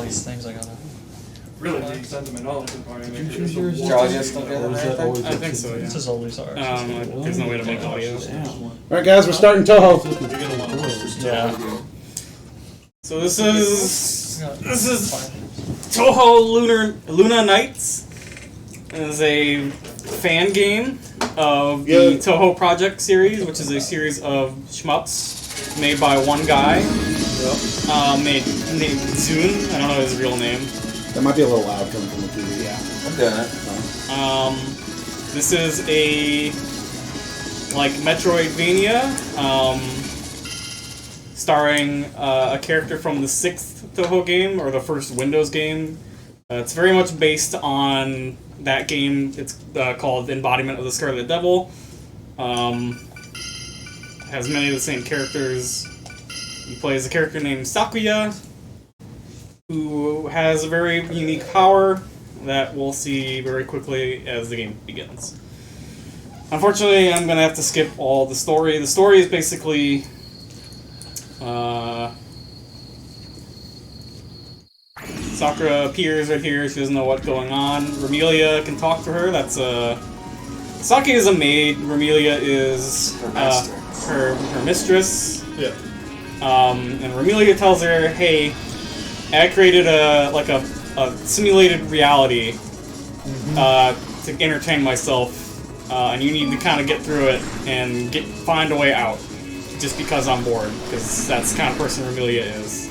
these things I gotta. Really deep sentimentality part. Charlie still get it? I think so, yeah. This is always ours. There's no way to make audio. Alright guys, we're starting Touhou. Yeah. So this is Touhou Luna Nights. It is a fan game of the Touhou Project series, which is a series of shmups made by one guy. Named Zune. I don't know his real name. That might be a little loud coming from the TV. Yeah. I'm doing it. This is a like Metroidvania, starring a character from the 6th Touhou game, or the first Windows game. It's very much based on that game. It's called Embodiment of the Scarlet Devil. Has many of the same characters. He plays a character named Sakuya, who has a very unique power that we'll see very quickly as the game begins. Unfortunately, I'm going to have to skip all the story. The story is basically Sakura appears right here. She doesn't know what's going on. Remelia can talk to her. That's Saki is a maid. Remelia is her mistress. Yeah. And Remelia tells her, "Hey, I created a simulated reality to entertain myself, and you need to kind of get through it and find a way out. Just because I'm bored, because that's the kind of person Remelia is."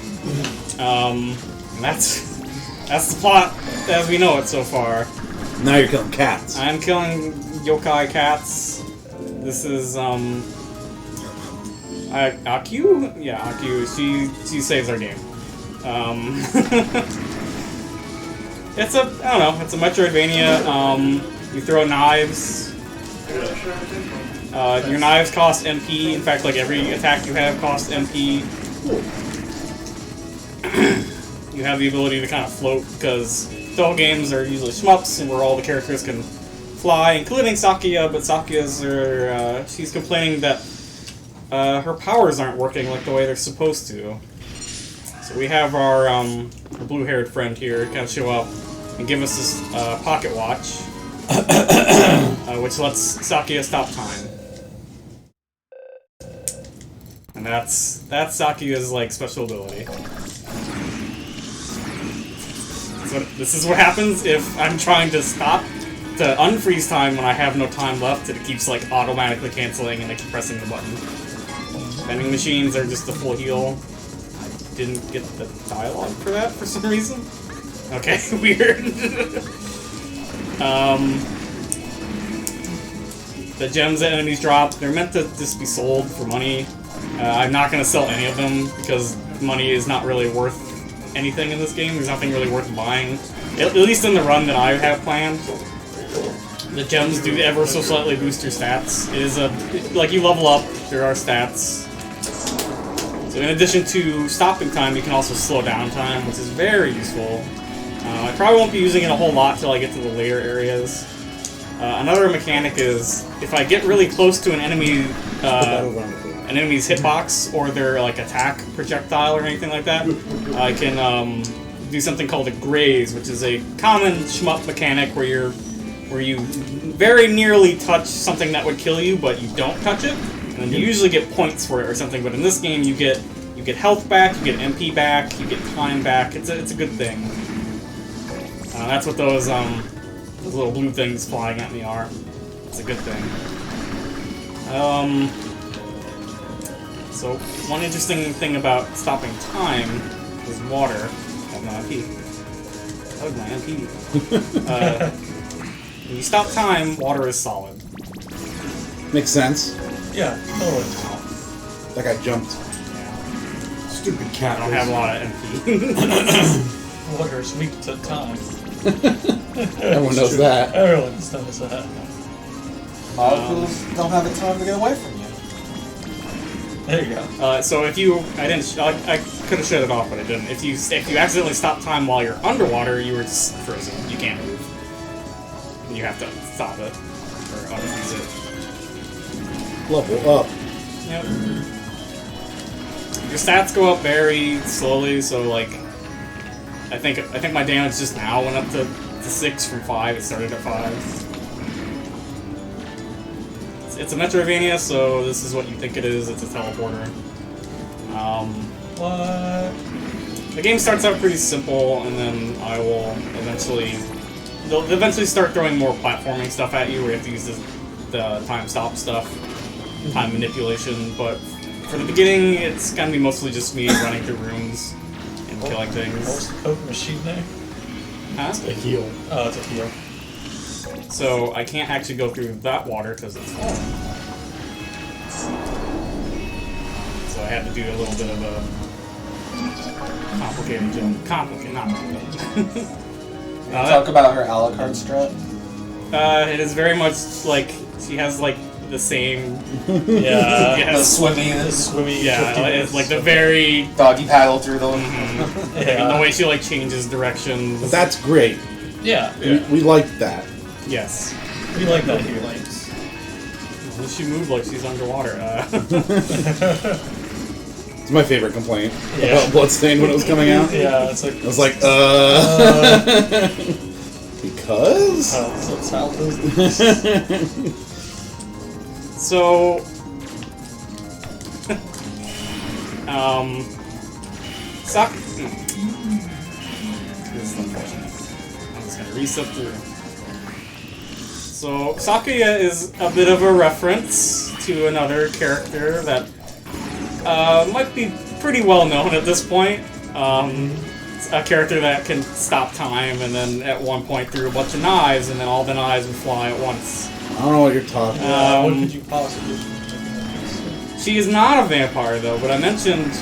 And that's the plot as we know it so far. Now you're killing cats. I'm killing yokai cats. This is Aku? Yeah, Aku. She saves our game. It's a Metroidvania. You throw knives. Your knives cost MP. In fact, like every attack you have costs MP. You have the ability to kind of float, because Touhou games are usually shmups and where all the characters can fly, including Sakuya, but she's complaining that her powers aren't working like the way they're supposed to. So we have our blue-haired friend here kind of show up and give us this pocket watch, which lets Sakuya stop time. And that's Sakuya's like special ability. So this is what happens if I'm trying to unfreeze time when I have no time left, and it keeps like automatically canceling and I keep pressing the button. Vending machines are just a full heal. I didn't get the dialogue for that for some reason. Okay, weird. The gems that enemies drop, they're meant to just be sold for money. I'm not going to sell any of them because money is not really worth anything in this game. There's nothing really worth buying. At least in the run that I have planned. The gems do ever so slightly boost your stats. It is like you level up, there are stats. So in addition to stopping time, you can also slow down time, which is very useful. I probably won't be using it a whole lot till I get to the later areas. Another mechanic is if I get really close to an enemy's hitbox or their like attack projectile or anything like that, I can do something called a graze, which is a common shmup mechanic where you very nearly touch something that would kill you, but you don't touch it, and you usually get points for it or something. But in this game, you get health back, you get MP back, you get time back. It's a good thing. That's what those little blue things flying at me are. It's a good thing. So one interesting thing about stopping time is water. I have no MP. That was my MP. When you stop time, water is solid. Makes sense. Yeah, totally. That guy jumped. Yeah. Stupid cat. I don't have a lot of MP. Water is weak to time. Everyone knows that. Everyone knows that. Molecules don't have the time to get away from you. There you go. So if you, I could have shut it off, but I didn't. If you accidentally stop time while you're underwater, you were just frozen. You can't move. You have to stop it or unfreeze it. Level up. Yep. Your stats go up very slowly, so like I think my damage just now went up to 6 from 5. It started at 5. It's a Metroidvania, so this is what you think it is. It's a teleporter. What? The game starts out pretty simple, and then I will eventually... They'll eventually start throwing more platforming stuff at you, where you have to use the time stop stuff, time manipulation, but for the beginning, it's gonna be mostly just me running through rooms and killing What was things. the Coke machine there? Huh? A heal. Oh, it's a heal. So I can't actually go through that water because it's falling. So I had to do a little bit of a complicated jump. Not complicated. Talk about her a la carte strat. It is very much like she has like the same. Yeah. The swimmy, Yeah, it's like the very doggy paddle through them. and the way she like changes directions. But that's great. Yeah. We liked that. Yes. We like that here. Well, she moved like she's underwater. It's my favorite complaint Yeah. about Bloodstained when it was coming out. Yeah, it's like. I was like, because? That's how it is. So, This is unfortunate. I'm just gonna reset through. So, Sakuya is a bit of a reference to another character that might be pretty well known at this point. It's a character that can stop time and then at one point threw a bunch of knives and then all the knives would fly at once. I don't know what you're talking about. What could you possibly do? She is not a vampire though, but I mentioned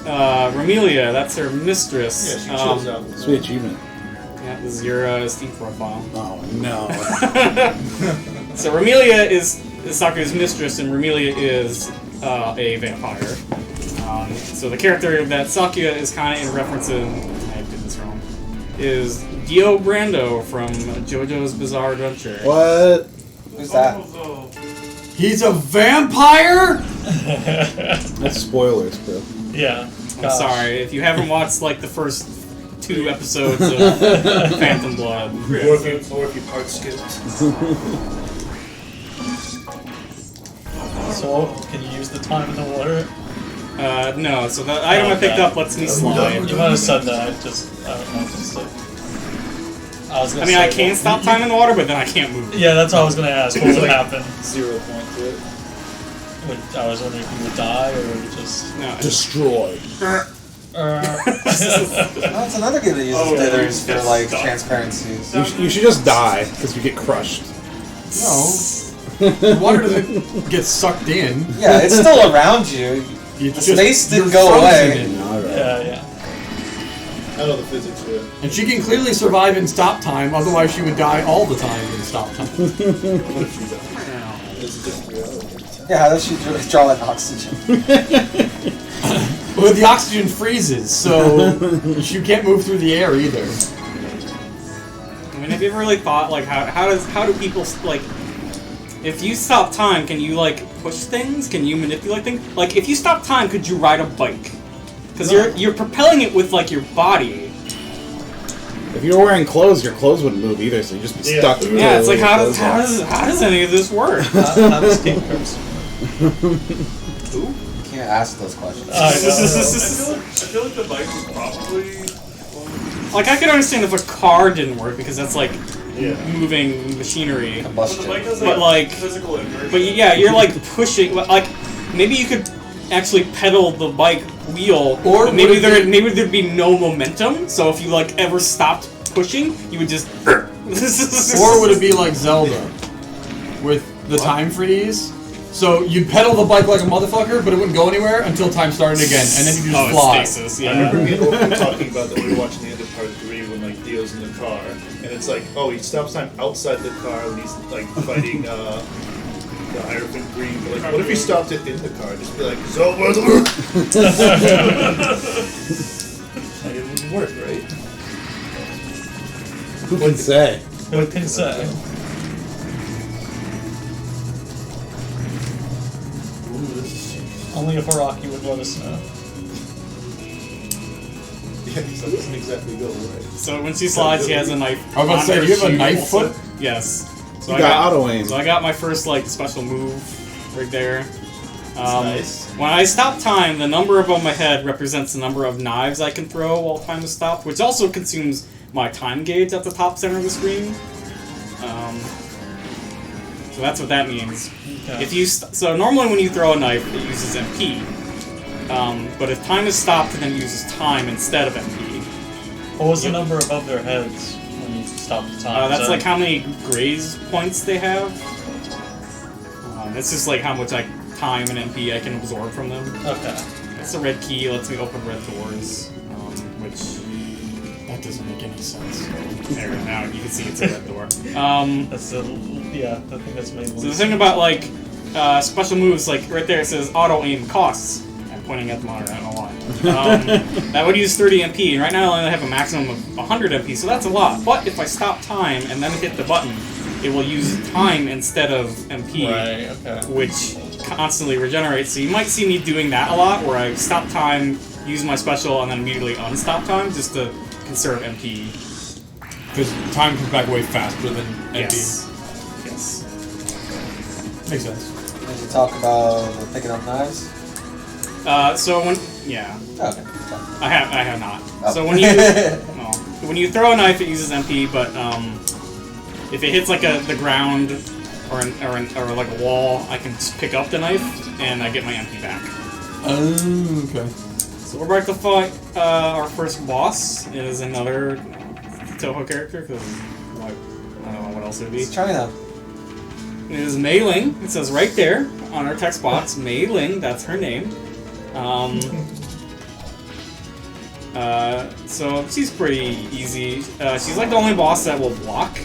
Romelia, that's her mistress. Yeah, she chills out. Sweet achievement. Yeah, this is your Steam profile. Oh, no. So Romelia is Sakuya's mistress, and Romelia is a vampire. So the character that Sakuya is kind of in referencing, I did this wrong, is Dio Brando from JoJo's Bizarre Adventure. What? Who's that? He's a vampire? That's spoilers, bro. Yeah. I'm sorry, if you haven't watched like the first 2 episodes of Phantom Blood. Or if you part skipped. So, can you use the time in the water? No, so the item I picked up lets me slide. You might have said that, I don't know, just like... I mean, I can stop time in the water, but then I can't move. Yeah, that's what I was gonna ask. What would happen? 0 point to it. I was wondering if you would die, or just... No, Destroy. That's another game that uses dithers for like transparencies. You should just die, because you get crushed. No. The water doesn't get sucked in. Yeah, it's still around you. The space didn't go away. Alright. Yeah. I know the physics for it. And she can clearly survive in stop time, otherwise she would die all the time in stop time. What if she died? It's a different reality. Yeah, how does she draw in oxygen? But the oxygen freezes, so she can't move through the air either. I mean, have you ever really thought, like, how do people, like, if you stop time, can you, like, push things? Can you manipulate things? Like, if you stop time, could you ride a bike? Because you're propelling it with, like, your body. If you were wearing clothes, your clothes wouldn't move either, so you'd just be stuck. Yeah, it's like, how does any of this work? How does King Curse? You can't ask those questions. I feel like the bike was probably... Like, I could understand if a car didn't work, because that's, like, Yeah. moving machinery. Combustion. But, like, physical inversion. But yeah, you're, like, pushing, like, maybe you could actually pedal the bike wheel, Or but maybe would it be- there'd be no momentum, so if you, like, ever stopped pushing, you would just... Or would it be like Zelda, with the time freeze? So you'd pedal the bike like a motherfucker, but it wouldn't go anywhere until time started again, and then you could just fly. It's stasis, I yeah. remember me and Open talking about that we were watching the end of part 3 when like Dio's in the car, and it's like, oh, he stops time outside the car when he's like fighting the Hierophant Green. But like, what if he stopped it in the car? Just be like, so where's the Like, it wouldn't work, right? Who can say? Who can say? Only if Rocky would let us know. Yeah, because that doesn't exactly go away. So when she slides, she has a knife. I was about to say, on her do you have a shoe knife also. foot? Yes. So You got auto aim. So I got my first like special move right there. Nice. When I stop time, the number above my head represents the number of knives I can throw while time is stopped, which also consumes my time gauge at the top center of the screen. So that's what that means. Okay. If you so normally when you throw a knife, it uses MP. But if time is stopped, then it uses time instead of MP. What was the number above their heads when you stopped the time? That's like how many graze points they have. It's just like how much time and MP I can absorb from them. Okay. That's a red key, lets me open red doors, which That doesn't make any sense. there now you can see it's a red door. That's a, yeah, I think that's mainly. So the thing about like special moves, like right there it says auto aim costs. I'm pointing at the monitor, I don't know why. That would use 30 MP, and right now I only have a maximum of 100 MP, so that's a lot. But if I stop time and then hit the button, it will use time instead of MP, Right, okay. which constantly regenerates. So you might see me doing that a lot, where I stop time, use my special, and then immediately unstop time just to conserve MP. Because time comes back way faster than MP. Yes. Makes sense. Did you talk about picking up knives? So when yeah, Okay. I have not. Oh. So when you throw a knife, it uses MP, but if it hits like the ground or like a wall, I can just pick up the knife and I get my MP back. Oh, okay. So we're about to fight our first boss. It is another Touhou character because I don't know what else it would be. It's China. It is Mei Ling. It says right there on our text box, Mei Ling. That's her name. So she's pretty easy. She's like the only boss that will block.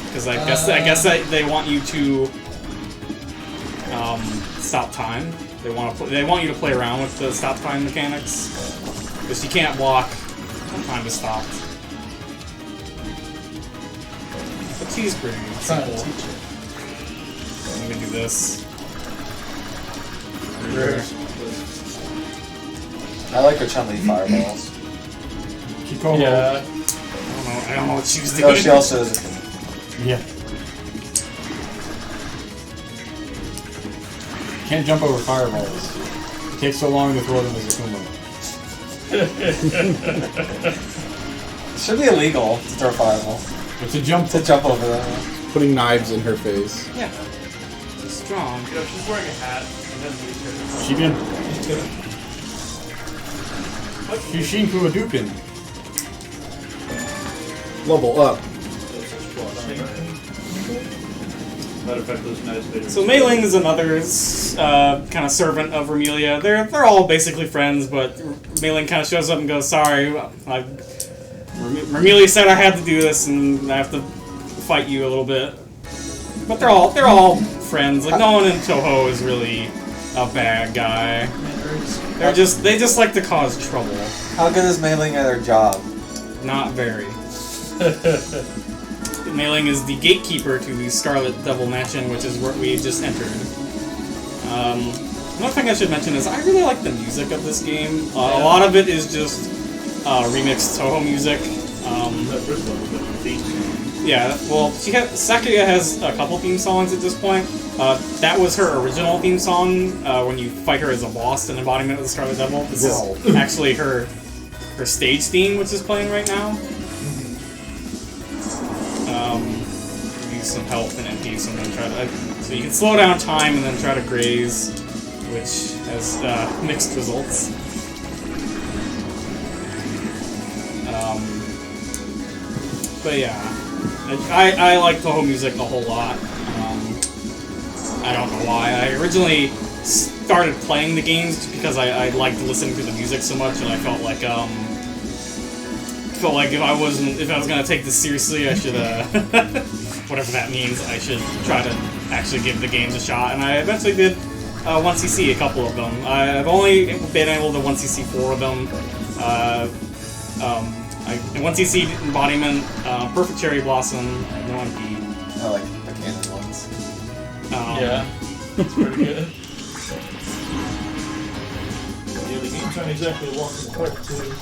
Because I guess that they want you to stop time. They want you to play around with the stop time mechanics. Because you can't block when time is stopped. But she's pretty Trying to simple. teach it. I'm gonna do this. I like her Chun-Li fireballs. Kiko. Yeah. I don't know what she was doing. No, she also is a Yeah. Can't jump over fireballs. It takes so long to throw them as a Kuma. It should be illegal to throw fireballs. It's a jump. To jump over them. Putting knives in her face. Yeah. She's strong. You know, she's wearing a hat and then the Shibin. Shishinku Adukin. Level up. Matter of fact, those knives made her So Mei Ling is another kind of servant of Remelia. They're all basically friends, but Mei Ling kind of shows up and goes, "Sorry, Remelia said I had to do this, and I have to fight you a little bit." But they're all friends. Like no one in Touhou is really a bad guy. They just like to cause trouble. How good is Mei Ling at her job? Not very. Mei Ling is the gatekeeper to the Scarlet Devil Mansion, which is where we just entered. Another thing I should mention is I really like the music of this game. A lot of it is just remixed Touhou music. That first one was a theme song. Yeah, well, Sakuya has a couple theme songs at this point. That was her original theme song when you fight her as a boss, an embodiment of the Scarlet Devil. This is actually her stage theme, which is playing right now. Use some health and MP, so I'm gonna try to. So you can slow down time and then try to graze, which has mixed results. But yeah, I like Touhou music a whole lot. I don't know why. I originally started playing the games just because I liked listening to the music so much, and I felt like if I was gonna take this seriously, I should whatever that means, I should try to actually give the games a shot. And I eventually did 1cc a couple of them. I've only been able to 1cc 4 of them. 1cc Embodiment, Perfect Cherry Blossom, no MP. I like the canon ones. Yeah, it's pretty good. Yeah, the game's shmups aren't exactly a walk in the park, too.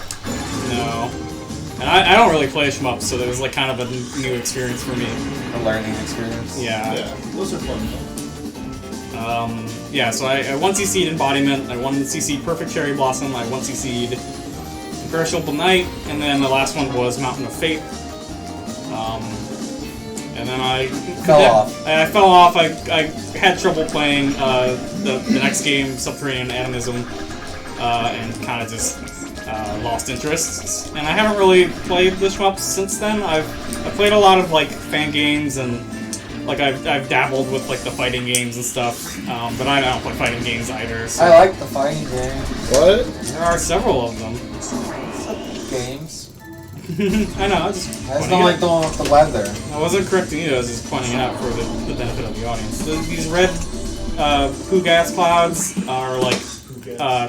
No. And I don't really play shmups, so it was like kind of a new experience for me. A learning experience. Yeah. Yeah, those are fun, though. Yeah, so I 1cc'd Embodiment, I 1cc'd Perfect Cherry Blossom, I 1cc'd Imperishable Night, and then the last one was Mountain of Fate. And then I Fell off. I fell off. I had trouble playing the next game, Subterranean Atomism, and kind of just lost interest. And I haven't really played the shmups since then. I've played a lot of like fan games and like I've dabbled with like the fighting games and stuff, but I don't play fighting games either. So. I like the fighting game. What? There are several of them. Games. I know. I just I just pointing don't it like out. the one with the leather. I wasn't correcting you. I was just pointing it out for the benefit of the audience. These red poo gas clouds are like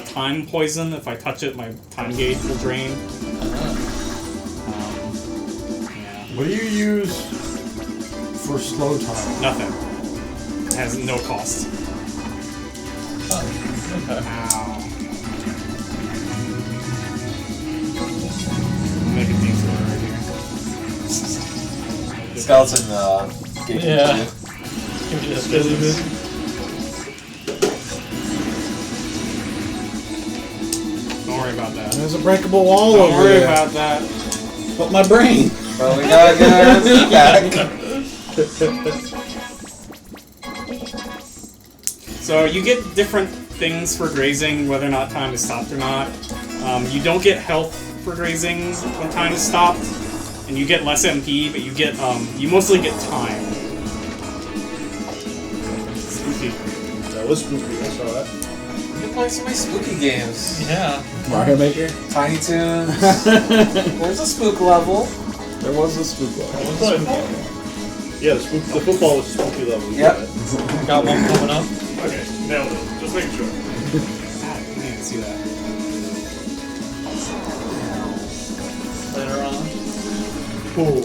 time poison. If I touch it, my time gauge will drain. Yeah. What do you use for slow time? Nothing. It has no cost. Oh, okay. Ow. Make a detour right here. Skeleton game. Yeah. Give me this business. Don't worry about that. There's a breakable wall Don't over worry there. about that. But my brain. But we gotta get our feedback. So you get different things for grazing, whether or not time is stopped or not. You don't get health for grazing when time is stopped, and you get less MP, but you get you mostly get time. Spooky. That was spooky, I saw that. You can play so many spooky games. Yeah. Mario Maker? Tiny Toons. There's a spook level. There was a spook level. Yeah, the football was a spooky level. Yep. Got one coming up. Okay, nailed it. Just making sure. God, I didn't see that. Later on. Oh.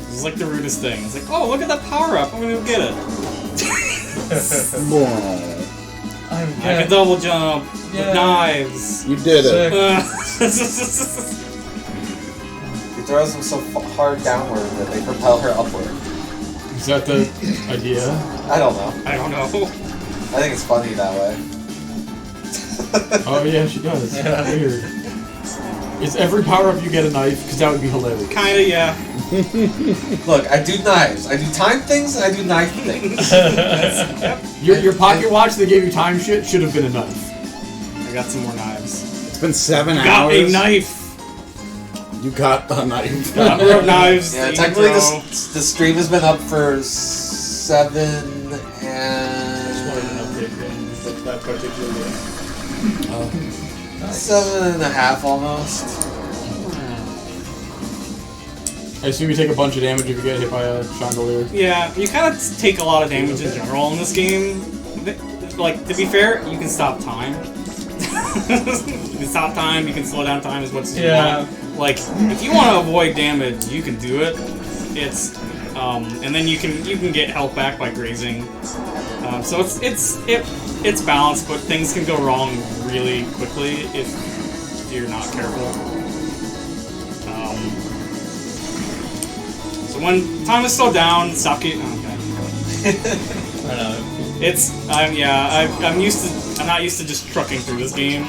This is like the rudest thing. It's like, oh, look at that power up. I'm gonna go get it. I can double jump with knives. You did it. He throws them so hard downward that they propel her upward. Is that the idea? I don't know. I don't know. I think it's funny that way. Oh yeah, she does. Yeah. Weird. Is every power up you get a knife? Because that would be hilarious. Kinda, yeah. Look, I do knives. I do time things and I do knife things. Your pocket watch that gave you time shit should have been a knife. I got some more knives. It's been 7 Got hours. a knife. You got a knife. Number of knives. Yeah, that you technically throw. the stream has been up for 7 Just and... wanted an update from that particular game. 7.5 almost. I assume you take a bunch of damage if you get hit by a chandelier. Yeah, you kind of take a lot of damage in general in this game. Like, to be fair, you can stop time. You can stop time, you can slow down time as much as you want. Like, if you want to avoid damage, you can do it. It's, and then you can get health back by grazing. So it's balanced, but things can go wrong really quickly if you're not careful. So when time is slowed down, Saki. Okay. I know. I'm not used to just trucking through this game.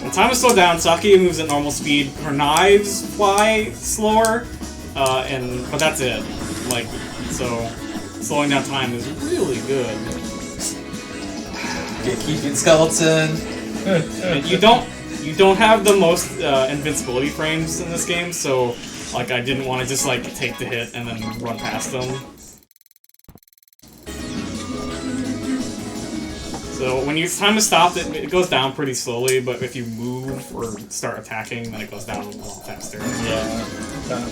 When time is slowed down, Saki moves at normal speed. Her knives fly slower, but that's it. Like, so slowing down time is really good. Gatekeeping skeleton. And you don't have the most invincibility frames in this game, so like I didn't want to just like take the hit and then run past them. So when it's time to stop, it goes down pretty slowly, but if you move or start attacking, then it goes down a lot faster. Yeah. Okay.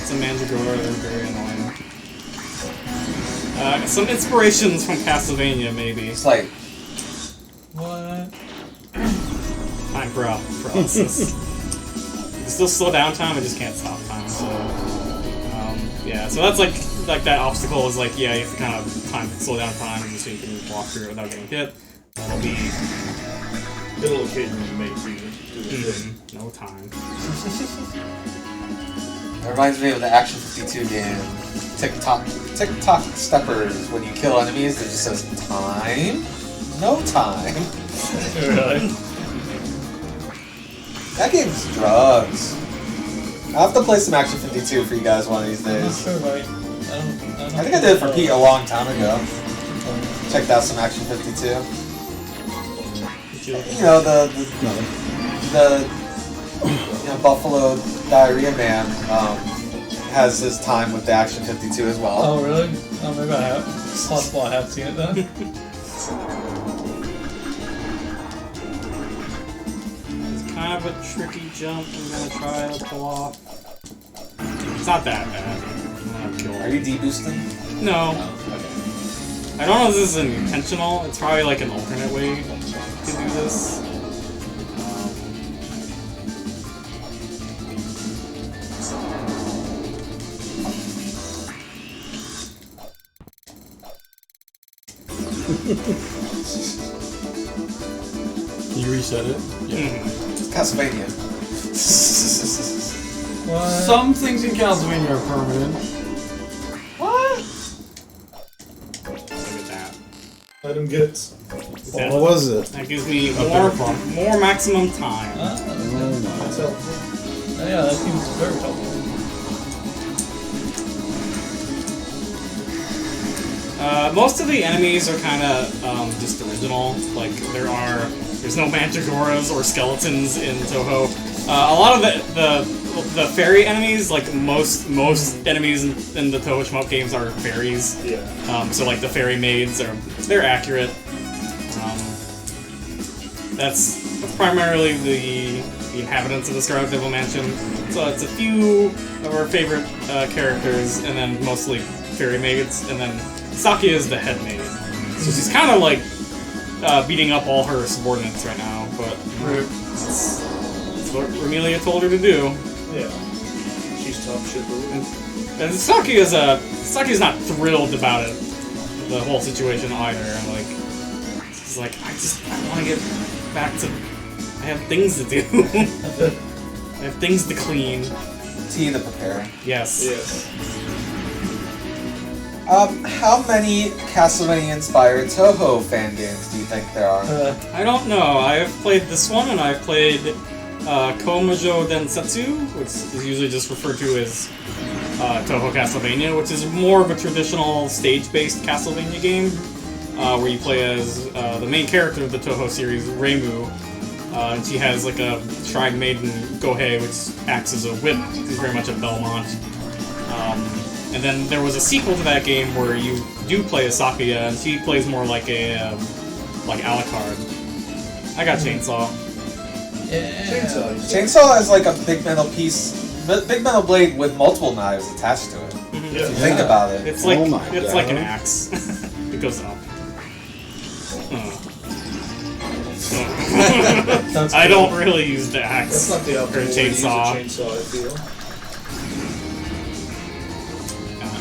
It's a Mandragora, they're very annoying. Some inspirations from Castlevania, maybe. It's like... What? time paralysis. You can still slow down time, I just can't stop time. So yeah, so that's like that obstacle is like, yeah, you have to kind of slow down time just so you can walk through it without getting hit. That'll be It'll occasionally make you do the thing. no time. That reminds me of the Action 52 game. Tick-tock steppers. When you kill enemies, it just says time. No time. Really? That game's drugs. I'll have to play some Action 52 for you guys one of these I'm not days. sure, right? I think I did it for Pete a long time ago. Checked out some Action 52. You know, the Buffalo Diarrhea Man has his time with the Action 52 as well. Oh, really? Oh, maybe I have. It's possible I have seen it then. It's kind of a tricky jump I'm gonna try to pull off. It's not that bad. I'm gonna kill Are you deboosting? No. Okay. I don't know if this is intentional. It's probably like an alternate way to do this. You reset it? It's Castlevania. What? Some things in Castlevania are permanent. What? Look at that. Let him get. That- What was it? That gives me better fun. more maximum time. Ah, That's helpful. yeah, that seems very helpful. Most of the enemies are kind of just original. Like there's no manticoras or skeletons in Touhou. A lot of the fairy enemies, like most enemies in the Touhou shmup games, are fairies. Yeah. So like the fairy maids they're accurate. That's primarily the inhabitants of the Scarlet Devil Mansion. So it's a few of our favorite characters, and then mostly fairy maids, and then Saki is the head maid. So she's kind of like beating up all her subordinates right now, but that's what Romelia told her to do. Yeah. She's top shit, though. And Saki's not thrilled about it, the whole situation either. Like, she's like, I want to get back to. I have things to do. I have things to clean. Tea to prepare. Yes. Yes. How many Castlevania-inspired Touhou fan games do you think there are? I don't know. I've played this one, and I've played Komajo Densetsu, which is usually just referred to as Touhou Castlevania, which is more of a traditional stage-based Castlevania game, where you play as the main character of the Touhou series, Reimu. And she has like a shrine maiden, Gohei, which acts as a whip. She's very much a Belmont. And then there was a sequel to that game where you do play as Sakuya, and she plays more like a like Alucard. I got Chainsaw. Yeah. Chainsaw is like a big metal piece, big metal blade with multiple knives attached to it. If you think about it. It's like Oh my it's God. like an axe. It goes up. Sounds I cool. don't really use the axe That's not the or optimal way to use a chainsaw. chainsaw, I feel.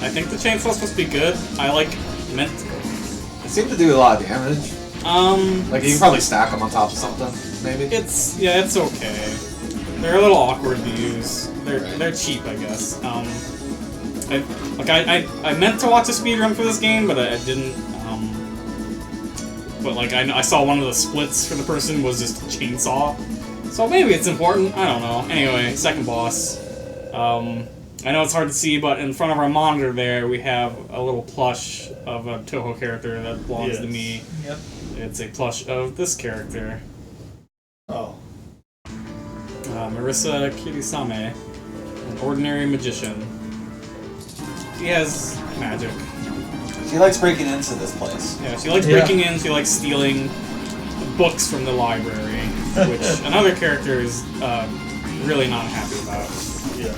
I think the chainsaw's supposed to be good. I meant. It seemed to do a lot of damage. Like you can probably stack them on top of something, maybe. It's okay. They're a little awkward to use. They're cheap, I guess. I meant to watch a speedrun for this game, but I didn't. But like I saw one of the splits for the person was just a chainsaw, so maybe it's important. I don't know. Anyway, second boss. I know it's hard to see, but in front of our monitor there, we have a little plush of a Touhou character that belongs to me. Yep. It's a plush of this character. Oh. Marissa Kirisame, an ordinary magician. She has magic. She likes breaking into this place. Yeah, she likes breaking in, she likes stealing books from the library, which another character is really not happy about. Yeah.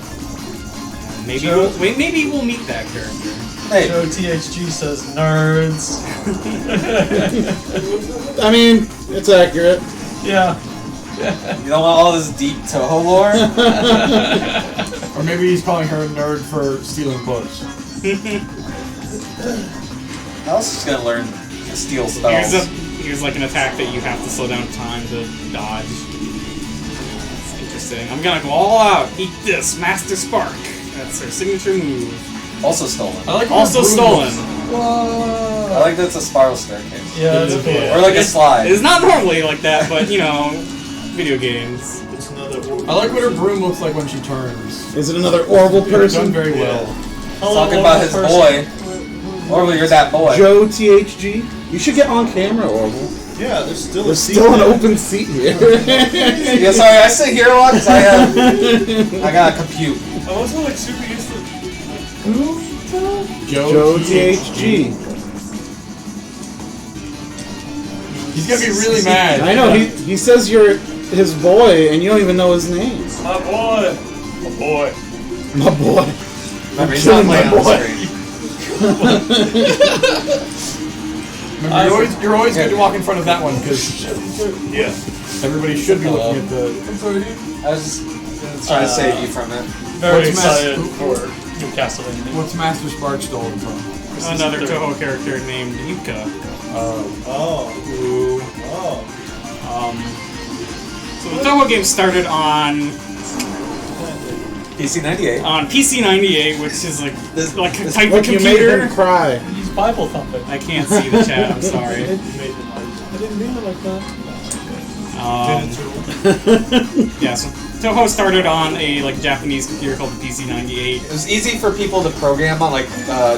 Maybe Joe- maybe we'll meet that character. Hey, Joe THG says nerds. I mean, it's accurate. Yeah. You don't want all this deep Touhou lore? Or maybe he's calling her a nerd for stealing books. How else is she gonna learn to steal spells? Here's like an attack that you have to slow down time to dodge. It's interesting. I'm gonna go all out. Eat this, Master Spark. That's her signature move. Also stolen. I like Also stolen. I like that it's a spiral staircase. Yeah, that's cool. Or like a slide. It's not normally like that, but you know, video games. It's another. I like what her broom looks like when she turns. Is it another Orville Done person? very well. Talking about his boy. Orville, you're that boy. Joe THG? You should get on camera, Orville. Yeah, there's still There's still an open seat here. Yeah, sorry, I sit here a lot because I gotta compute. I wasn't like super used to. Joe THG. He's gonna be really mad. I know, he says you're his boy and you don't even know his name. My boy. My boy. My boy. Remember, he's killing not my playing on the boy. screen. Remember, you're always good to walk in front of that one because Yeah. everybody should be looking at the. I was just trying to save you from it. Very What's excited for New Castlevania. What's Master Spark stolen from? Another Touhou character named Yuka. Oh. Who, Oh. so the Touhou game started on PC 98. PC98, which is like This- a this- type Look, of you made computer. him cry. He's Bible thumping. I can't see the chat. I'm sorry. I didn't mean it like that. Yeah, so Touhou started on a like Japanese computer called the PC98. It was easy for people to program on, like,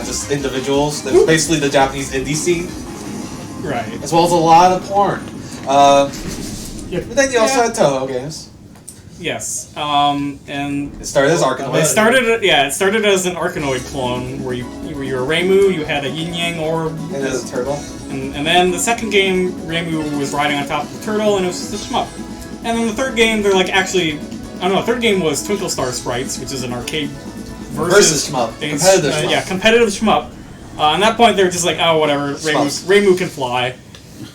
just individuals. There's basically the Japanese indie scene, Right. as well as a lot of porn. But then you also had Touhou games. Yes. And It started as Arkanoid. it started as an Arkanoid clone where you were Reimu, you had a yin yang orb, And as a turtle. and then the second game Reimu was riding on top of the turtle and it was just a shmup. And then the third game they're like actually I don't know, the third game was Twinkle Star Sprites, which is an arcade Versus shmup. Competitive shmup. Yeah, competitive shmup. At that point they were just like, oh whatever, Reimu can fly.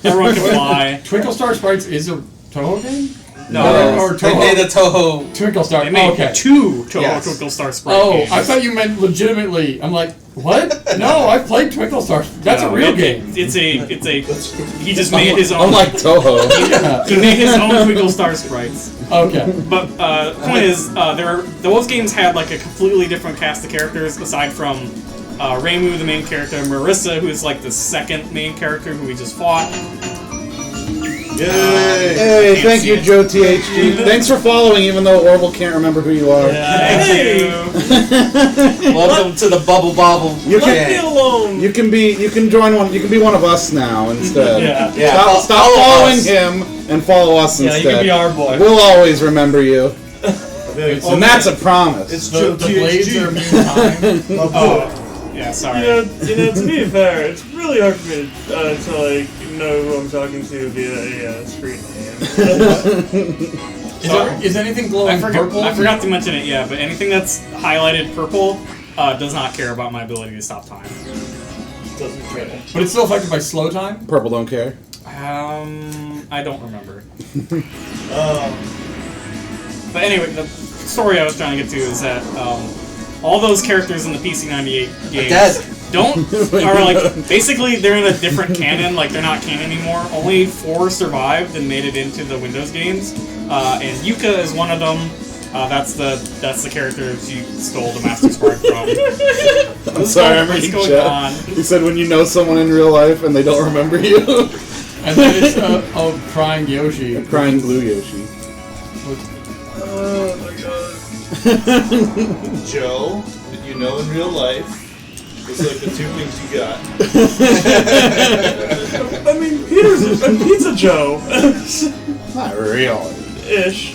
Everyone can fly. Twinkle Star Sprites is a Touhou game? No, Or They Touhou. made a Touhou. Twinkle Star. they made okay. two Touhou Yes. Twinkle Star Sprite Oh, games. I thought you meant legitimately. I'm like, what? No, I played Twinkle Star. That's a real game. It's a he just made his own. Unlike Touhou. Yeah. He made his own Twinkle Star Sprites. Okay. But the point is, those games had like a completely different cast of characters aside from Reimu, the main character, Marissa, who is like the second main character who we just fought. Yay! Hey, Can't thank see you, it. Joe THG. Thanks for following, even though Orville can't remember who you are. Thank you. Welcome to the Bubble Bobble. You Leave me gang. alone. You can be one of us now instead. Yeah. Yeah, Stop follow following us. him and follow us Yeah, instead. you can be our boy. We'll always remember you, It's and that's a promise. It's The, Joe the blades are THG. immune time. Oh, yeah. Sorry. You know, to be fair, it's really hard for me to like know who I'm talking to via a screen name. Is anything glowing purple? I forgot to mention it. Yeah, but anything that's highlighted purple does not care about my ability to stop time. Doesn't care. But it's still affected by slow time? Purple don't care. I don't remember. Um, But anyway, the story I was trying to get to is that all those characters in the PC98 games dead. are like basically they're in a different canon. Like they're not canon anymore. Only 4 survived and made it into the Windows games, and Yuka is one of them. That's the character she stole the Master Spark from. I'm sorry, I'm What's reading going chat. on? He said when you know someone in real life and they don't remember you. And then it's a crying Yoshi. Crying blue Yoshi. Oh my god. Joe, that you know in real life. It's like the 2 things you got. I mean, Peter's a Pizza Joe. Not really. Ish.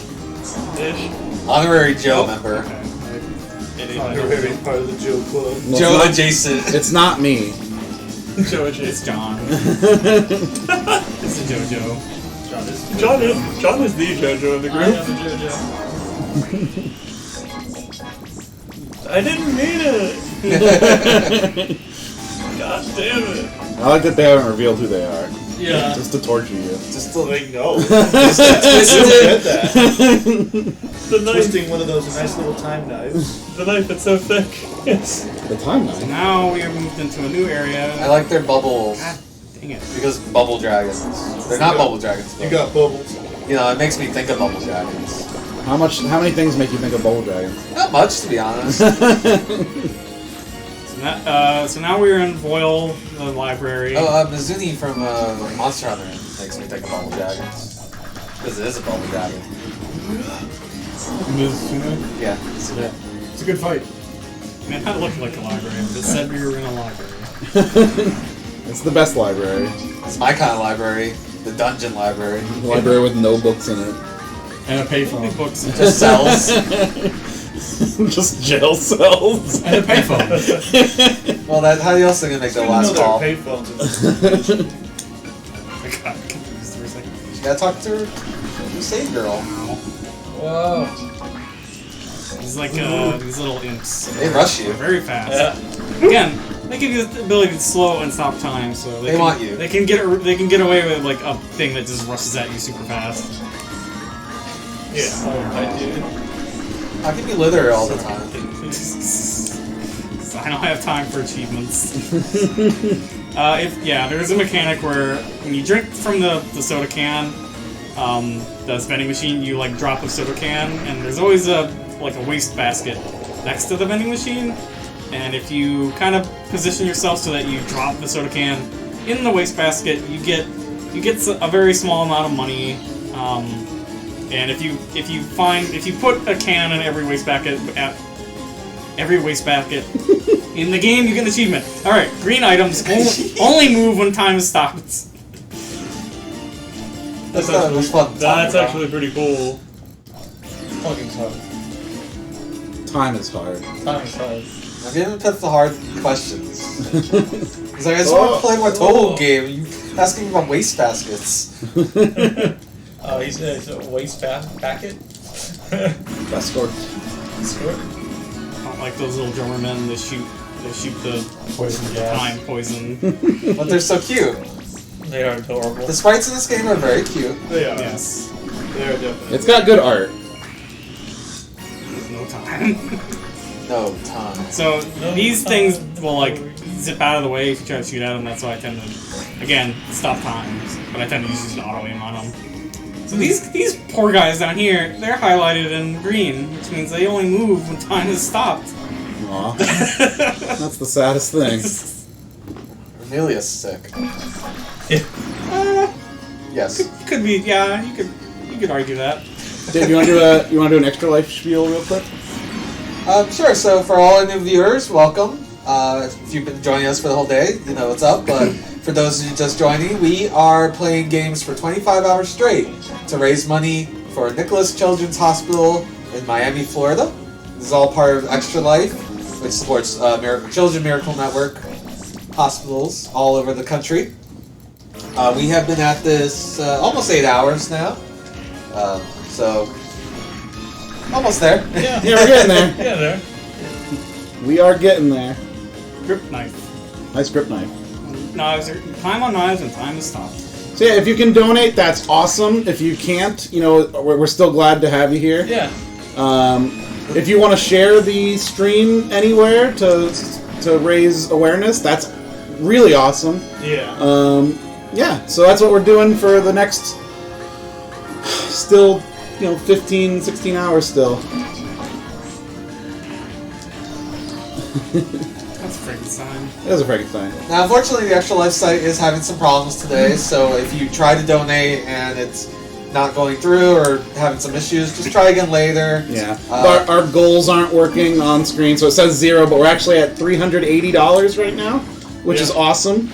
Honorary Joe member. You're very part of the Joe Club. Well, Joe it's adjacent. not, it's not me. Joe It's John. It's a JoJo. John is the JoJo of the group. I didn't mean it. God damn it. I like that they haven't revealed who they are. Yeah. Just to torture you. Just to Like, no. just to I twist don't it. get that. The knife, Twisting one of those nice little time knives. the knife that's so thick. Yes. The time So knife. now we have moved into a new area. I like their bubbles God dang it. because bubble dragons. They're not bubble dragons. You Though. got bubbles. You know, it makes me think of bubble dragons. How many things make you think of Bubble Dragon? Not much, to be honest. So now we're in Voil, the library. Oh, Mizuni from Monster Hunter makes me think of bubble dragons. Because it is a bubble dragon. Mizuna. Yeah, Mizuna. It's a good fight. Man, that looked like a library, but it said we were in a library. It's the best library. It's my kind of library. The dungeon library. Library with no books in it. And a payphone. Books. Just cells. Just jail cells. And a payphone. Well, how else are they gonna make their last call? There are payphones in this. I got confused for a second. You gotta talk to her save girl. Whoa. It's like these little imps. They rush you. They're very fast. Again, they give you the ability to slow and stop time, so They want you. They can get away with like a thing that just rushes at you super fast. Yeah. I do. How can you lither all the time? So I don't have time for achievements. There's a mechanic where when you drink from the soda can, the vending machine, you like drop a soda can, and there's always a waste basket next to the vending machine. And if you kind of position yourself so that you drop the soda can in the waste basket, you get a very small amount of money. And if you put a can in every waste basket in the game, you get an achievement. All right, green items only move when time is stopped. That's That's fun. That's actually pretty cool. Fucking hard. Time is hard. Time is hard. I'm giving Pip the hard questions. He's like, I just want to play my Touhou game. You asking about waste baskets? Oh, he says a waste packet? Escort. I don't like those little drummer men. They shoot the Poison gas. time poison. But they're so cute. They are adorable. The sprites in this game are very cute. They are. Yes, They are definitely. It's got good art. there's no time. No time. So these things will like zip out of the way if you try to shoot at them. That's why I tend to, again, stop times. But I tend to use an auto aim on them. So these poor guys down here, they're highlighted in green, which means they only move when time is stopped. Aw. That's the saddest thing. Amelia's sick. Yes. Could be, yeah. You could argue that. Dave, you want to do an extra life spiel real quick? Sure. So for all our new viewers, welcome. If you've been joining us for the whole day, you know what's up. But for those of you just joining, we are playing games for 25 hours straight to raise money for Nicholas Children's Hospital in Miami, Florida. This is all part of Extra Life, which supports Children Miracle Network hospitals all over the country. We have been at this almost 8 hours now. So almost there. Yeah. Yeah, we're getting there. Yeah, there. We are getting there. Grip knife. Nice grip knife. Knives are time on knives and time is stopped. So yeah, if you can donate, that's awesome. If you can't, we're still glad to have you here. Yeah. If you want to share the stream anywhere to raise awareness, that's really awesome. Yeah. Yeah, so that's what we're doing for the next, still, 15, 16 hours still. That's a freaking sign. That was a freaking sign. Now, unfortunately, the Extra Life site is having some problems today, so if you try to donate and it's not going through or having some issues, just try again later. Yeah. Our goals aren't working on screen, so it says 0, but we're actually at $380 right now, which is awesome.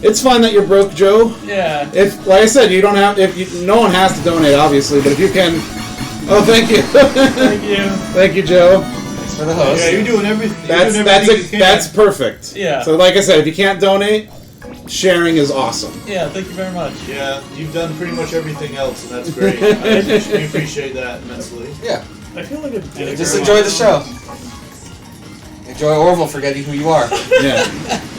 It's fun that you're broke, Joe. Yeah. If, like I said, you don't have. No one has to donate, obviously, but if you can. Oh, thank you. Thank you. Thank you, Joe. Thanks for the host. Yeah, you're doing everything. That's perfect. Yeah. So, like I said, if you can't donate, sharing is awesome. Yeah, thank you very much. Yeah, you've done pretty much everything else, and that's great. We appreciate that immensely. Yeah. I feel like a dick. Just enjoy the show. Enjoy Orville forgetting who you are. Yeah.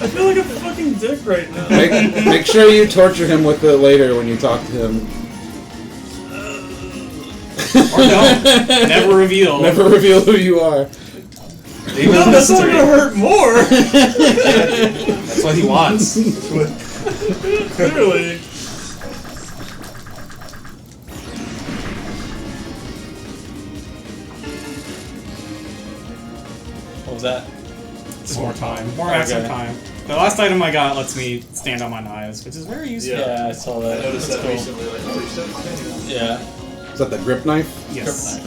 I feel like a fucking dick right now. Make sure you torture him with it later when you talk to him. Or don't. Never reveal. Never reveal who you are. Leave it a No, that's not mystery. gonna hurt more. That's what he wants. Clearly. What was that? Just more time. More action Okay. time. The last item I got lets me stand on my knives, which is very useful. Yeah. Yeah, I saw I that. noticed That's that cool. recently. Like, oh, you still standing on. Yeah. Is that the grip knife? Yes.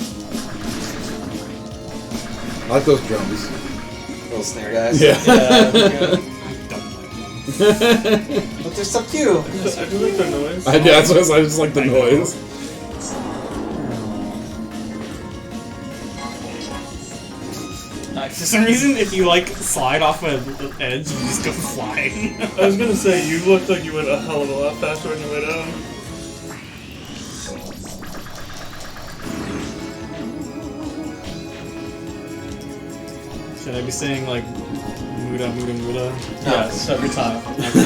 I like those drums. Little snare guys. Yeah, they're good. I don't like them. But they're so cute. I do like the noise. I just like the I know. noise. For some reason, if you like slide off an edge, you just go flying. I was gonna say, you looked like you went a hell of a lot faster on your way down. Should I be saying like Muda, Muda, Muda? Yes, every time.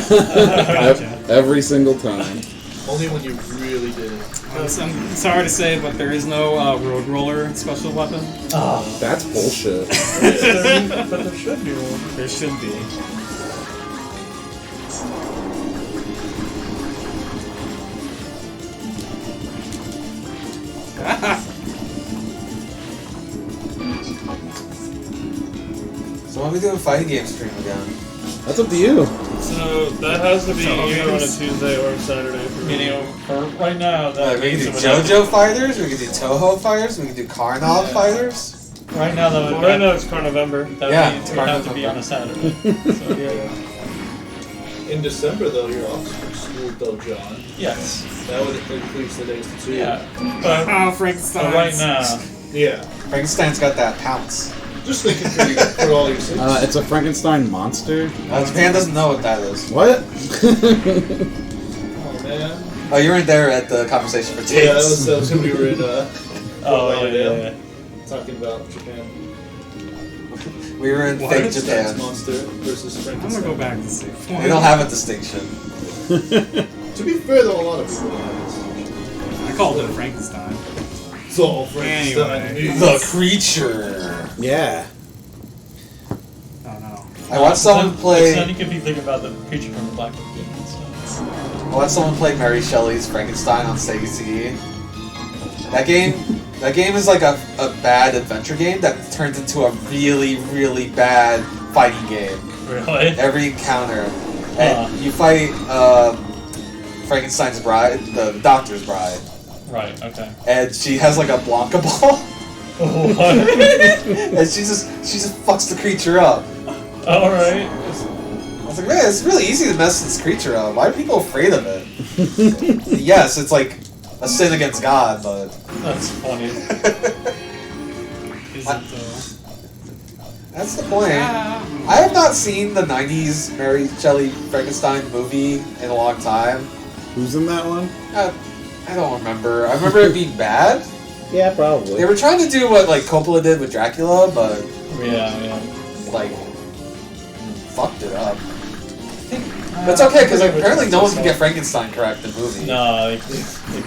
Gotcha. Every single time. Only when you really did it. I'm sorry to say, but there is no road roller special weapon. Ah, That's bullshit. But there should be one. There should be. So when are we doing fighting game stream again? That's up to you. So that has to be So, either on a games. Tuesday or a Saturday for me. for right now, that We can do means it would JoJo fighters, we can do Touhou fighters, we can do Carnov fighters. have- Right now, that would Well, right now it's Carnovember. that Yeah, would, it's it would have to Carnival. be on a Saturday. So, In December, though, you're off school, though, John. yes. That would increase the days to 2. Yeah. But, Oh, Frankenstein. but right now, Yeah. Frankenstein's got that pounce. Just thinking for all your sins. It's a Frankenstein monster. Japan doesn't know what that is. What? Oh, man. Oh, you weren't there at the conversation for tapes. Yeah, that was when we were in, oh yeah. talking about Japan. We were in fake Frankenstein's Japan. monster versus I'm Frankenstein. gonna go back to see. They don't have a distinction. To be fair, though, a lot of people have I called it Frankenstein. It's all Frankenstein. Anyway. The creature. Yeah. Oh no. I watched someone play. Then you could be thinking about the creature from the Black Book. So. I watched someone play Mary Shelley's Frankenstein on Sega CD. That game is like a bad adventure game that turns into a really, really bad fighting game. Really? Every encounter. And you fight Frankenstein's bride, the doctor's bride. Right. Okay. And she has like a Blanca ball. What? And she just fucks the creature up. All right. I was like, man, it's really easy to mess this creature up. Why are people afraid of it? Yes, it's like a sin against God, but That's funny. Is it that's the point. I have not seen the 90s Mary Shelley Frankenstein movie in a long time. Who's in that one? I don't remember. I remember it being bad. Yeah, probably. They were trying to do what like Coppola did with Dracula, but Yeah. like fucked it up. But it's okay because like, apparently no one can get Frankenstein correct in the movie. No,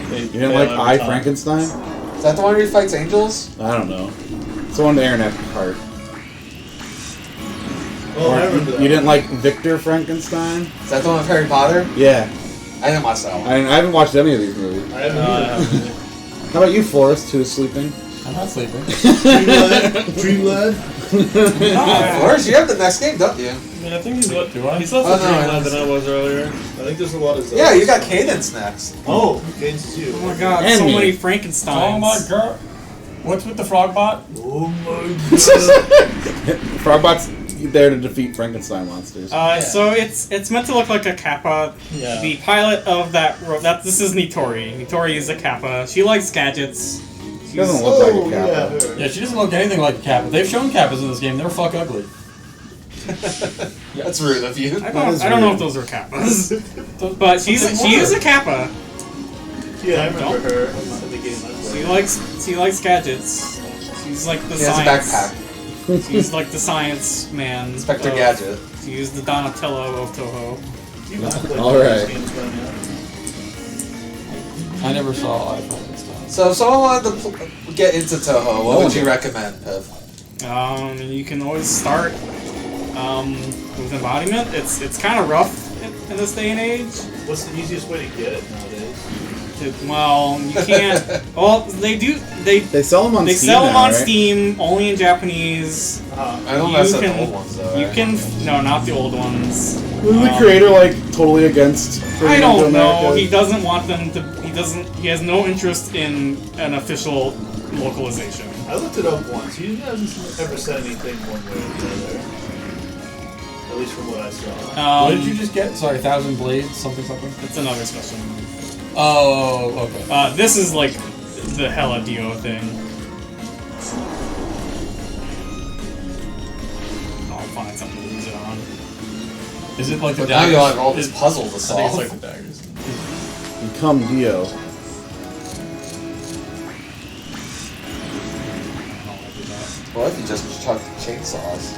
they You didn't like I, Frankenstein? Is that the one where he fights angels? I don't know. It's the one Aaron had part. Oh, I remember that. You didn't like Victor Frankenstein? Is that the one with Harry Potter? Yeah. I didn't watch that one. I haven't watched any of these movies. I haven't either. How about you, Forrest, who's sleeping? I'm not sleeping. Dream Lad? Of course, you have the next game, don't you? Yeah, I think he's what? Do I? He's less Oh, of no, a I dream lad don't than I was earlier. I think there's a lot of Yeah, you got Cadence next. Oh, Cadence too. Oh my god, And so me. many Frankensteins. Oh my god. What's with the frog bot? Oh my god. Frogbot's there to defeat Frankenstein monsters. So it's meant to look like a Kappa. Yeah. The pilot of this is Nitori. Nitori is a Kappa. She likes gadgets. She doesn't look like a yeah, Kappa. her. Yeah, she doesn't look anything like a Kappa. They've shown Kappas in this game. They're fuck ugly. That's rude of you. I That is don't know weird. if those are Kappas, but she is a Kappa. Yeah, I remember her in the game I She played. likes gadgets. She's like the He has a science. backpack. He's like the science man. Inspector of- Gadget. He's the Donatello of Touhou. You know, I played All those right. games by now. I never saw iPhone and stuff. So if someone wanted to get into Touhou, what would you recommend, Piv? You can always start with embodiment. It's kind of rough in this day and age. What's the easiest way to get it nowadays? Well, you can't. Well, they do. They sell them on they Steam sell them now, on right? Steam only in Japanese. I don't You mess up the can- old ones though. You right? can no, not the old ones. Was the creator like totally against? I bringing don't them to know. America? He doesn't want them to. He doesn't. He has no interest in an official localization. I looked it up once. He hasn't ever said anything one way or the other. At least from what I saw. What did you just get? Sorry, 1,000 Blades, something. It's another special move. Oh, okay. This is like the Hella Dio thing. I'll find something to use it on. Is it like the But now you daggers? have all this puzzle to I think solve. it's like the daggers. Become Dio. What if you just chuck chainsaws?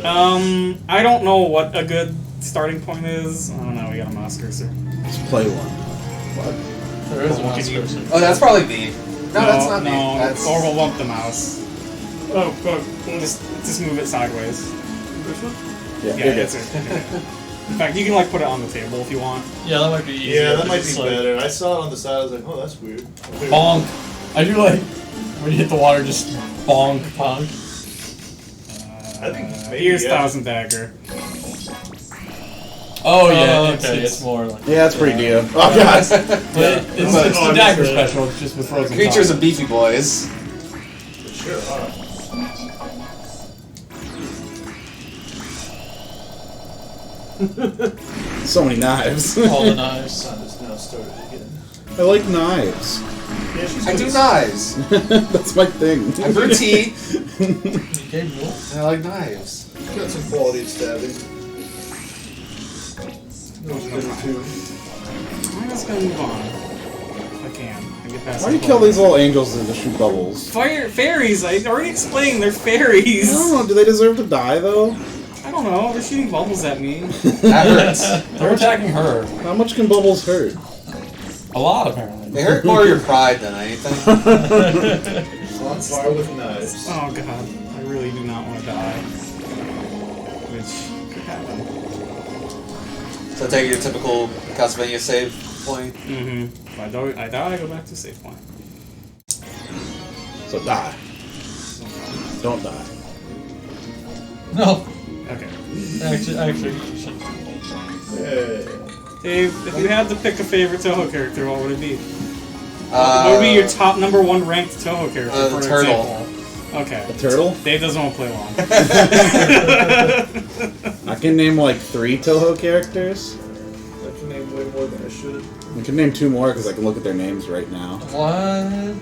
I don't know what a good starting point is. I don't know. We got a mouse cursor. Just play one. There is Could one. you- Oh, that's probably me. No, that's not me. No, That's or we'll bump the mouse. Oh, fuck. Just move it sideways. Yeah, Yeah, you're that's good. it. In fact, you can like put it on the table if you want. Yeah, that might be easier. Yeah, that might It's be like, better. I saw it on the side. I was like, oh, that's weird. Bonk. I do like when you hit the water, just bonk, bonk. I think maybe, Here's yeah. Thousand Dagger. Oh yeah, Oh, okay, it's- it's more like. Yeah, that's pretty Dio. Oh god. But it's the Oh, dagger really? special, it's just with frozen. creatures top. of beefy boys. They sure are. So many knives. All the knives. Sun has now started again. I like knives. Yeah, she's I do good. knives. That's my thing. I brew tea, Okay, cool. and I like knives. Got some quality at stabbing. Those good too. I'm just gonna move on. If I can. I get past Why do you the kill bubble. these little angels and just shoot bubbles? Fairies! I already explained, they're fairies! I don't know, do they deserve to die though? I don't know, they're shooting bubbles at me. That hurts. They're attacking her. How much can bubbles hurt? A lot, apparently. They hurt more your pride than anything. On par with knives. Oh god, I really do not want to die. Which could happen. So take your typical Castlevania save point. Mm-hmm. If I die, I go back to save point. So die. Don't die. No. Okay. Actually, you should. Hey. Dave, if you had to pick a favorite Touhou character, what would it be? Uh, What would be your top #1 ranked Touhou character, the for turtle. example? Okay. A turtle? Dave doesn't want to play long. I can name like 3 Touhou characters. I can name way more than I should. I can name 2 more because I can look at their names right now. What?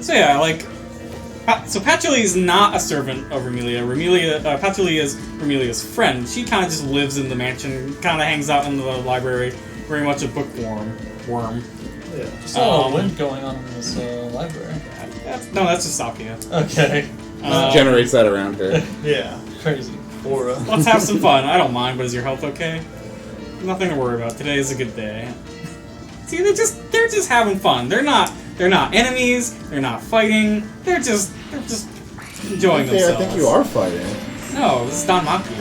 So yeah, like, so Patchouli is not a servant of Remelia. Patchouli is Remelia's friend. She kind of just lives in the mansion, kind of hangs out in the library, very much a bookworm. Yeah. Just a lot of wind going on in this library. That's just Sakia. Okay. Generates that around her. Yeah. Crazy. Aura. Let's have some fun. I don't mind, but is your health okay? Nothing to worry about. Today is a good day. See, they're just having fun. They're not enemies. They're not fighting. They're just enjoying I themselves. think you are fighting. No, this is Don Maku.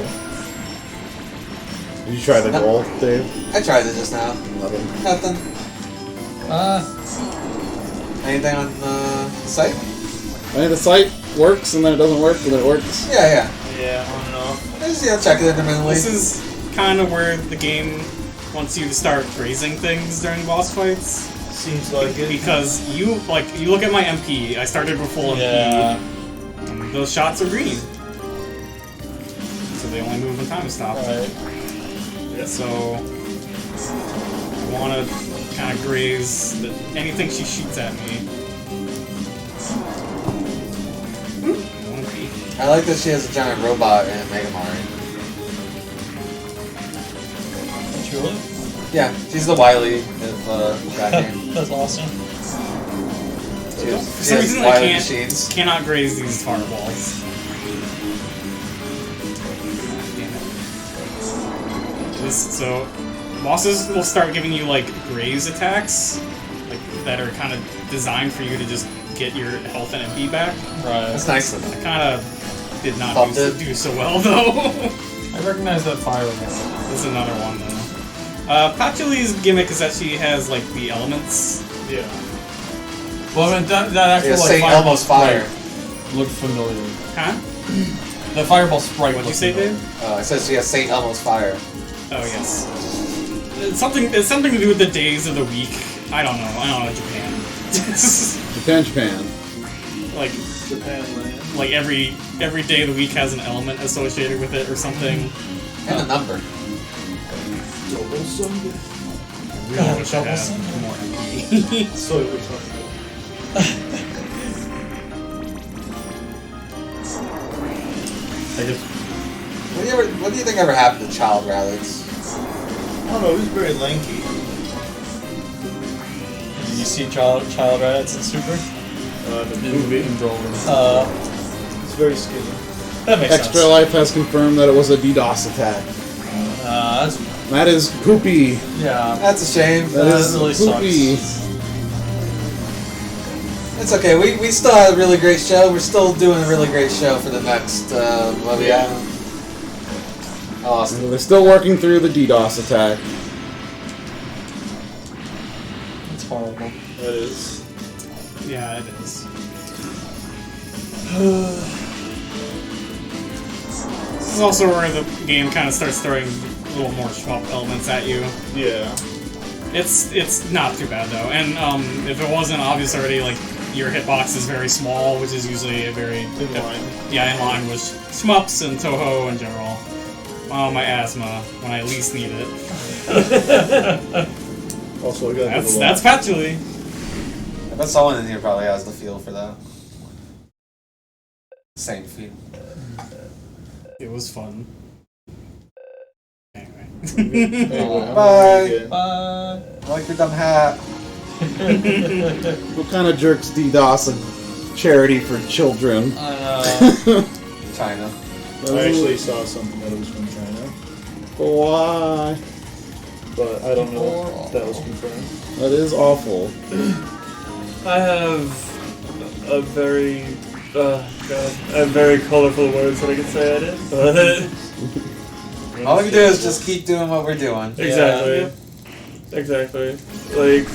Did you try the goal, Dave? I tried it just now. Nothing. Nothing. Anything on the site? I mean, the site works and then it doesn't work and then it works. Yeah. Yeah, on and off. I just check it intermittently. This is kind of where the game wants you to start raising things during boss fights. Seems like it. Because you look at my MP. I started with full Yeah. MP. And those shots are green. So they only move when time is stopped. Right. So I want to kind of graze anything she shoots at me. One MP. I like that she has a giant robot in Mega Mario. Truly? Yeah, she's the Wily of that game. That's awesome. For some reason, I cannot graze these fireballs. So, bosses will start giving you like graze attacks, like that are kind of designed for you to just get your health and MP back. Right. That's nice of I them. kind of did not do so well though. I recognize that fireball. This is another one though. Pachuli's gimmick is that she has like the elements. Yeah. Well, I mean, that actual Yeah, like St. fireball Elmo's fire. sprite looked familiar. Huh? The fireball sprite. What'd you looked say, familiar. Dave? It says she has St. Elmo's fire. Oh yes. It's something to do with the days of the week. I don't know Japan. Japan. Like Japan land. like every day of the week has an element associated with it or something. And a number. Double Sunday. Really wish I had more MP. So we're talking I guess. What do you think ever happened to Child Rabbits? I don't know, he was very lanky. Did you see Child Rats in Super? The movie. In Drover. He's very skinny. That makes Extra sense. Life has confirmed that it was a DDoS attack. That's, That is poopy. yeah. That's a shame. That is really poopy. sucks. It's okay. We still had a really great show. We're still doing a really great show for the next. What we got? Awesome. They're still working through the DDoS attack. It's horrible. That is. Yeah, it is. This is also where the game kind of starts throwing a little more shmup elements at you. Yeah. It's not too bad though, and if it wasn't obvious already, like your hitbox is very small, which is usually a very In line. Yeah, in line with shmups and Touhou in general. Oh, my asthma when I least need it. Also, I got That's Patchouli. I bet someone in here probably has the feel for that. Same feel. It was fun. Anyway. Bye. Bye. I like your dumb hat. What kind of jerks DDoS a charity for children? China. I actually saw something that was from China, Why? but I don't know if that was confirmed. That is awful. I have a very, I have very colorful words that I could say at it, but All we can do is just keep doing what we're doing. exactly, like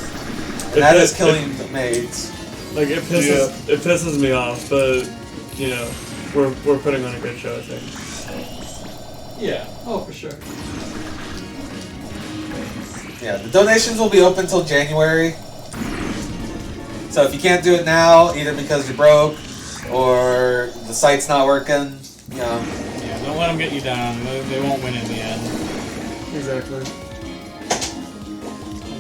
That is killing the maids. Like it pisses me off, but you know, we're putting on a good show, I think. Yeah. Oh, for sure. Yeah, the donations will be open till January. So if you can't do it now, either because you're broke or the site's not working, you know. Yeah, don't let them get you down. They won't win in the end. Exactly.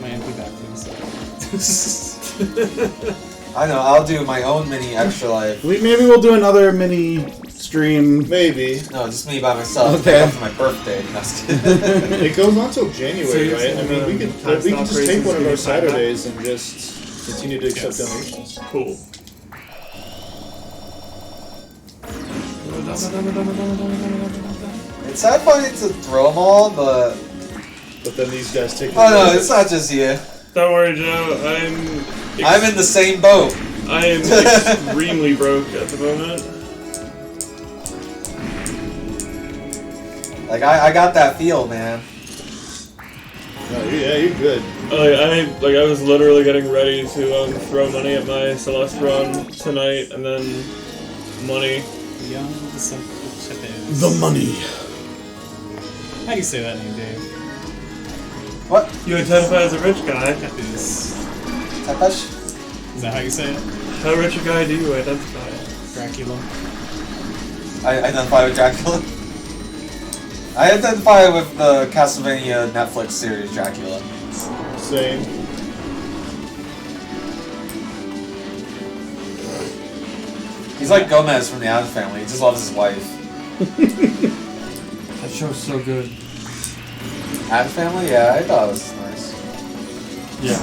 My MP back, please. I know, I'll do my own mini Extra Life. Maybe we'll do another mini stream. Maybe. No, just me by myself. Okay. Up for my birthday. That's good. It goes on till January, So right? I mean, we can just take one of our Saturdays and just continue to accept donations. Cool. It's sad funny to throw them all, but... But then these guys take. Oh no, it's not just you. Don't worry, Joe. I'm in the same boat. I am extremely broke at the moment. Like, I got that feel, man. Oh, yeah, you're good. I was literally getting ready to throw money at my Celeste run tonight, and then money. Young Chepes. The money. How do you say that name, Dave? What? You identify as a rich guy. Chepes. Tepesh? Is that how you say it? How rich a guy do you identify? Dracula. I identify with Dracula. I identify with the Castlevania Netflix series Dracula. Same. He's like Gomez from the Addams Family. He just loves his wife. That show's so good. Addams Family? Yeah, I thought it was nice. Yeah.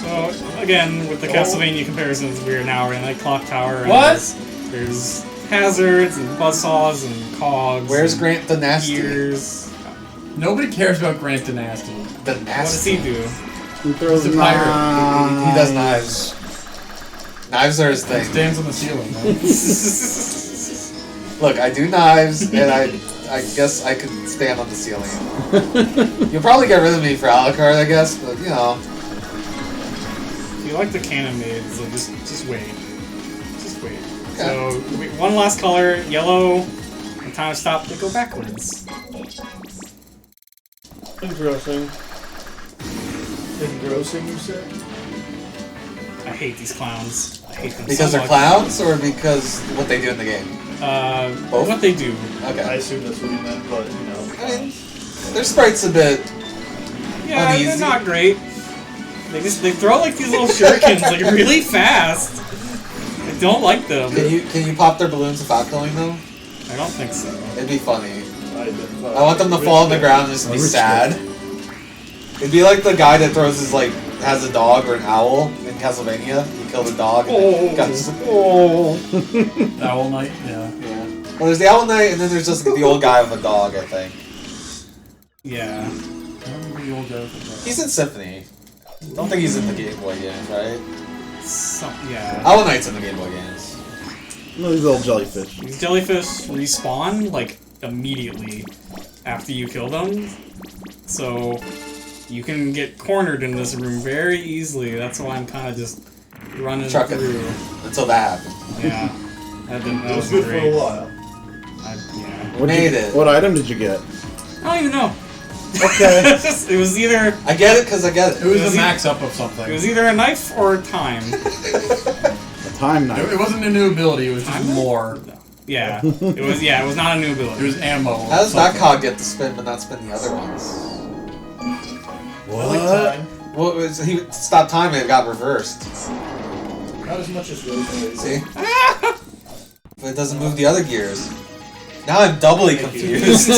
So again, with the Castlevania comparisons, we're now in a clock tower. And What? There's hazards and buzzsaws and cogs. Where's and Grant the Nasty? gears. Nobody cares about Grant the Nasty. The What does Nasty. he do? He throws He's a pirate. He does knives. Knives are his He thing. stands on the ceiling, man. Look, I do knives, and I guess I could stand on the ceiling. You'll probably get rid of me for Alucard, I guess, but you know. If you like the cannonades, so just wait. Just wait. Okay. So one last color, yellow. When time stop, they go backwards. Interesting. Engrossing, you said? I hate these clowns. I hate them Because so they're much. clowns, or because what they do in the game? Both? What they do. I Okay. assume that's what he meant, but you know. I mean, their sprite's a bit. Yeah, Uneasy. they're not great. They throw like these little shurikens like really fast. I don't like them. Can you pop their balloons without killing them? I don't think so. It'd be funny. I I want them to fall on the ground and just be sad. It'd be like the guy that throws his has a dog or an owl in Castlevania. You kill the dog and then guns. Owl Knight, yeah. Yeah. Well, there's the Owl Knight, and then there's just the old guy with a dog, I think. Yeah. I remember the old guy with the He's in Symphony. I don't think he's in the Game Boy games, right? Yeah. Owl Knight's in the Game Boy games. No, these little jellyfish. These jellyfish respawn like immediately after you kill them, so you can get cornered in this room very easily. That's why I'm kind of just running Trucking through. until that happened. Yeah, that It was was good for great. a while. Yeah. Made it. What item did you get? I don't even know. Okay. It was either I get it because I get It it. was was a max up of something. it was either a knife or time. A time knife. It wasn't a new ability, it was just more. Yeah, it was. Yeah, it was not a new It ability. was ammo. How does that cog get to spin but not spin the other ones? I like time. Well, he stopped time and it got reversed. Not as much as Rosemary. See? But it doesn't move the other gears. Now I'm doubly confused.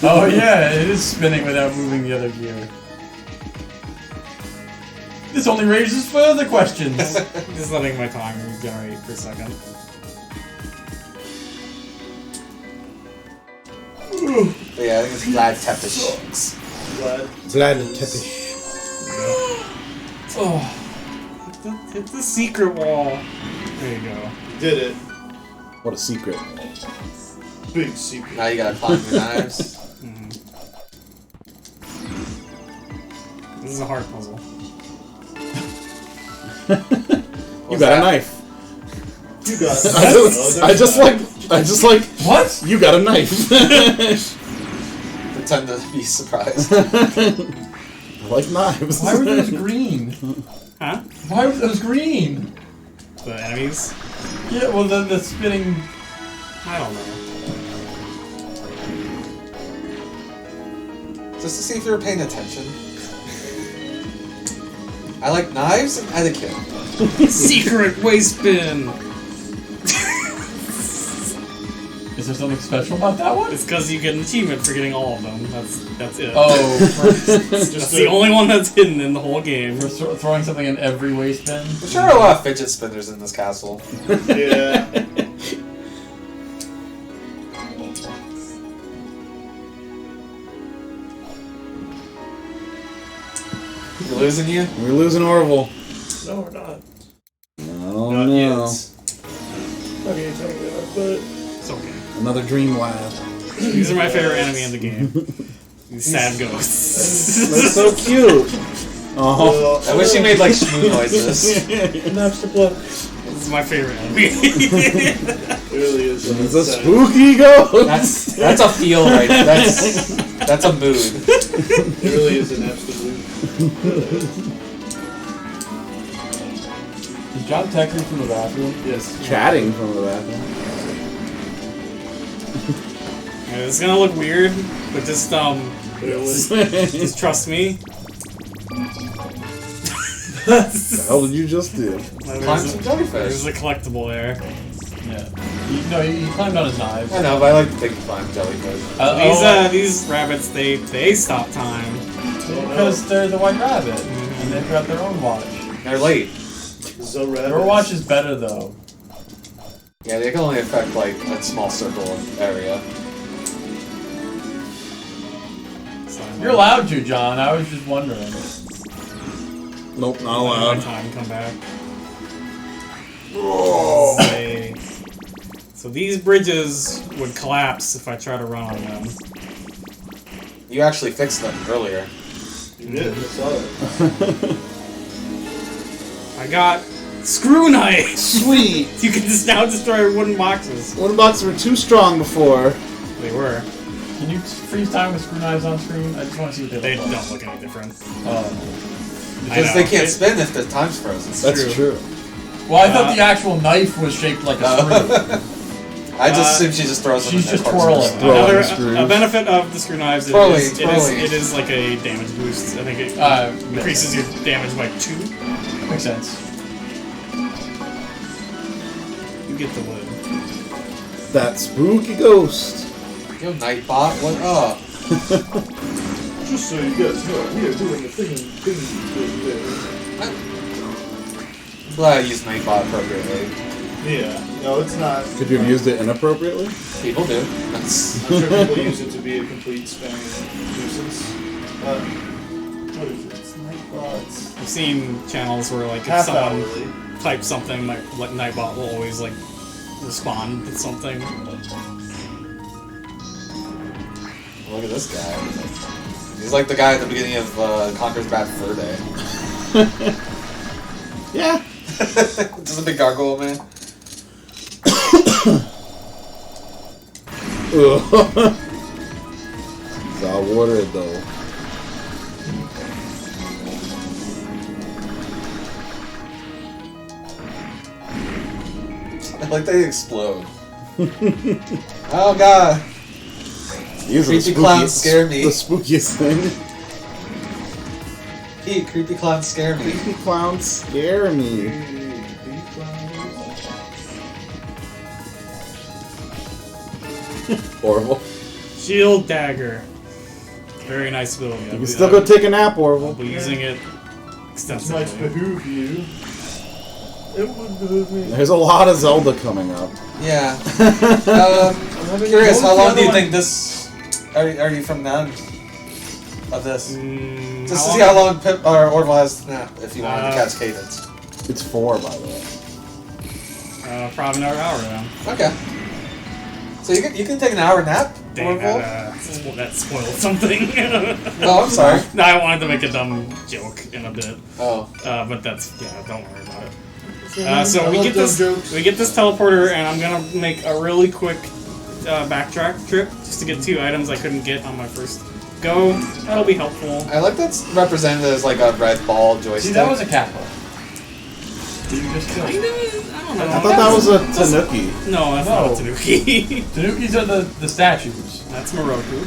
Oh yeah, it is spinning without moving the other gear. This only raises further questions. Just letting my time regenerate for a second. But yeah, I think it's Vlad Tepish. Glad. Vlad Tepish. Oh, hit the secret wall. There you go. Did it. What a secret. Big secret. Now you gotta climb your knives. This is a hard puzzle. You got a knife. You got it. I just like. What? You got a knife. Pretend to be surprised. I like knives. Why were those green? Huh? Why were those green? The enemies? Yeah, well the spinning. I don't know. Just to see if you were paying attention. I like knives and etiquette. Secret waste bin! Is there something special about that one? It's because you get an achievement for getting all of them. That's it. Oh, That's the only one that's hidden in the whole game. for throwing something in every waste bin. I'm sure there are a lot of fidget spinners in this castle. Yeah. You're losing you? We're losing Orville. No, we're not. Oh Not no. yet. Not gonna tell you that, but It's okay. Another dream lab. These are my favorite enemy in the game. These sad ghosts. That's so cute. Oh. I wish you made like shmoo noises. That's the blood. This is my favorite enemy. It really is. It's a spooky ghost. That's a feel right there. That's a mood. It really is an absolute. Is John texting from the bathroom? Yes. Chatting from the bathroom. Yeah, it's gonna look weird, but just just trust me. What the hell did you just do? Climb some jellyfish. There's a collectible there. Yeah. He climbed on his knives. I know, but I like to think you climb jellyfish. These rabbits, they stop time. Because they're the White Rabbit, and they've got their own watch. They're late. Overwatch is better though. Yeah, they can only affect like a small circle of area. You're allowed to, John. I was just wondering. Nope, not My allowed. time, come back. Say- So these bridges would collapse if I try to run on them. You actually fixed them earlier. You did. I saw it. I got screw knife! Sweet! You can just now destroy wooden boxes. Wooden boxes were too strong before. They were. Can you freeze time with screw knives on screen? I just want to see what They they look like. don't look any different. Oh. I Because know. they can't spin if the time's frozen. That's true. Well, I thought the actual knife was shaped like a screw. I just assume she just throws them she's in just their twirling. Throw Another in screws. a benefit of the screw knives is Twirly. it is like a damage boost. I think it increases your damage by 2. Makes sense. You get the wood. That spooky ghost. Yo, Nightbot, what up? Just so you guys know, we are doing a thing. I'm glad I used Nightbot appropriately. Yeah. No, it's not. Could you have used it inappropriately? People do. That's I'm sure people use it to be a complete spam nuisance. What is it? It's Nightbots. I've seen channels where like if Half someone hourly. types something, like Nightbot will always like respond with something. Look at this guy. He's like the guy at the beginning of Conker's Bad Fur Day. Yeah. Just a big gargoyle man. It's all water though. Like they explode. Oh god. These are the Creepy clowns scare me. The spookiest thing. Hey, creepy clowns scare me. Creepy clowns scare me. Orville. Shield dagger. Very nice ability. You can still go take a nap, Orville. I'll be using it This might extensively. behoove you. It would behoove me. There's a lot of Zelda coming up. Yeah. I'm curious, how long do you think this... Are you from the end of this? Just to see how long Pip or Orville has to nap if you wanted to catch Cadence. It's 4, by the way. Probably another hour then. Okay. So you can take an hour nap, Dang, Orville? that spoiled something. Oh, I'm sorry. No, I wanted to make a dumb joke in a bit. Oh. But that's, yeah, don't worry about it. So we get this teleporter, and I'm gonna make a really quick backtrack trip just to get 2 items I couldn't get on my first go. That'll be helpful. I like that's represented as like a red ball joystick. See, that was a Kappa. Did you just kill I it? don't know. I thought that was a Tanuki. No, that's not a Tanuki. Tanukis are the statues. That's Moroku.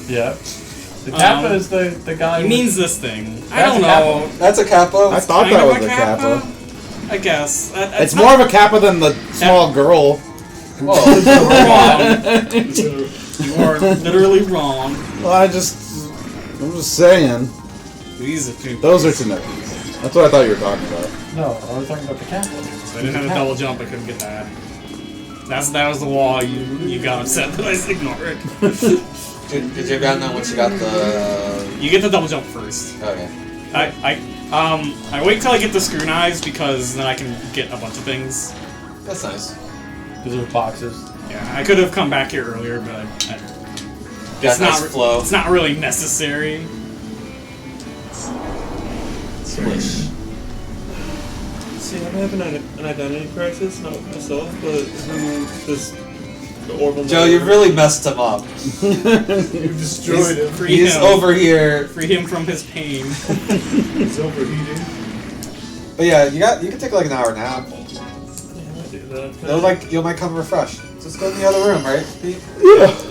Yeah. The Kappa is the guy. He means this thing. I That's don't a know. Kappa. That's a capo. I thought Kind that of was a kappa. I guess. It's more of a kappa than the small girl. Whoa. You are literally wrong. Well, I'm just saying. These are two. Those are Tanukis. That's what I thought you were talking about. No, I was talking about the Kappa. So I didn't have a double jump. I couldn't get that. That was the wall. You got upset that I ignored. Did you gotten that once you got the... You get the double jump first. Okay. I wait till I get the screw knives because then I can get a bunch of things. That's nice. Because there's boxes. Yeah, I could have come back here earlier, but Got nice flow. It's not really necessary. Swish. See, I'm having an identity crisis, not with myself, but who this Orville. Joe, you've really messed him up. You've destroyed him. Free He's him. over here. Free him from his pain. He's overheating. But yeah, you can take like an hour nap. Yeah, I do that. You might come refreshed. Just go in the other room, right, Pete?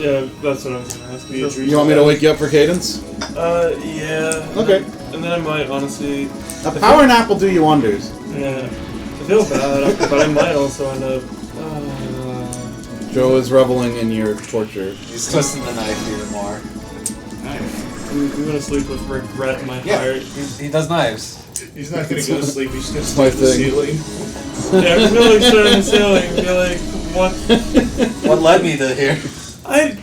Yeah, that's what I was gonna ask you. You want me to wake you up for Cadence? Yeah. Okay. And then I might honestly. A power nap will do you wonders. Yeah. I feel bad, but I might also end up. Joe is reveling in your torture. He's twisting the knife even more. Nice. I'm gonna sleep with regret in my Yeah, heart. he does knives. He's not gonna go to sleep. He's just my gonna stare at the thing. ceiling. Yeah, I'm really sure in the ceiling. Be like, what? What led me to here? I.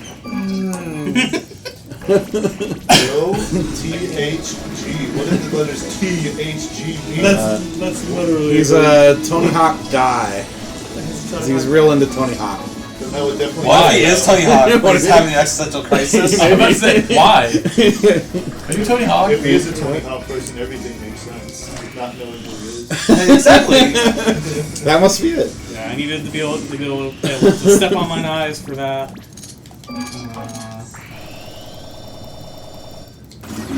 O-T-H-G. What did the letters T-H-G mean? That's literally. He's a Tony Hawk guy. 'Cause he's real into Tony Hawk. Then that would definitely What if he is Tony Hawk, but he's having an existential crisis? I was about to say, why? Are you Tony Hawk? If he is a Tony Hawk person, everything makes sense. Not knowing who he is. Exactly. That must be it. Yeah, I needed to be able to step on my knives for that.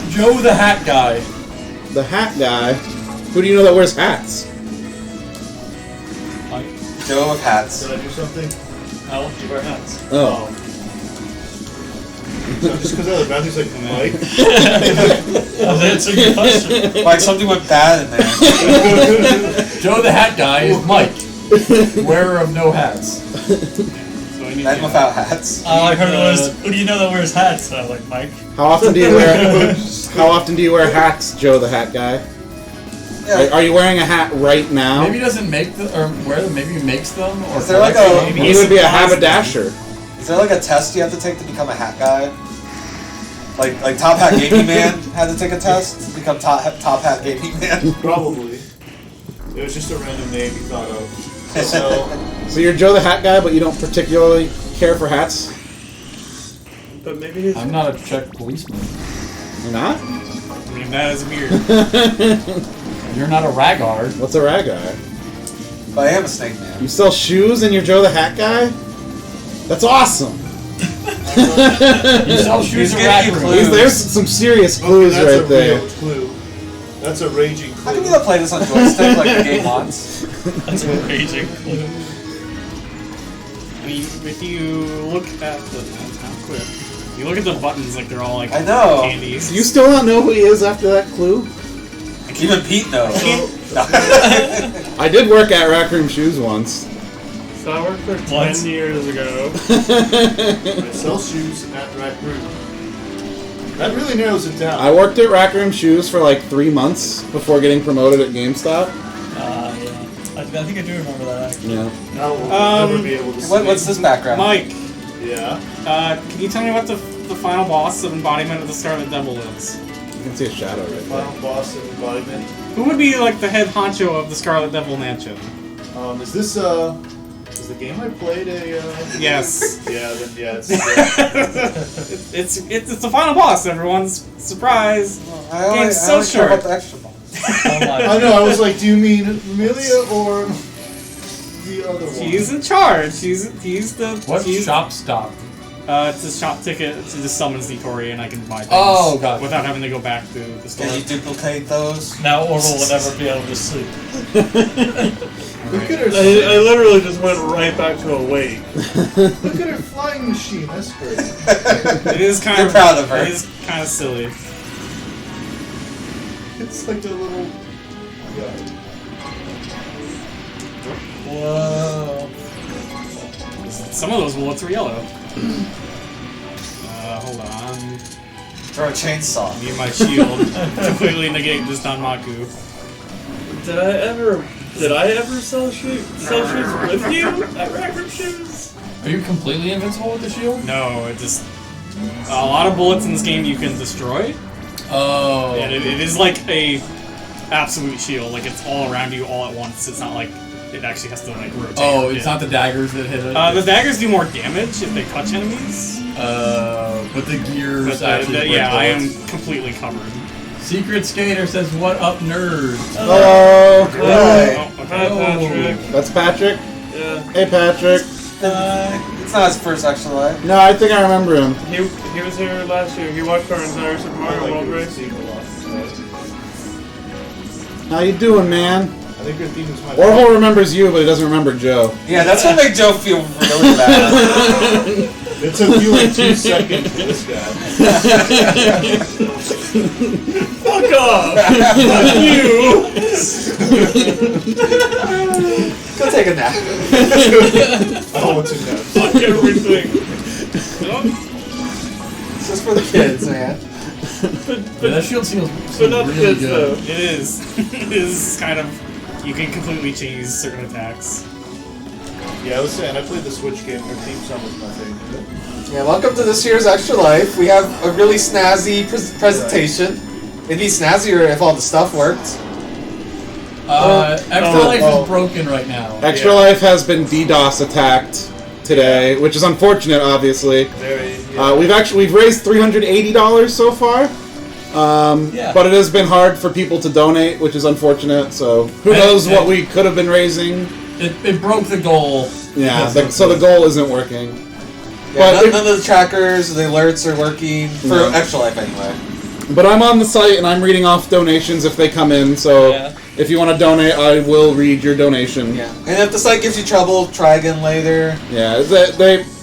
Joe the Hat Guy. The hat guy. Who do you know that wears hats? Joe of hats. Did I do something? No, you wear hats. Oh. So just because I was bathroom, he's like, Mike. I was answering your question. Like something went bad in there. Joe the Hat Guy is Mike, wearer of no hats. So I need Men to without hats. I heard it was, who do you know that wears hats? And I was like, Mike. How often do you wear? How often do you wear hats, Joe the Hat Guy? Yeah. Are you wearing a hat right now? Maybe he doesn't make them, or wear them, maybe he makes them, or Is there like collects a- them. Maybe He would be a supplies them. haberdasher. Is there like a test you have to take to become a hat guy? Like Top Hat Gaming Man had to take a test to become Top Hat Gaming Man? Probably. It was just a random name he thought of. So, So you're Joe the Hat Guy, but you don't particularly care for hats? But maybe he's. I'm not a Czech policeman. You're not? I mean, that is weird. You're not a ragard. What's a rag guy? But I am a snake man. You sell shoes and you're Joe the Hat Guy? That's awesome. You sell shoes He's at getting rag you room. clues. There's some serious okay, clues that's right a there. real clue. That's a raging How clue. come you don't play this on joystick like the game wants? That's raging. I mean, if you look at the not quick. You look at the buttons like they're all like I know. candies. You still don't know who he is after that clue? Even Pete knows. I did work at Rack Room Shoes once. So I worked there 10 Once. years ago. I sell shoes at Rack Room. That really narrows it down. I worked at Rack Room Shoes for like 3 months before getting promoted at GameStop. Yeah. I think I do remember that actually. Yeah. Now we'll never be able to see. What's this background? Mike, Yeah. can you tell me what the final boss of Embodiment of the Scarlet Devil is? You can see a shadow right there. Final boss of embodiment. Who would be like the head honcho of the Scarlet Devil Mansion? Is this is the game I played a Yes. Yeah, then yeah, it's the final boss. Everyone's surprised. Game's so only care short. about the extra balls. I know, I was like, do you mean Amelia or the other one? He's in charge. He's the. What's he's, shop stop? It's a shop ticket. It just summons the Tori, and I can buy things. Oh, gotcha. Without having to go back to the store. Can you duplicate those? Now Orville will never be able to sleep. Look at her. I literally just went right back to awake. Look at her flying machine. That's great. It is kind You're of proud of her. It is kind of silly. It's like a little. Yeah. Whoa. Some of those bullets were yellow. Hold on. Throw a chainsaw. I need my shield. Completely negate this Danmaku. Did I ever sell shoes with you at Rack Room Shoes? Are you completely invincible with the shield? No, it just a lot of bullets in this game you can destroy, Oh. and it is like a absolute shield. Like it's all around you all at once. It's not like it actually has to like rotate. Oh, it's not the daggers that hit it. The daggers do more damage if they touch enemies. But the gears But actually. break yeah, I bullets. am completely covered. Secret Skater says, "What up, nerd?" Hello. Right. Oh, okay. Hi, Patrick. That's Patrick. Yeah. Hey, Patrick. It's not his first actual life. No, I think I remember him. He was here last year. He watched our entire Super Mario World race. How you doing, man? I think your theme is my. Orville remembers you, but he doesn't remember Joe. Yeah, that's gonna make Joe feel really bad. It took you like 2 seconds for this guy. Fuck off! Fuck you! Go take a nap. Oh, what's in that? Fuck everything. It's just for the kids, man. Yeah, that shield seems But not really kids, good. though. It is. It is kind of. You can completely change certain attacks. Yeah, I was saying, I played the Switch game, her theme song was my favorite. Yeah, welcome to this year's Extra Life. We have a really snazzy presentation. It'd be snazzier if all the stuff worked. Extra Life is broken right now. Extra Yeah. Life has been DDoS attacked today, which is unfortunate, obviously. Very, We've raised $380 so far. Yeah. But it has been hard for people to donate, which is unfortunate. So who knows what we could have been raising? It broke the goal. Yeah, so the goal isn't working. Yeah, But none of the trackers, the alerts are working for No. Extra Life anyway. But I'm on the site and I'm reading off donations if they come in. So Yeah. if you want to donate, I will read your donation. Yeah, and if the site gives you trouble, try again later. Yeah, And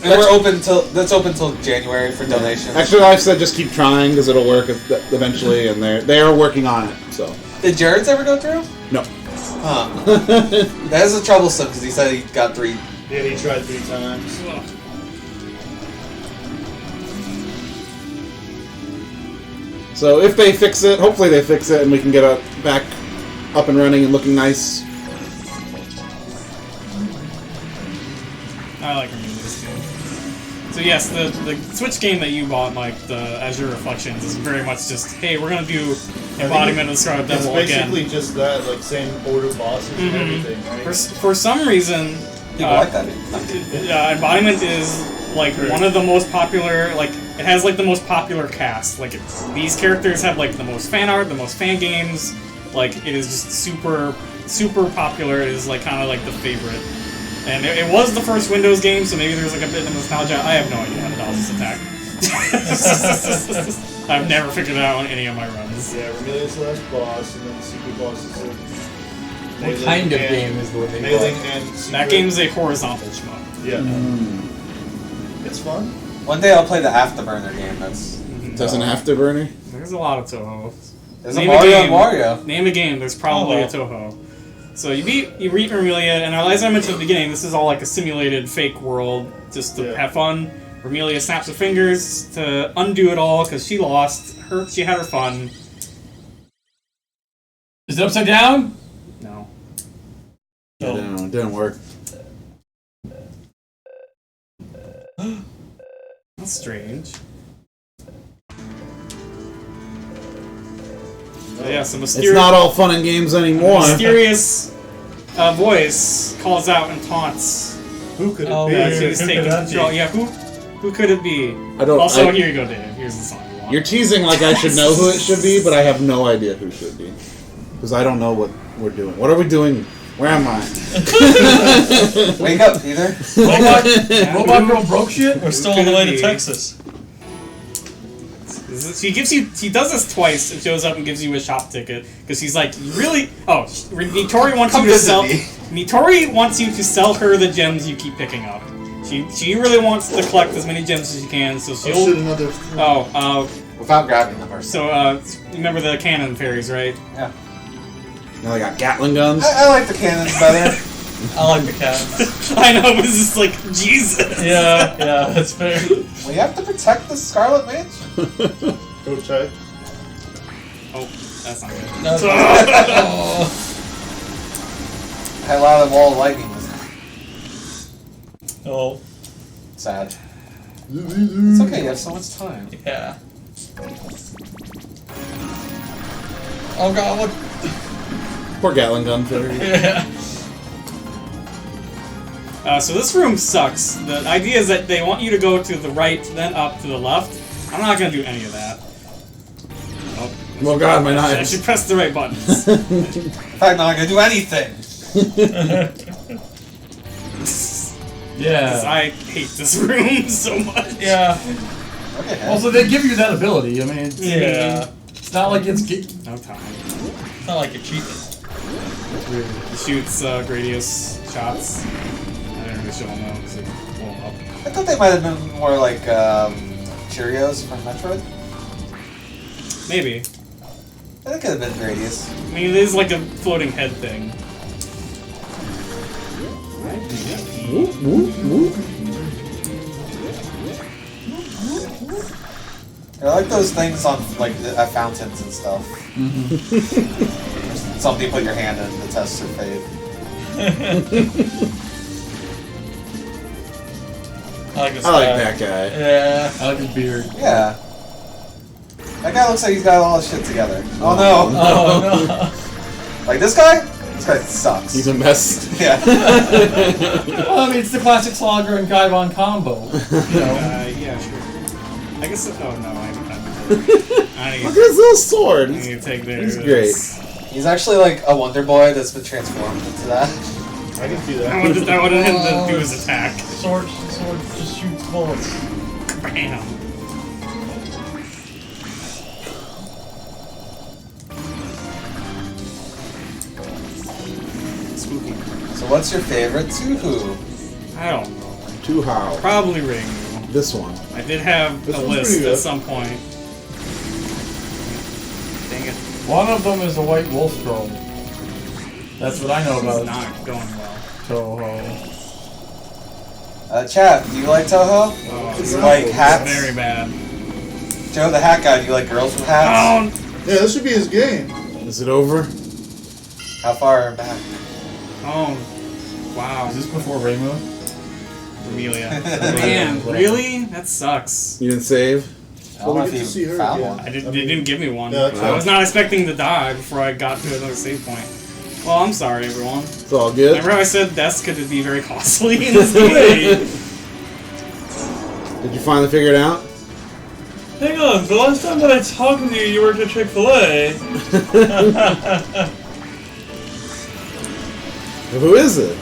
we're open till January for donations. Extra Life said just keep trying because it'll work eventually, and they are working on it. So Did Jared's ever go through? no. Huh. That is a troublesome because he said he got 3. Yeah, he tried 3 times. So if they fix it, hopefully they fix it, and we can get it back up and running and looking nice. I like Remedia's game. So yes, the Switch game that you bought, Mike, the Azure Reflections, is very much just, hey, we're gonna do embodiment of the Scarlet It's Devil basically again. just that, like, same order bosses and everything, right? For some reason, People like that. embodiment is like one of the most popular. Like it has like the most popular cast. Like these characters have like the most fan art, the most fan games. Like it is just super popular. It is like kind of like the favorite. And it was the first Windows game, so maybe there's like a bit of nostalgia. I have no idea how to dodge this attack. I've never figured it out on any of my runs. Yeah, Remedia's the last boss, and then the secret bosses are... What kind of game is the one they Mailing bought? and secret. That game's a horizontal shmup. Yeah. It's fun. One day I'll play the Afterburner game. That's Doesn't have to, Bernie. There's a lot of Touhou. there's a Name a Mario game. and Wario. Name a game, there's probably Oh, a Touhou. So you beat Remelia, and as I mentioned at the beginning, this is all like a simulated fake world, just to have fun. Remelia snaps her fingers to undo it all because she lost. She had her fun. Is it upside down? No. No, it didn't work. That's strange. So yeah, some It's not all fun and games anymore. mysterious voice calls out and taunts. Who could it Oh, be? yeah, As he's taking control. Yeah, who could it be? I don't. Also, here you go, Dave. Here's the song you want. You're teasing like I should know who it should be, but I have no idea who should be. Because I don't know what we're doing. What are we doing? Where am I? Wake up, Peter. Robot Girl broke shit? We're still on the way to Texas. She does this twice and shows up and gives you a shop ticket because she's like, you really? Oh, Nitori wants Come you to visit sell. me. Nitori wants you to sell her the gems you keep picking up. She really wants to collect as many gems as she can, so Oh, shit, she'll. another... Without grabbing them first. So remember the cannon fairies, right? Yeah. Now they got Gatling guns. I like the cannons better. I like the cat. I know, but it's just like Jesus. Yeah, that's fair. We have to protect the Scarlet Mage. Go check. Oh, that's not good. I had a lot of wall lightning. Oh, Sad. It's okay. You have so much time. yeah. Oh god, look. Poor Gatling gun fairy. Yeah. So this room sucks. The idea is that they want you to go to the right, then up to the left. I'm not gonna do any of that. Oh god, my I knives. should press the right buttons. In fact, I'm not gonna do anything. Because Yeah. I hate this room so much. Yeah. Okay. Also, they give you that ability. I mean, Yeah. it's not like it's... No time. It's not like you're cheating. He shoots Gradius shots. I didn't really show him though because it blew him up. I thought they might have been more like Cheerios from Metroid. Maybe. I think it could have been Gradius. I mean, it is like a floating head thing. Whoop, whoop, whoop. They're like those things on like at fountains and stuff. Something you put your hand in to test your faith. I like this I like guy. that guy. Yeah. I like his beard. Yeah. That guy looks like he's got all his shit together. Oh no! Oh no. Like this guy? This guy sucks. He's a mess. Yeah. Well, I mean, it's the classic Slogger and Gaibon combo. You know. Yeah, sure. I guess. Oh no, I need Look at his little sword. I need to take theirs. He's great. He's actually like a Wonder Boy that's been transformed into that. I can see I that. wanted him to do his attack. Sword just shoots bullets. Bam. Spooky. So what's your favorite Touhou? I don't know. Touhou. Probably Ring. This one. I did have This a one's list pretty good. at some point. Dang it. One of them is a white wolf troll. That's what I know It's about not going well. Touhou. Chat, do you like Touhou? Oh, Do you like hats? very bad. Joe the hat guy, do you like girls with hats? Oh, Yeah, this should be his game. Is it over? How far back? oh, wow. Is this before Raymo? Amelia. Man, really? That sucks. You didn't save? I don't know we if get to see you her found again. one. They didn't give me one. No, that's I fine. was not expecting to die before I got to another save point. Well, I'm sorry, everyone. It's all good. Remember how I said deaths could be very costly in this game? Did you finally figure it out? Hang on, the last time that I talked to you, you worked at Chick-fil-A. Who is it?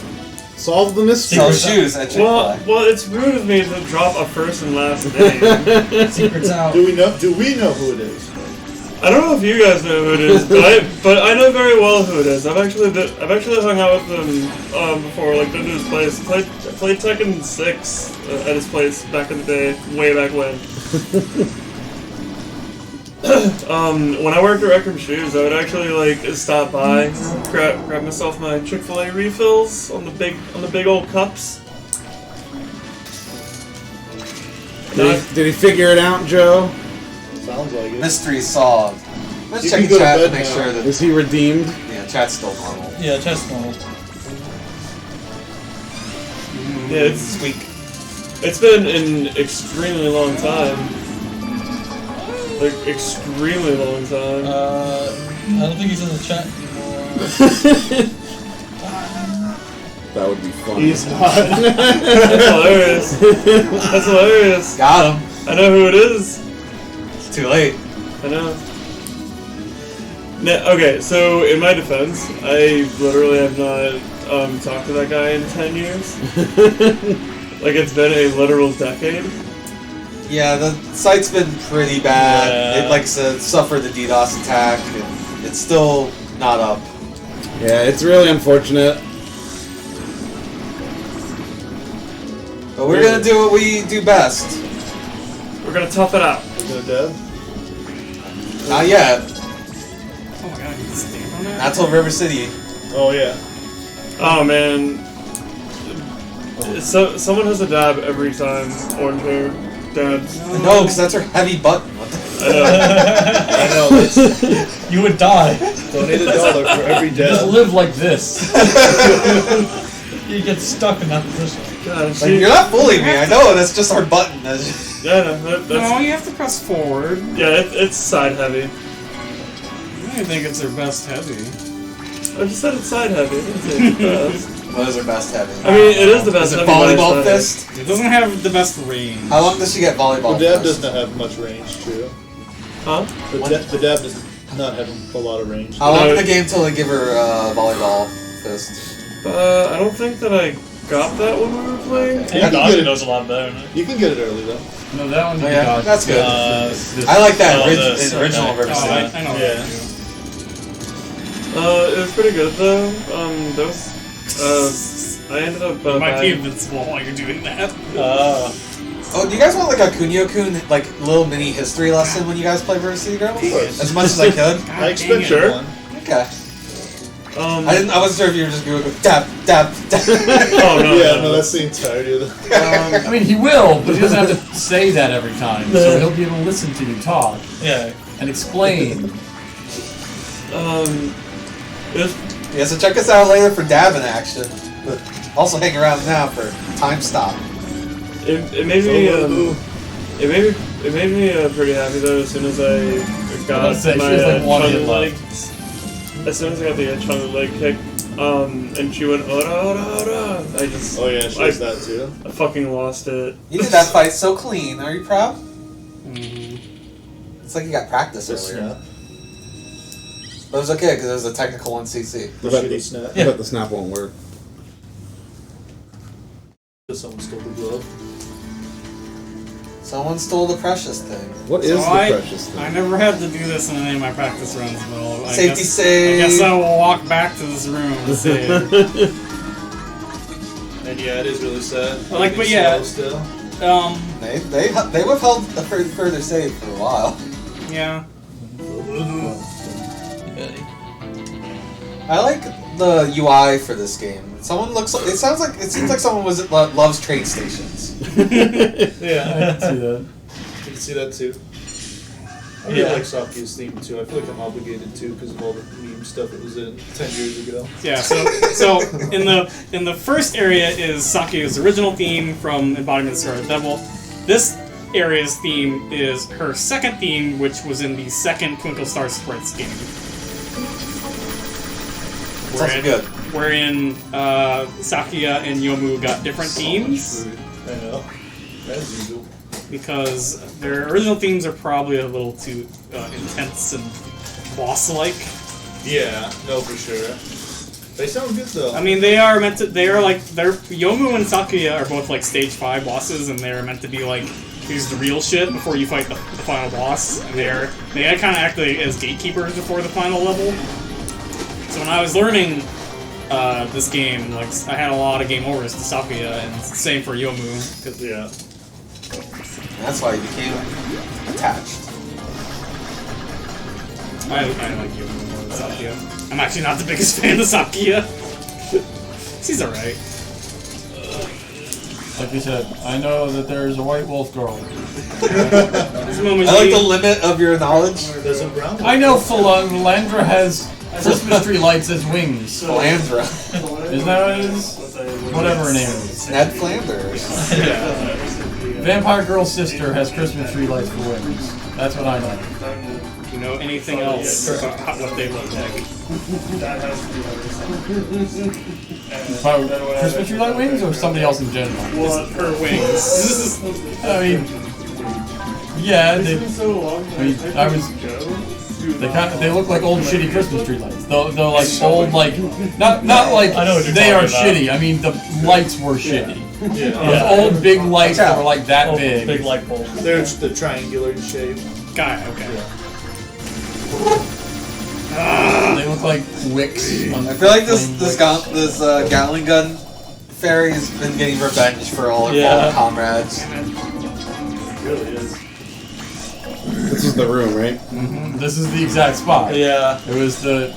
Solve the mystery. Sells shoes at Chick-fil-A. Well, it's rude of me to drop a first and last name. Secret's out. Do we know who it is? I don't know if you guys know who it is, but I know very well who it is. I've actually hung out with him before, like been to his place. Played Tekken 6 at his place back in the day, way back when. When I worked at Record Shoes, I would actually like stop by, grab myself my Chick-fil-A refills on the big old cups. Did he figure it out, Joe? Sounds like it. Mystery solved. Let's You check can the go to chat to bed make now. sure that Is he redeemed? chat's still normal. Yeah, chest normal. Yeah, it's been an extremely long time. Like extremely long time. I don't think he's in the chat anymore. That would be fun. He's not. That's hilarious. That's hilarious. Got him. I know who it is. It's too late. I know. Okay, so in my defense, I literally have not talked to that guy in 10 years. Like it's been a literal decade. Yeah, the site's been pretty bad. Yeah. It likes to suffer the DDoS attack, and it's still not up. Yeah, it's really unfortunate. But we're gonna do what we do best. We're gonna tough it out. Is it dead? Not yet. Oh my god, you can stand on that? Not till River City. Oh yeah. Oh man. So someone has a dab every time. Orange hair. Dabs. No, because that's her heavy button. What the I know. I know. It's, You would die. donate $1 for every Just death. live like this. You get stuck in that position. God, Like, she, you're not fooling me. I know that's just her button. That's yeah, no, that's, No, you have to press forward. yeah, it's side heavy. I don't think it's their best heavy. I just said it's side heavy. I didn't say it's best. what is her best heavy? I mean, it is the best Is it heavy. but it's volleyball not- fist? It doesn't have the best range. How long does she get volleyball The dab fist? does not have much range, true. Huh? The dab does not have a lot of range. How long No. in the game till they give her volleyball fist? I don't think that I got that when we were playing. You can get it. knows a lot better. You can get it early though. No, that one you Oh, yeah, got. that's good. This- I like that oh, this, original okay. River Oh, City. I know Yeah. that too. It was pretty good though. That was. I ended up. You might be buying- invincible while you're doing that. Oh, do you guys want like a Kunio-kun, like little mini history lesson when you guys play River City Girls? course. As much as I could? God I expect dang it. one. Okay. I wasn't sure if you were just going to go dab, dab, dab. Oh no. Yeah, no, that's the entirety of the. I mean, he will, but he doesn't have to say that every time. So he'll be able to listen to you talk. Yeah. And explain. Yeah, so check us out later for dabbing action. But also hang around now for time stop. It made me pretty happy though as soon as I got say, my she has, like, one hit legs. As soon as I got the chunk leg kick, and she went ora ora ora. I just Oh yeah, she does that too. I fucking lost it. You did that fight so clean. Are you proud? Mm-hmm. It's like you got practice This earlier. snap. But it was okay because it was a technical 1cc. The shitty snap. I bet the snap won't work. Someone stole the glove. Someone stole the precious thing. What is the precious thing? I never had to do this in any of my practice runs, but Safety save. I guess I will walk back to this room and save. And yeah, it is really sad. Like, but It's yeah. slow still. They withheld a further save for a while. Yeah. I like the UI for this game. Someone looks. It seems like someone loves train stations. Yeah, I can see that. You can see that too. I really like Sakia's theme too. I feel like I'm obligated to because of all the meme stuff it was in 10 years ago. Yeah, so in the first area is Sakia's original theme from Embodiment of Scarlet Devil. This area's theme is her second theme, which was in the second Twinkle Star Sprites game. It's also good. Wherein Sakia and Yomu got different themes. I know. As usual. Because their original themes are probably a little too intense and boss-like. Yeah, no, for sure. They sound good though. I mean, they are Yomu and Sakuya are both like stage 5 bosses, and they're meant to be like, here's the real shit before you fight the final boss. And they kind of act like as gatekeepers before the final level. So when I was learning this game, like I had a lot of game overs to Sakuya, and same for Yomu. Cause yeah. That's why you became attached. I like Yomu more than Sakuya. I'm actually not the biggest fan of Sakuya. She's alright. Like you said, I know that there's a white wolf girl. I like the limit of your knowledge. There's a brown one. I know Philandra has Christmas tree lights as wings. Philandra. Isn't that what it is? Whatever her name is. Ned Flanders. Yeah. Vampire Girl's sister has Christmas tree lights for wings. That's what I know. Do you know anything else about what they look like? About Christmas tree light wings or somebody else in general? Well, her wings. I mean, yeah, they look like old shitty Christmas tree lights. They're like old, like not like I know what you're they are talking about. shitty. I mean the lights were shitty. Yeah. Those old big lights that were like that big. Big light bulb. They're the triangular in shape. Okay. They look like wicks. I feel like this Gatling gun fairy has been getting revenge for all her fallen comrades. It really is. This is the room, right? Mm-hmm. This is the exact spot. Yeah. It was the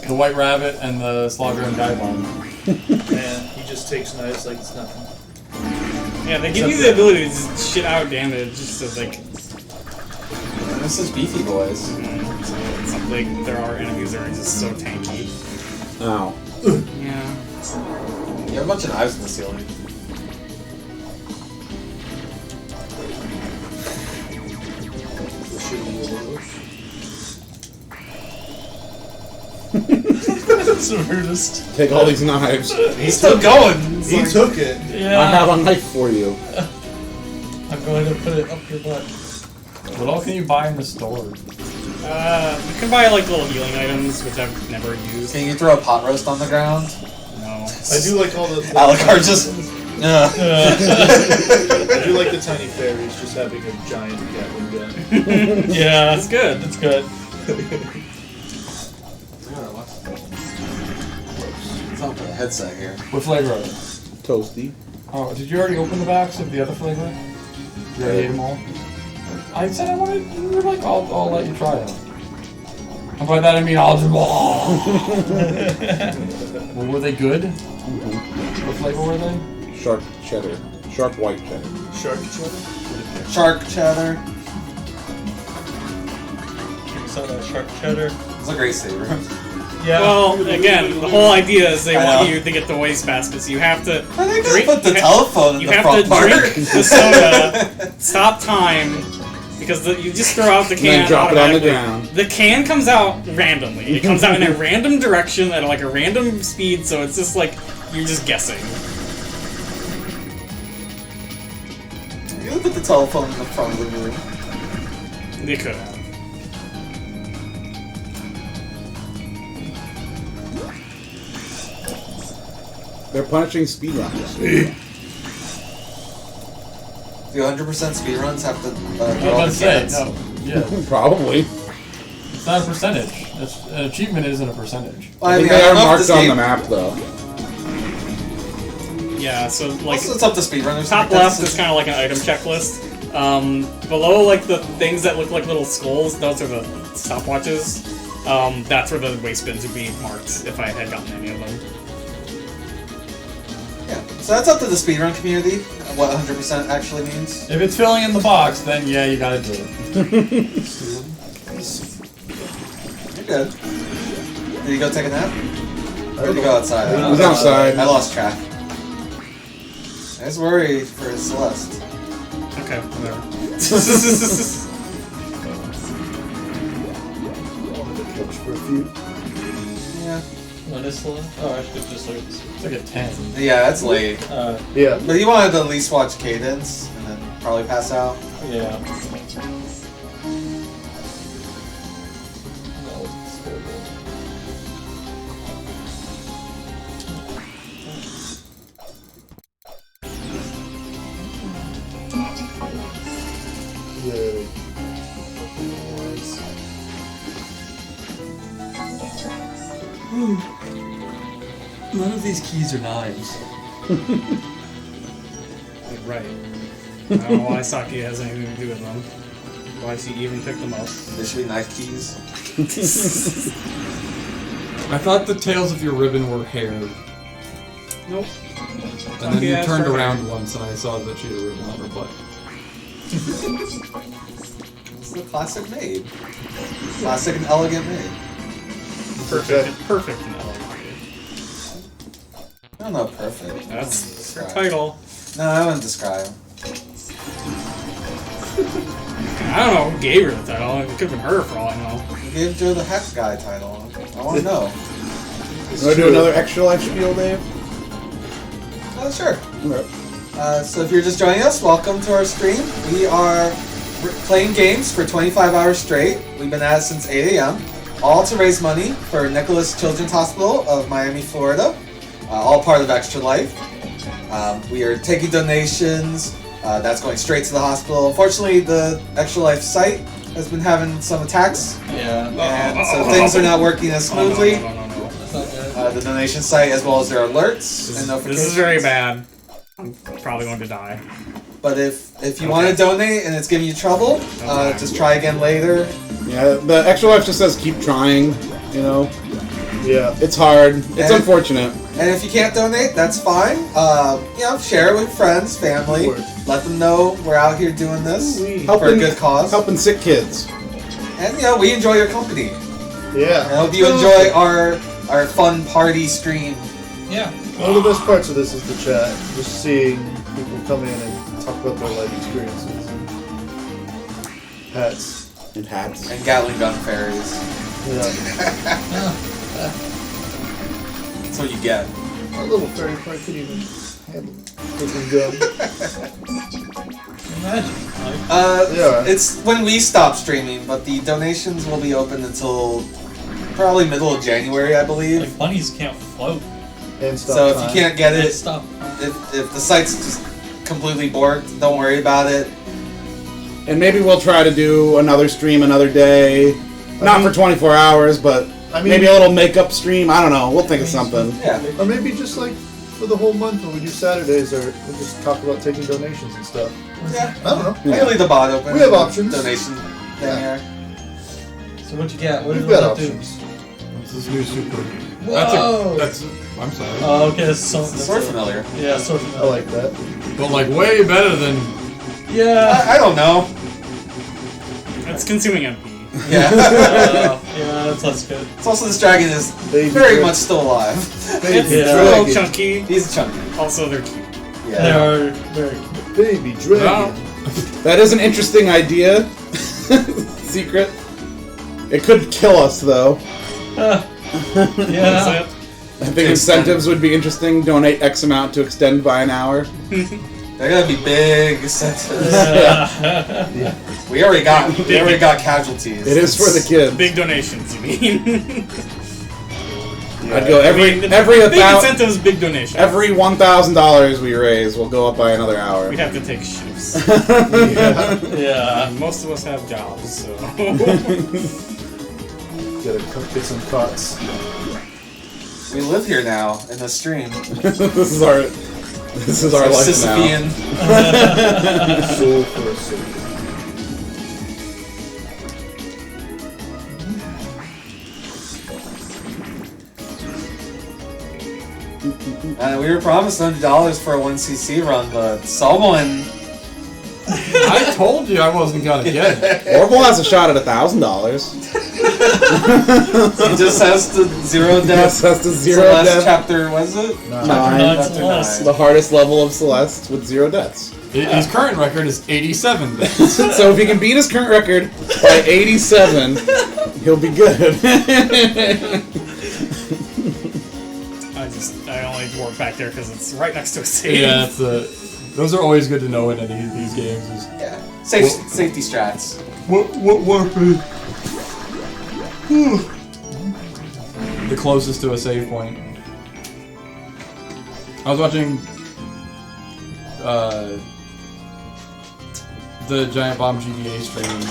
White Rabbit and the Slogger and Guy Bomb. And he just takes knives like it's nothing. Yeah, they give you the ability to just shit out damage, so like. This is beefy boys. So it's like there are enemies that are just so tanky. Ow. Yeah. You have a bunch of knives in the ceiling. That's the weirdest. Take all these knives. He's still going! He took it. Yeah. I have a knife for you. I'm going to put it up your butt. What all can you buy in the store? You can buy like little healing items, which I've never used. Can you throw a pot roast on the ground? No. I do like all the. Alucard just... I do like the tiny fairies just having a giant Gatling gun. Yeah. That's good. That's good. It's not the headset here. What flavor are they? Toasty. Oh, did you already open the box of the other flavor? You already ate them all? I said I wanted. You were like, I'll let you try it. And by that I mean I'll just. Well, were they good? What flavor were they? Shark cheddar. Shark white cheddar. Shark cheddar? Shark cheddar. Some of that shark cheddar. It's a great savor. Yeah. Well, again, the whole idea is they I want know. you to get the wastebasket, so you have to I think drink. they put the telephone in You the have front to part. drink the soda, stop time, because you just throw out the can. And then drop it on the automatically. ground. The can comes out randomly. It comes out in a random direction at like a random speed, so it's just like you're just guessing. You put the telephone in the front of the room. They could have. They're punishing speedrunners. The 100% speedruns have to I do was all about the to say, cans. no. Yeah. Probably. It's not a percentage. An achievement isn't a percentage. Well, I think I they are don't know if marked this on game- the map, though. Yeah, so like Also, it's up to speedrunners. to top make that left is decision. kind of like an item checklist. Below, like the things that look like little skulls, those are the stopwatches. That's where the waste bins would be marked if I had gotten any of them. Yeah. So that's up to the speedrun community, what 100% actually means. If it's filling in the box, then yeah, you gotta do it. You're good. Did you go take a nap? Or did you go outside? He was outside. I lost track. I was worried for Celeste. Okay, whatever. Coach for a few. Yeah. When is slow? Oh, I should just like. It's like a 10. Yeah, that's late. Yeah. But you wanted to at least watch Cadence and then probably pass out. Yeah. Yeah. None of these keys are knives. Right. I don't know why Saki has anything to do with them. Why she even picked them up. There should be knife keys. I thought the tails of your ribbon were hair. Nope. And then you has turned her around hair. once and I saw that she had a ribbon on her butt. It's the classic maid. Classic and elegant maid. Perfect and elegant. I don't know, perfect. That's her Describe. title. No, I wouldn't describe. I don't know who gave her the title. It could have been her for all I know. You gave Joe the Heck Guy title. I want to know. Want to do another extra life spiel, Dave? Oh, sure. Okay. So if you're just joining us, welcome to our stream. We are playing games for 25 hours straight. We've been at it since 8 a.m. All to raise money for Nicholas Children's Hospital of Miami, Florida. All part of Extra Life. We are taking donations. That's going straight to the hospital. Unfortunately, the Extra Life site has been having some attacks, Yeah. and so things are not working as smoothly. No. That's not good. The donation site, as well as their alerts and notifications. This is very bad. I'm probably going to die. But if you want to donate and it's giving you trouble, Okay. just try again later. Yeah, the extra life just says keep trying, you know? Yeah. It's hard. It's And- unfortunate. And if you can't donate, that's fine. Share it with friends, family. Of course. Let them know we're out here doing this for a Helping, good cause. helping sick kids. And we enjoy your company. Yeah. I hope you enjoy our fun party stream. Yeah. One of the best parts of this is the chat. Just seeing people come in and talk about their life experiences. Hats. And hats. And Gatling gun fairies. Yeah. That's what you get. Our little fairy probably couldn't even handle taking gun. Imagine. Like, Yeah. It's when we stop streaming, but the donations will be open until probably middle of January, I believe. like bunnies can't float. And stop So if time. you can't get They it, stop. if the site's just completely borked, don't worry about it. And maybe we'll try to do another stream another day. Not for 24 hours, but I mean- maybe a little makeup stream. I don't know. We'll think of something. Yeah. Or maybe just like for the whole month when we do Saturdays, or we'll just talk about taking donations and stuff. Yeah. I don't know. We can leave the bot open. We have options. Donation thing Yeah. here. So what you got? What We've did got it do? options. This is new super. Whoa! That's I'm sorry. Oh, okay, that's so. It's sort of familiar. Yeah, sort I of. like that. But like way better than. Yeah. I don't know. It's consuming MP. Yeah. Yeah, that's less good. It's also this dragon is Baby very dragon. much still alive. It's Yeah. a little chunky. He's chunky. Also, they're cute. They Yeah. are very. Baby dragon. That is an interesting idea. Secret. It could kill us, though. Yeah. That's it. I think incentives would be interesting. Donate X amount to extend by an hour. They're gonna be big incentives. Yeah. We already got casualties. It is for the kids. Big donations, you mean? I'd go every big incentives, big donations. every $1,000 we raise will go up by another hour. We have to take shifts. Yeah. Most of us have jobs, so. Get some cuts. We live here now in the stream. This is our life Sisyphean. Soul for a soul. We were promised $100 for a 1cc run, but someone. I told you I wasn't gonna get it. now. Orville has a shot at $1,000. He just has to zero death. Has to zero Celeste death. chapter, was it? Nine. Chapter Celeste. 9. The hardest level of Celeste with 0 deaths. His current record is 87 deaths. So if he can beat his current record by 87, he'll be good. I only work back there because it's right next to a save. Yeah, those are always good to know in any of these games. Is Yeah. Safety strats. what weapon? The closest to a save point. I was watching the Giant Bomb GDA stream,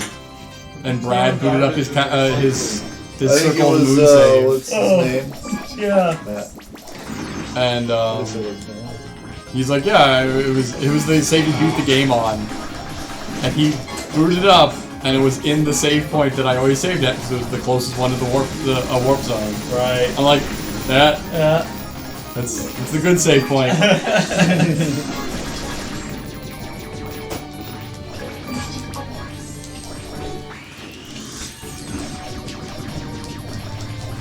and Brad booted up his I think it circle was, moon save, what's his name? Yeah. Matt. and What's his name? he's like, yeah, it was the save he beat the game on, and he booted it up, and it was in the save point that I always saved at because it was the closest one to the warp zone. Right. I'm like, that Yeah. it's a good save point.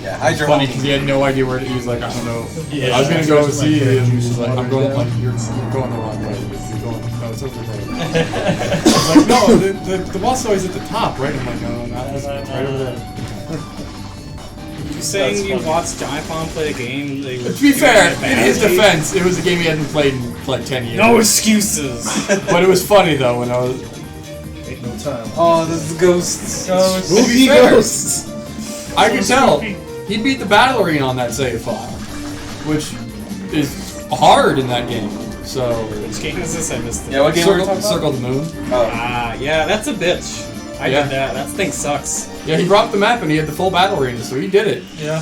Yeah, Hydro Funny because he had no idea where he was like, I don't know. Yeah. I was gonna go see it, and he was like, I'm going like you're going the wrong way. You're going no, it's over there. I was like, no, the boss is always at the top, right? I'm like, no, not this one, right over there. You saying you watched Giant Bomb play a game? They To be fair, in his defense, it was a game he hadn't played in like 10 years. No excuses. But it was funny though when I was. Ain't no time. Oh, this is ghosts. Ghosts. Movie fair. ghosts. I could tell he beat the battle arena on that save file, which is hard in that game. So Which game is this? I missed it. Yeah, what game were we talking about? Circle the Moon. Oh. Ah, yeah, that's a bitch. I Yeah. did that. That thing sucks. Yeah, he dropped the map and he had the full battle arena, so he did it. Yeah.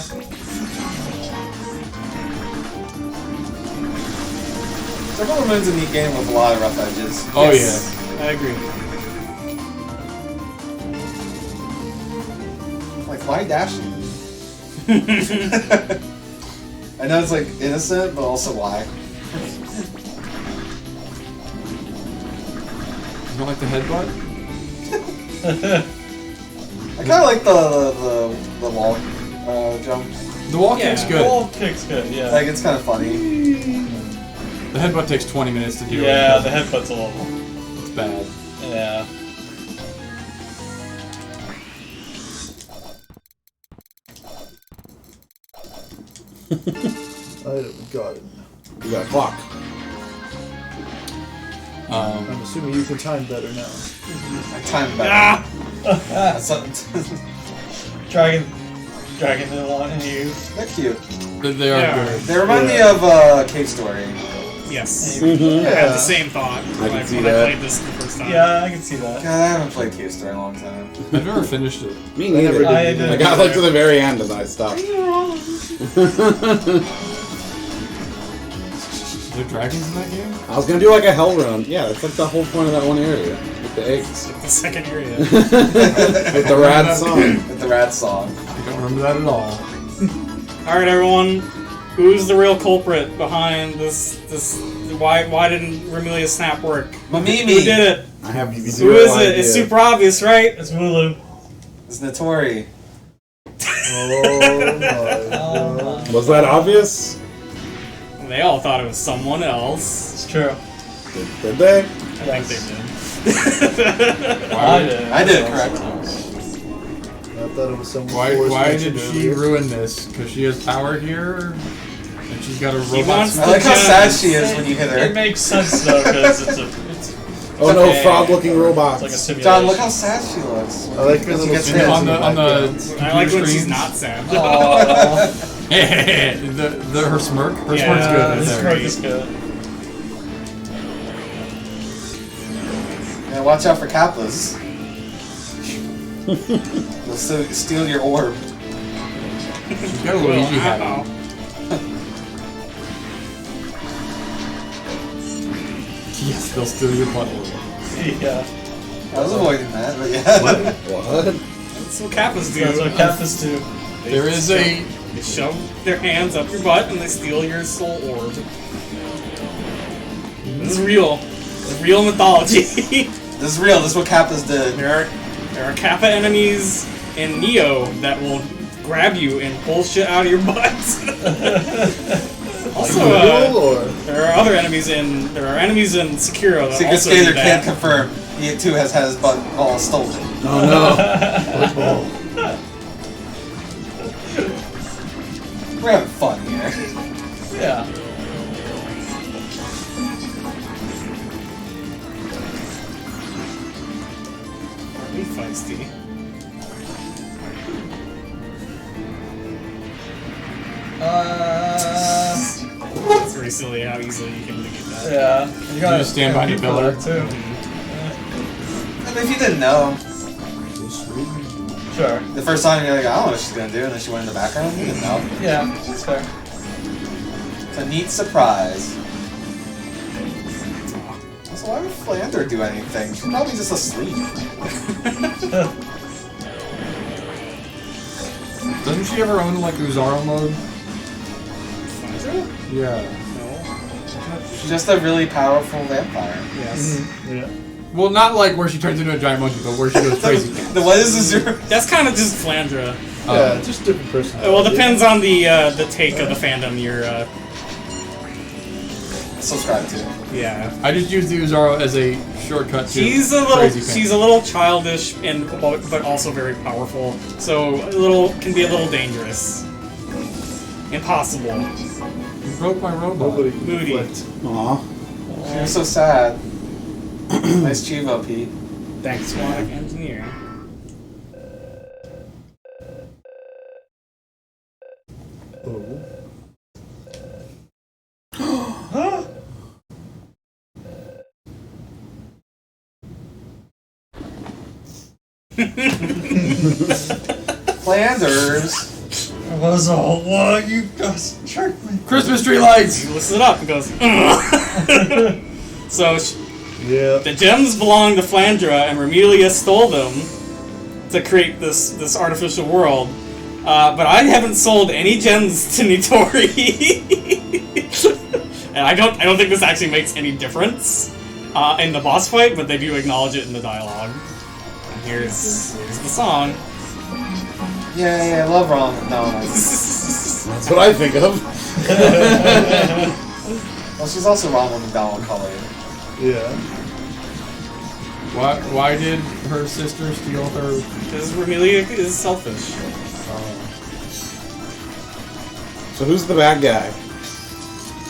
Circle the Moon's a neat game with a lot of rough edges. Oh Yes, I agree. Like, why dashing? I know it's like innocent, but also why? You don't like the headbutt? I kind of like the wall jump. The wall Yeah. kick's The good. wall kick's good, yeah. Like, it's kind of funny. The headbutt takes 20 minutes to do. Yeah, the headbutt's a little. It's bad. Yeah. I got it. You got a clock. I'm assuming you can time better now. I time better. That's Dragon the one and you. they're cute. They are Yeah. good. They remind me of Cave Story. Yes. Mm-hmm. I had the same thought can when see I that. played this the first time. Yeah, I can see that. God, I haven't played Cave Story in a long time. I've never finished it. Me neither. I did. I got like to the very end and then I stopped. there dragons in that game? I was gonna do like a hell run. Yeah, that's like the whole point of that one area with the eggs, The second area. with the rad song. With the rat song. I don't remember that at all. Alright, everyone. Who's the real culprit behind this? Why didn't Remelia Snap work? Mamimi. Who did it? I have Who is it? It's super obvious, right? It's Wooloo. It's Notori. Oh, Was that obvious? They all thought it was someone else. it's true. Did they? I think they did. I did it correct. I thought it was some. Why did she ruin this? Because she has power here? And she's got a robot wants I like how sad she is when you hit It her. makes sense though, because it's Oh no, okay. frog-looking like a robots. simulation. John, look how sad she looks. I like her When she little gets skin hit. on the I like when computer she's screens. not sad. Aw. Her smirk? Her Yeah, smirk's good. This There. smirk is good. Yeah, watch out for Kappas. They'll steal your orb. She's got a Luigi hat on. Yes, they'll steal your butt. Yeah. I was avoiding that, but yeah. What? That's what Kappas do. That's what Kappas do. There is a... They shove their hands up your butt and they steal your soul orb. This is real. It's real mythology. This is real. This is what Kappas did. there are Kappa enemies in Neo that will grab you and pull shit out of your butt. Also, there are other enemies in Sekiro that Secret also do Skater that. can't confirm. He too has had his butt all stolen. Oh no. We're having fun here. Yeah. Be feisty. It's very silly how easily you can negate that. Yeah. You gotta just stand behind keep your pillar? that too. I mean, if you didn't know, Sure. the first time you're like, I don't know what she's gonna do, and then she went in the background, you didn't know. Yeah, that's fair. It's a neat surprise. Also, why would Flander do anything? She's probably just asleep. Doesn't she have her own, like, Uzaro mode? Yeah. She's just a really powerful vampire. Yes. Yeah. Well, not like where she turns into a giant monkey, but where she goes crazy. The what is this? That's kind of just Flandra. Yeah, just different personality. Well, it depends on the take of the fandom you're, Subscribe to. yeah. I just use the Uzaro as a shortcut to She's a little childish and but also very powerful. So can be a little dangerous. Impossible. You broke my robot. Nobody can Moody. reflect. Aw. You're so sad. Nice Chivo, Pete. Thanks, Sonic Engineer. Flanders. It was all one. You guys tricked me. Christmas tree lights! He lifts it up and goes, So, Yeah. the gems belong to Flandra, and Remelia stole them to create this artificial world. But I haven't sold any gems to Nitori. And I don't think this actually makes any difference in the boss fight, but they do acknowledge it in the dialogue. And here's the song. Yeah, I love Ron. No. That's what I think of. Well, she's also Ron McDonald colored. Yeah. Why did her sister steal her? Because Remelia is selfish. So who's the bad guy?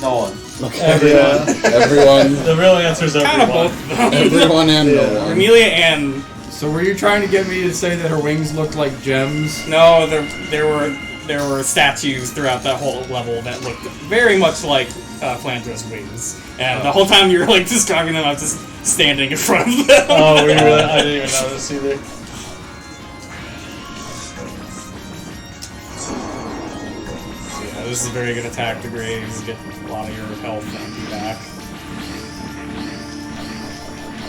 No one. Okay. Everyone. Everyone. The real answer is Kind of everyone. both of them. Everyone and no one. Remelia and... So were you trying to get me to say that her wings looked like gems? No, there were statues throughout that whole level that looked very much like Flandra's wings. And the whole time you were like describing them, I was just standing in front of them. Oh, we really? I didn't even notice either. This is a very good attack to graze, get a lot of your health and back.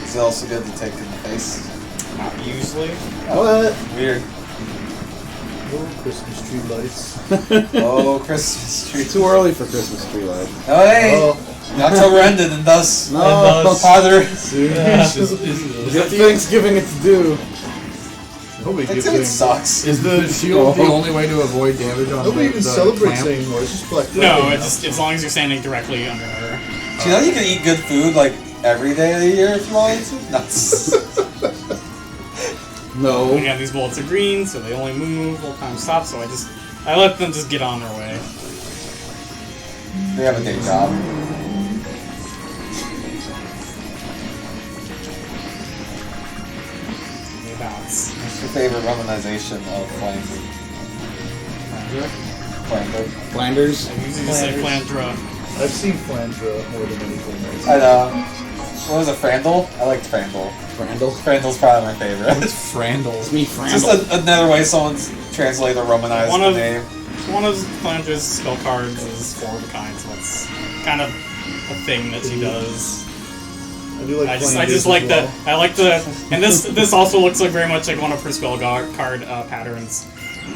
Is it also good to take in the face? Not usually. What? Weird. Oh, Christmas tree lights. Oh, Christmas tree. Too early for Christmas tree light. Oh, hey! Oh, October ended and thus. No. Father. soon. Give Thanksgiving its due. Nobody gives Thanksgiving a- sucks. Is the shield the only way to avoid damage on Nobody the even celebrates clamp? anymore. It's just Black Friday. No, now. it's just as long as you're standing directly under her. Do you know you can eat good food like every day of the year if you wanted to? Nuts. No. Again, these bullets are green, so they only move while time stops. So I let them just get on their way. They have a day job. They bounce. What's your favorite romanization of Flanders? Flanders. Flanders. I usually just say Flandra. I've seen Flandra more than anything else. I know. What was it, Frandle? I liked Frandle. Frandle. Frandle's probably my favorite. It's Frandle. It's me, Just Frandle. another way someone's translated or romanized One the of- name. One of Flandra's spell cards is 4 of a kind, so it's kind of a thing that she does. I do like I Flanders just as like well. the I like the and this also looks like very much like one of her spell card patterns.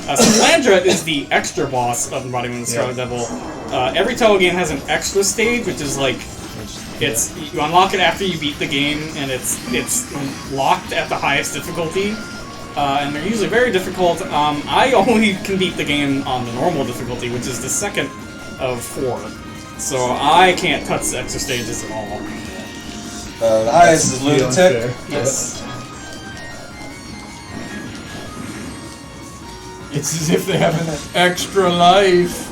So Flandra is the extra boss of Embodiment of the Scarlet Devil. Every Touhou game has an extra stage, which is like it's you unlock it after you beat the game, and it's locked at the highest difficulty. And they're usually very difficult. I only can beat the game on the normal difficulty, which is the second of 4. So I can't touch the extra stages at all. The highest is Be Lunatic. unfair. Yes. It's as if they have an extra life.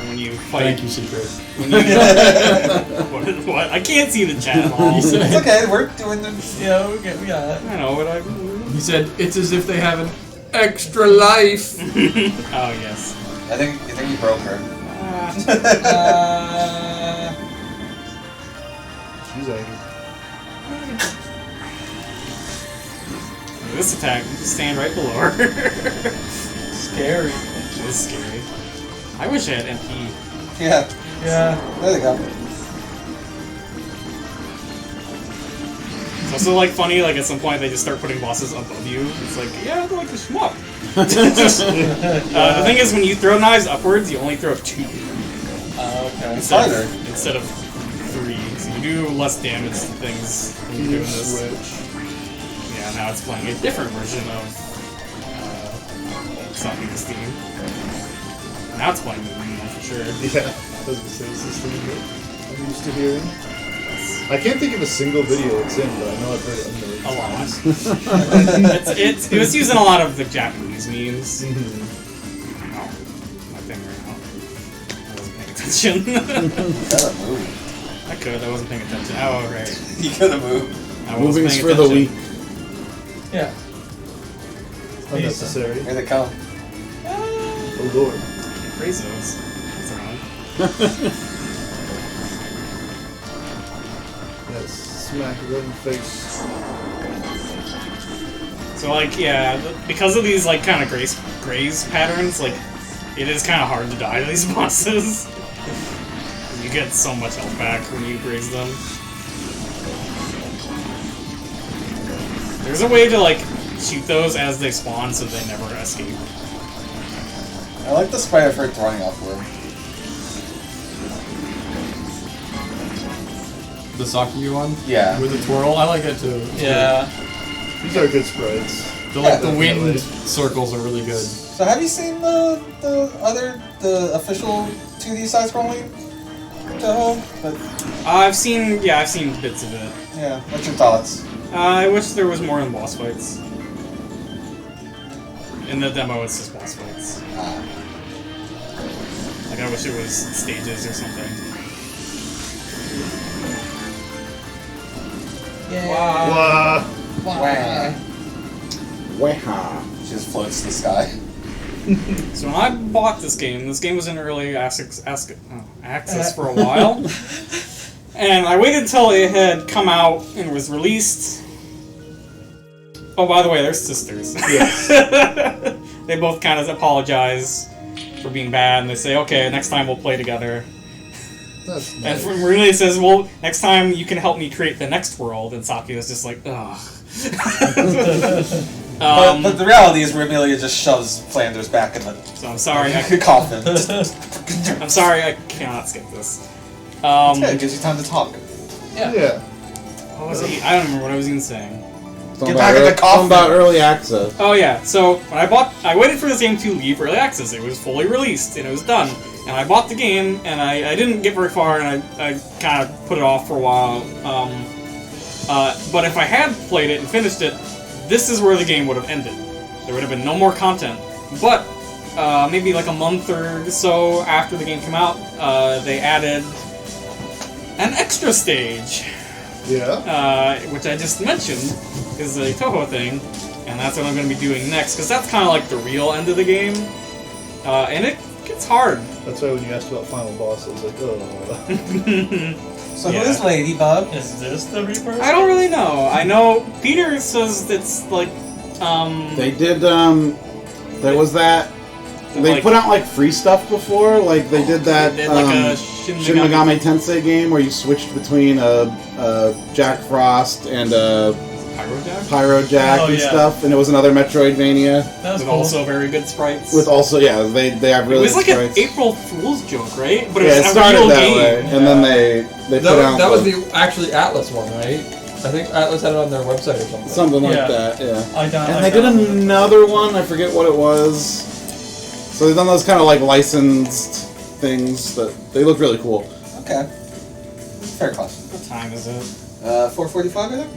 When you fight, Thank you, Secret. When you, what? I can't see the chat at all. It's okay, we're doing the. Yeah, we got it. I know, but I. He said it's as if they have an extra life. Oh yes. I think you broke her. She's angry. This attack, just stand right below her. Scary. It is scary. I wish I had MP. Yeah, Yeah. there they go. It's also like funny, like at some point they just start putting bosses above you. It's like, yeah, they're like a shmup. The thing is, when you throw knives upwards, you only throw 2 Okay. Harder. instead of 3. So you do less damage to things when you're doing this. Switch. Yeah, now it's playing a different version of Stopping the Steam. Now it's playing the Wii for sure. Yeah, I was gonna say, is this the thing that I'm used to hearing? I can't think of a single video it's in, but I know I've heard it a million A lot. times. It was using a lot of the Japanese memes. Mhm. Oh, my finger out. I wasn't paying attention. You gotta move. I could, I wasn't paying attention. Oh, right. You gotta move. I wasn't Moving's paying for the attention. weak. Yeah. Unnecessary. Here they come. Oh lord. Praise those. That's around. Yes, smack it right in the face. So, like, yeah, because of these, like, kind of graze patterns, like, it is kind of hard to die to these bosses. You get so much health back when you graze them. There's a way to, like, shoot those as they spawn so they never escape. I like the sprite of her throwing upward. The Sakuyu one? Yeah. With the twirl? I like it too. Yeah. These are good sprites. The, like, Yeah, the wind definitely. circles are really good. So have you seen the official 2D side scrolling Touhou? But I've seen bits of it. yeah, what's your thoughts? I wish there was more in boss fights. In the demo, it's just boss fights. Like, I wish it was stages or something. Wow. Wah. Weha. She just floats to the sky. So when I bought this game was in early access for a while. And I waited until it had come out and was released. Oh, by the way, they're sisters. Yes. they both kind of apologize for being bad, and they say, okay, next time we'll play together. That's And nice. Renee says, well, next time you can help me create the next world, and Saki is just like, ugh. But the reality is Remilia just shoves Flanders back in the So I'm sorry, coffin. I'm sorry, I cannot skip this. Yeah, it gives you time to talk. Yeah. What was I don't remember what I was even saying. Get back in the coffin. Something about early access. Oh yeah, so when I waited for this game to leave early access. It was fully released and it was done. And I bought the game and I didn't get very far and I kind of put it off for a while. But if I had played it and finished it, this is where the game would have ended. There would have been no more content. But maybe like a month or so after the game came out, they added an extra stage. Yeah. Which I just mentioned is a Touhou thing, and that's what I'm going to be doing next, because that's kind of like the real end of the game, and it gets hard. That's why when you asked about final boss, I was like, oh. So Yeah. who is Ladybug? Is this the Reaper? I don't really know. I know Peter says it's like, They did, there was that, they like- put out like free stuff before, like they did that they did like a Shin Shin Megami Tensei game where you switched between Jack Frost and Pyrojack Pyro Jack Oh, and yeah. stuff, and it was another Metroidvania That was with cool. also very good sprites. with also they have it really was like good an sprites. April Fool's joke, right? But it Yeah, it was a started real that game. way, and then they put out That was the actually Atlas one, right? I think Atlas had it on their website or something. something like Yeah. that, yeah. I And they did another one, I forget what it was. So they've done those kind of like licensed things, but they look really cool. Okay. Fair question. What time is it? 4:45, I think?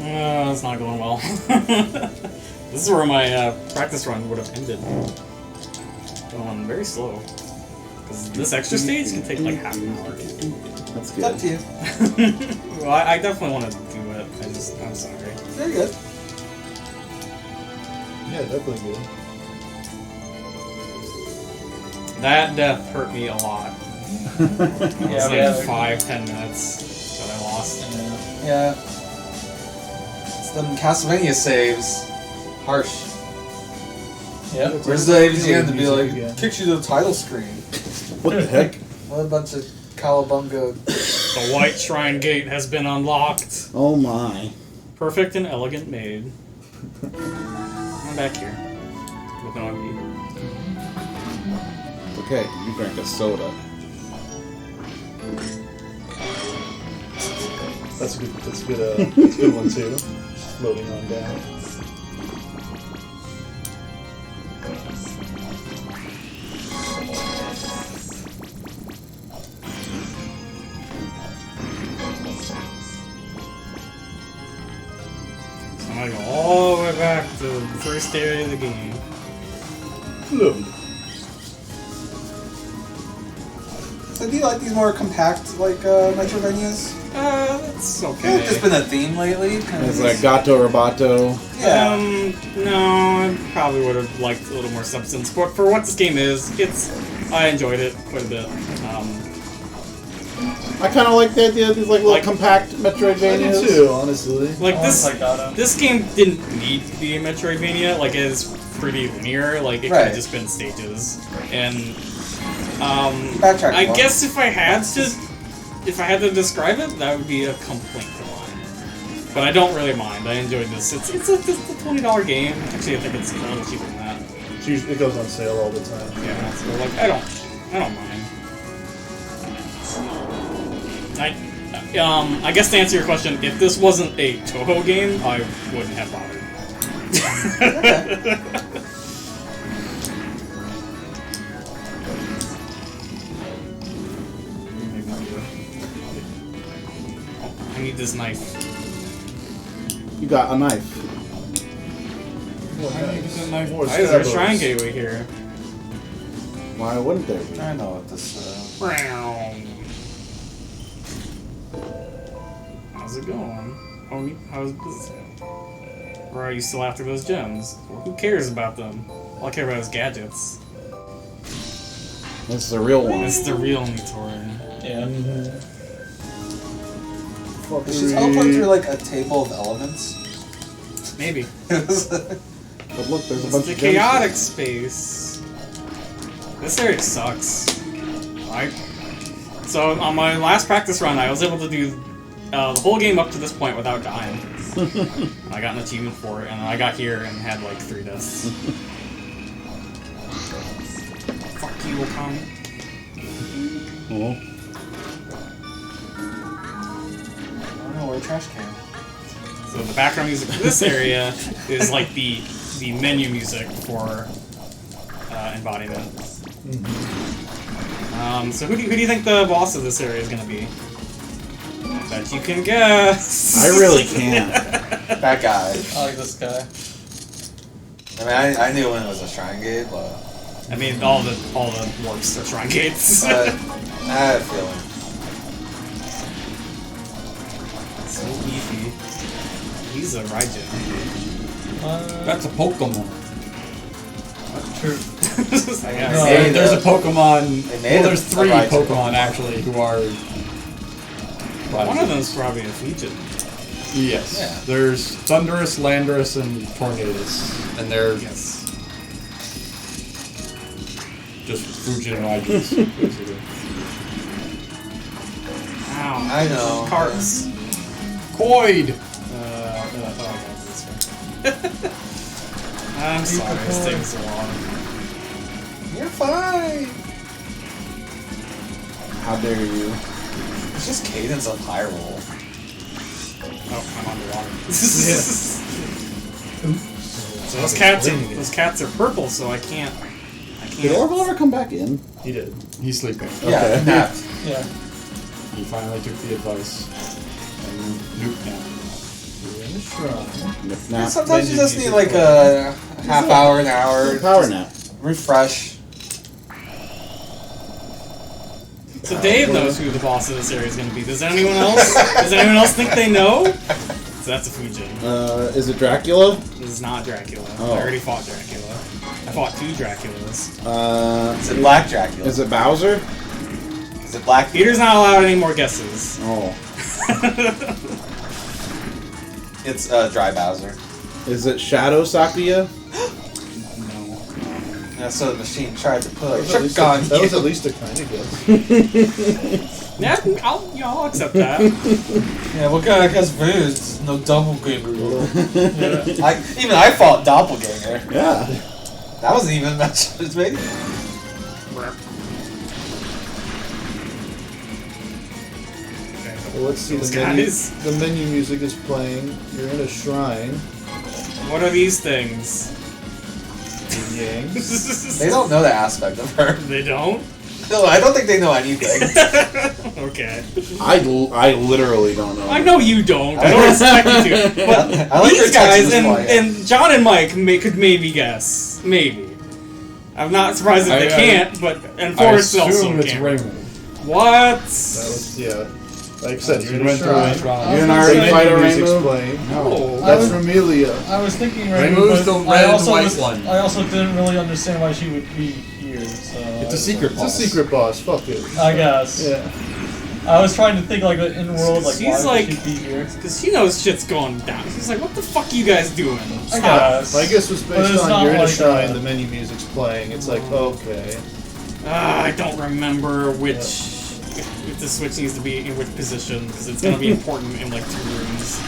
It's not going well. This is where my practice run would have ended. Going very slow. Because this extra stage can take like half an hour. That's It's up good. to you. Well, I definitely want to do it. I'm sorry. Very good. Yeah, definitely good. That death hurt me a lot. It was Yeah, like 5-10 minutes that I lost. Yeah. It's them Castlevania saves. Harsh. Yeah. Where's the AVGN to be Music like, again. kicks you to the title screen? What the heck? What a bunch of cowabunga. The White Shrine Gate has been unlocked. Oh my. Perfect and elegant made. I'm back here. With no MP. Okay, you drank a soda. That's a good one too. Loading on down. So I'm gonna go all the way back to the first area of the game. Load. So do you like these more compact, like, Metroidvanias? That's okay. There's just been a theme lately. Kind It's like Gato Roboto. yeah. No, I probably would have liked a little more substance. But for what this game is, I enjoyed it quite a bit. I kind of like the idea of these like little Like- compact I do Metroidvanias. too, honestly. Like Oh, this, it's like that, this game didn't need to be a Metroidvania. Like it is pretty linear. Like it could Right. have just been stages. And Backtrack I more. guess if I had to describe it, that would be a complaint of mine. But I don't really mind. I enjoyed this. It's a $20 game. Actually, I think it's a little cheaper than that. It goes on sale all the time. Yeah, so like I don't mind. I guess to answer your question, if this wasn't a Touhou game, I wouldn't have bothered. I need this knife. You got a knife. Oh, nice. More Why is there a Starbucks. shrine gateway here? Why wouldn't there be? I know what this, How's it going? How's this? Or are you still after those gems? Well, who cares about them? All I care about is gadgets. This is a real one. This is the real Nitor. Yeah. Did she teleport through like a table of elements? Maybe. But look, there's a It's bunch the of gems chaotic here. space. This area sucks. So on my last practice run, I was able to do the whole game up to this point without dying. I got an achievement for it, and I got here and had like 3 deaths. Fuck you, Okami. Oh. Oh, we're a trash can. So the background music for this area is like the menu music for embodiment. So who do you think the boss of this area is gonna be? I bet you can guess. I really can't. That guy. I like this guy. I mean, I knew when it was a shrine gate, but I mean, all the warps are shrine gates. I had a feeling. So beefy. He's a Raijin. That's a Pokemon. True. I No, guess. made there's a- a Pokemon. they made Well, there's a 3 Raijin Pokemon Pokemon. actually who are. One of them's probably a Fujin. Yes. Yeah. There's Thunderous, Landorus, and Tornadus, and they're Yes. just Fujin Raijins, basically. Ow. I know. Carts. Koid. I'm sorry, this takes so long. You're fine. How dare you? It's just cadence of high roll. Oh, I'm underwater. So those cats are purple, so I can't. Did Orville ever come back in? He did. He's sleeping. Yeah, Okay. napped. Yeah. He finally took the advice and nuked now. We're in the shrine. Nip nap. Sometimes you just need like a half hour, an hour. Power nap. Refresh. So Dave knows who the boss of this area is going to be. Does anyone else? Does anyone else think they know? So that's a Fujin. Is it Dracula? This is not Dracula. Oh. I already fought Dracula. I fought 2 Draculas. Is it Black Dracula? Is it Bowser? Is it Black? Peter's not allowed any more guesses. Oh. It's Dry Bowser. Is it Shadow Sakuya? Yeah, so the machine tried to put a That was at trick least on that was you. at least a kind of guess. Yeah, I'll accept that. Yeah, what kind of guess Voodoo's no doppelganger. Yeah. Even I fought doppelganger. Yeah. That wasn't even mentioned as maybe. Well, let's see. Those The menu, guys. the menu music is playing. You're in a shrine. What are these things? Yang. They don't know that aspect of her. They don't? No, I don't think they know anything. Okay. I literally don't know. I know you don't. I don't expect you to. But I like your these guys Texas and, quiet. and John and Mike could maybe guess. Maybe. I'm not surprised if they can't, but and I Forrest also assume it's can't. Raymond. What? That was Like I said, you're in a went through a shrine. shrine. You didn't I was already gonna fight a Music's rainbow? playing. No. That's I was- Romelia. I was thinking Rainbow's Rainbow, the but I red also and white was, one. I also didn't really understand why she would be here. So It's a secret It's a boss. secret boss. Fuck it. I guess. Yeah. I was trying to think like in world, like She's why like- would she be here? Because she knows shit's going down. She's like, what the fuck you guys doing? I guess. My guess was But based it's on not you're in a like, shrine, the menu music's playing. It's like, okay. I don't remember which... If the switch needs to be in which position, because it's going to be important in like 2 rooms.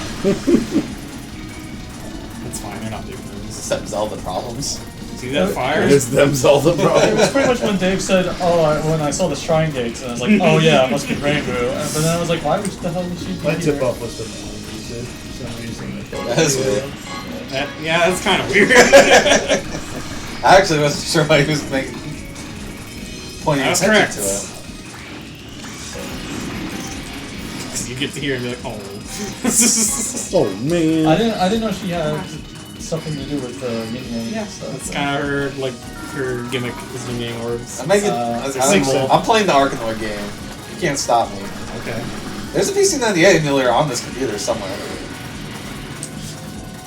That's fine, they're not big rooms. Except Zelda problems. See that fire? It's them Zelda It problems. was pretty much when Dave said, when I saw the shrine gates, and I was like, oh yeah, it must be Rainbow. But then I was like, why would the hell would she be My here? tip off was the menu music for some reason. I thought That is it was weird. Yeah, that's kind of weird. I actually wasn't sure why he was pointing That's attention correct. to it. Because you get to hear and be like, oh. Oh man. I didn't know she had something to do with the yin yang Yeah, stuff. that's kind of her gimmick is yin yang orbs. I'm making. makes sense. I'm playing the Arkanoid game. You can't stop me. Okay. There's a PC98 emulator on this computer somewhere.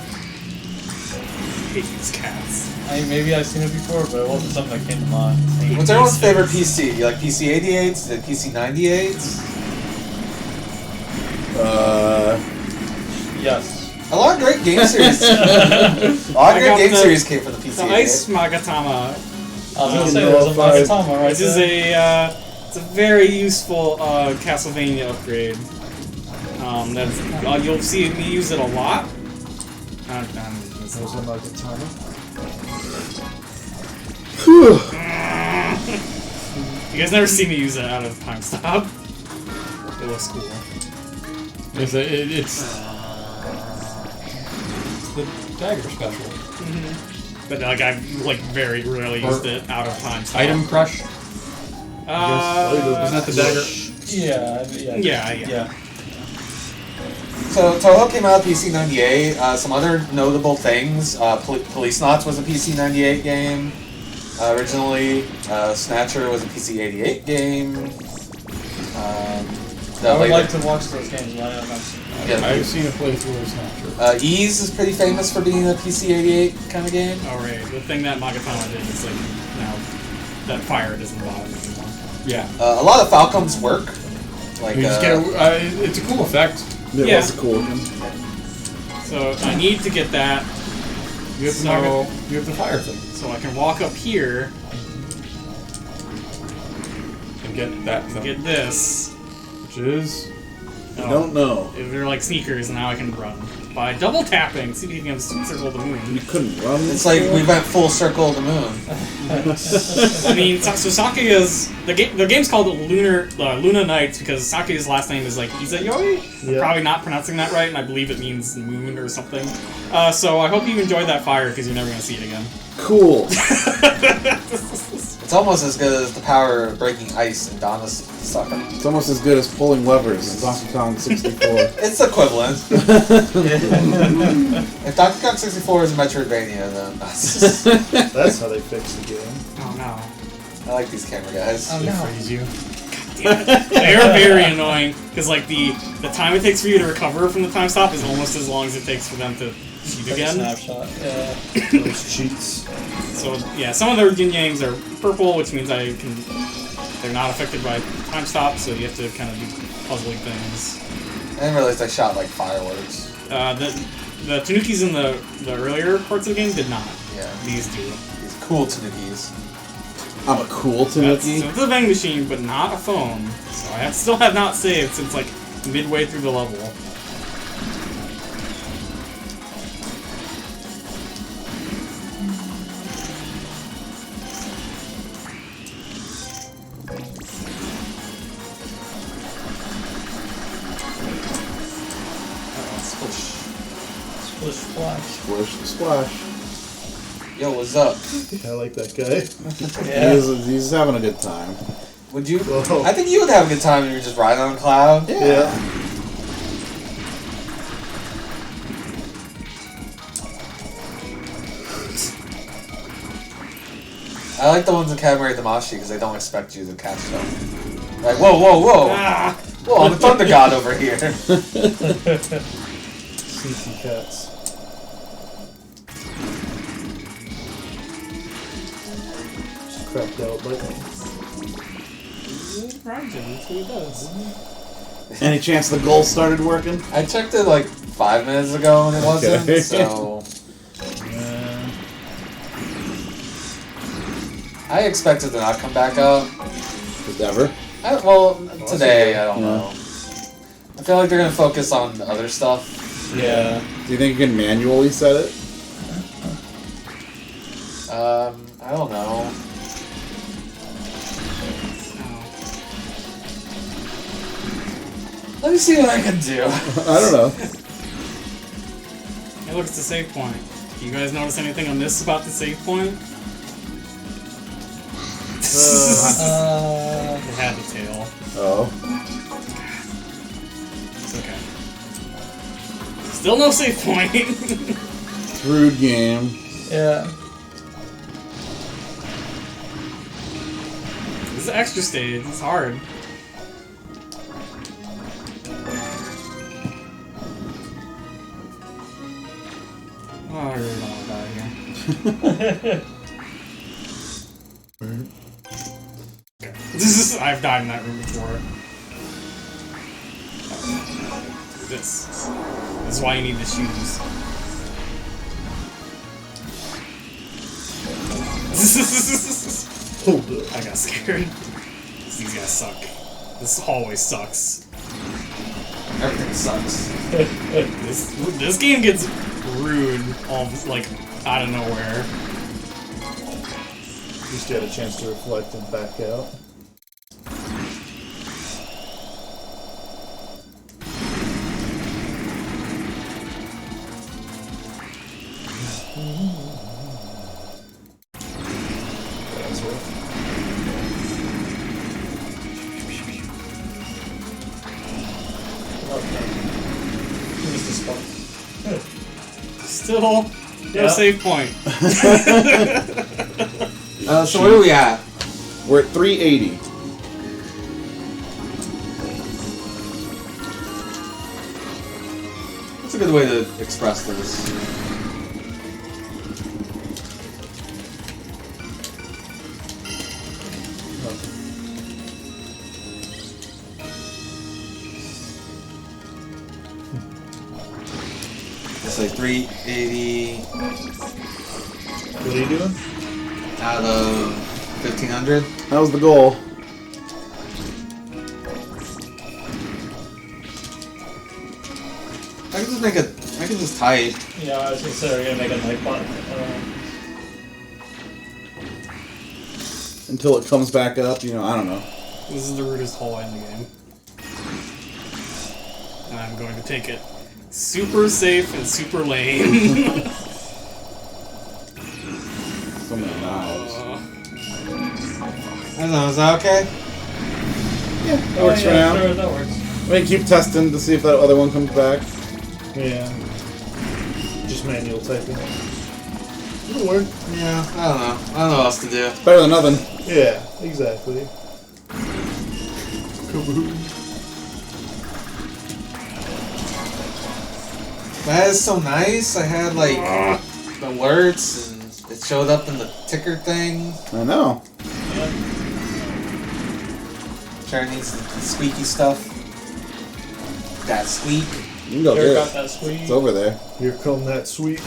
I hate these cats. Maybe I've seen it before, but it wasn't something that came to mind. What's everyone's favorite PC? You like PC88s? Is it PC98s? Yes. A lot of great game series. A lot of great game series came from the PC. The Ice Magatama. I was gonna say there's a Magatama right This is there. it's a very useful Castlevania upgrade. That's you'll see me use it a lot. There's a Magatama. You guys never see me use it out of time stop. It looks cool. It's the dagger special. But like I've very rarely used it out of time stop. Item crush. Isn't that the dagger? Yeah. So Touhou came out PC 98. Some other notable things: Police Knots was a PC 98 game originally. Snatcher was a PC 88 game. I would like to watch those games, but I have not seen them. Yeah. I've seen a playthrough of Snatcher. Ease is pretty famous for being a PC 88 kind of game. Alright, the thing that Magatama did is like now that fire doesn't bother me anymore. Yeah. A lot of Falcom's work. Like You just get it's a cool effect. It Yeah. was cool. So I need to get that You have, you have the fire thing. so I can walk up here And get that and thing. get this. Which is... I don't know. They're like sneakers, and now I can run by double tapping. See if you can circle the moon. You couldn't run. It's like we went full circle of the moon. I mean, so Sakuya's the game's called Luna Nights because Sakuya's last name is like Izayoi. I'm probably not pronouncing that right, and I believe it means moon or something. So I hope you enjoyed that fire because you're never gonna see it again. Cool. It's almost as good as the power of breaking ice in Donna's Sucker. It's almost as good as pulling levers in Donkey Kong 64. It's equivalent. If Donkey Kong 64 is a Metroidvania, then that's... That's how they fix the game. Oh no. I like these camera guys. They freeze you. They are very annoying because like the time it takes for you to recover from the time stop is almost as long as it takes for them to cheat Like a again. snapshot. Yeah. Those cheats. So yeah, some of their yin-yangs are purple, which means they're not affected by time stops, so you have to kind of do puzzling things. I didn't realize I shot like fireworks. The Tanukis in the earlier parts of the game did not. Yeah. These do. These cool Tanukis. I'm a cool So Tanuki. it's a vending machine, but not a phone. So I still have not saved since like midway through the level. Splish splash. Splish splash. Yo, what's up? I like that guy. Yeah. He's having a good time. Would you? Whoa. I think you would have a good time if you were just riding on a cloud. Yeah. I like the ones in Katamari Damacy because they don't expect you to catch them. Like, whoa, whoa, whoa! Ah! Whoa, I'm a thunder god over here. Sneaky cats. Just cracked out lightning. That's what he does. Any chance the goal started working? I checked it like 5 minutes ago and it wasn't, Okay. so... Yeah. I expect it to not come back up. Just ever. Well, today, I don't Yeah. know. I feel like they're gonna focus on other stuff. Yeah. Do you think you can manually set it? I don't know. Let me see what I can do. I don't know. Hey, look, it's a save point. Do you guys notice anything on this about the save point? It had the tail. Oh. It's okay. Still no save point. Rude game. Yeah. This is extra stage. It's hard. Oh, I really don't want to die here. I've died in that room before. This. This is why you need the shoes. Hold up. I got scared. These guys suck. This hallway sucks. Everything sucks. This game gets rude, almost like out of nowhere. Just get a chance to reflect and back out. That's right. Missed the spot. Still, no Yeah. save point. So where are we at? We're at 380. What's a good way to express this? It's like 380 What are you doing? out of 1500. That was the goal. I can just make a. I can just type. Yeah, I was gonna say we're gonna make a night bot. Until it comes back up, you know, I don't know. This is the rudest hallway in the game. And I'm going to take it super safe and super lame. So many knives. I don't know. Is that okay? Yeah, that works for now. Sure, that works. We can keep testing to see if that other one comes back. Yeah. Just manual typing. It'll work. Yeah. I don't know. I don't know what else to do. Better than nothing. Yeah, exactly. That is so nice. I had like alerts and it showed up in the ticker thing. I know. Sure needs the squeaky stuff. That squeak. You can go Sure get got it. that sweet. It's over there. Here come that sweet.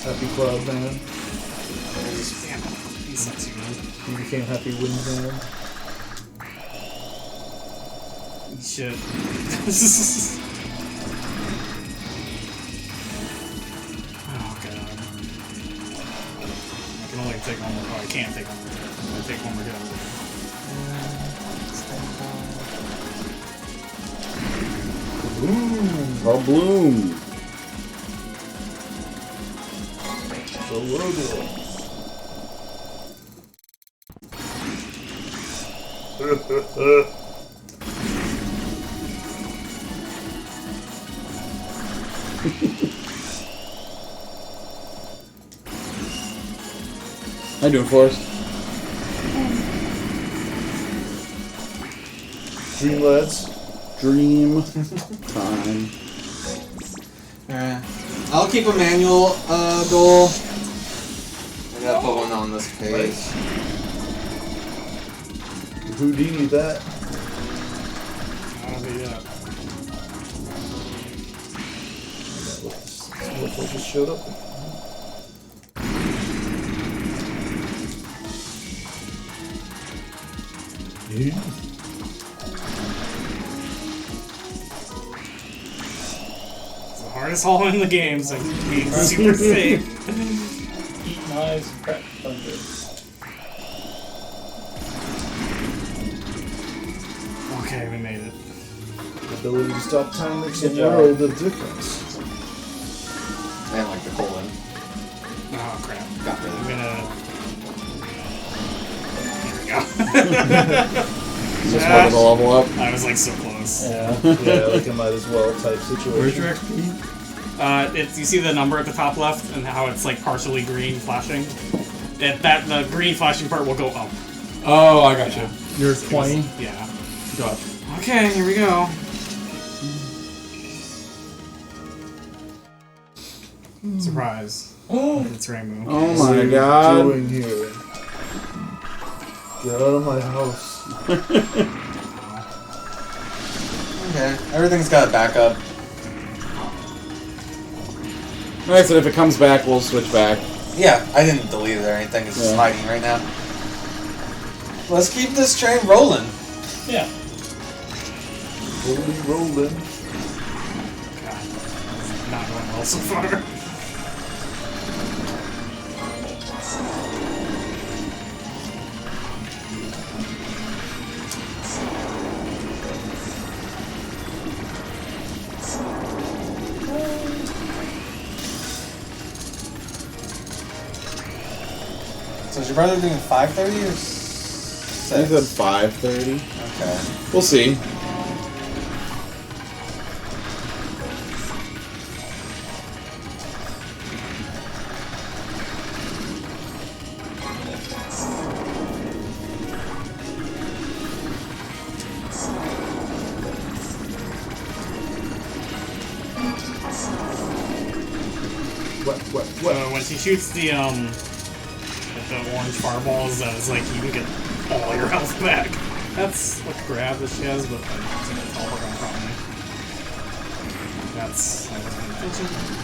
Happy Cloud Man. He sucks, you man. You became Happy Wind Man. Shit. Oh god. I can only take one more. Oh, I can't take one more hit. I'm gonna take one more hit. Oh, bloom. So Robo. How you doing, Forrest? Dream Lads. Dream time. Alright. I'll keep a manual goal. I gotta put one on this page. Houdini that. I'll be up. What just showed up? Yeah. It's the hardest hall in the game, so be super safe. Eat knives and crack thunder. Okay, we made it. The ability to stop time makes a Good job. world of difference. And like the colon. Oh crap. Got rid I'm of it. gonna. Here we go. Just wanted to level up. I was like so close. Yeah. Yeah, like a might as well type situation. Where's your XP? You see the number at the top left and how it's like partially green flashing? The green flashing part will go up. Oh, I got you. Yeah. You're 20? Yeah. Gotcha. Okay, here we go. Surprise. It's Rainbow. Oh What are my you god. doing here? Get out of my house. Okay, everything's got a backup. Alright, so if it comes back, we'll switch back. Yeah, I didn't delete it or anything. It's just Yeah. hiding right now. Let's keep this train rolling. Yeah. Rolling. God, it's not going well so far. So is your brother doing 5:30 or I 6? said 5:30. Okay. We'll see. What? When she shoots the orange fireballs, it's like you can get all your health back. That's a grab that she has, but it's gonna teleport on me. That's I wasn't paying attention.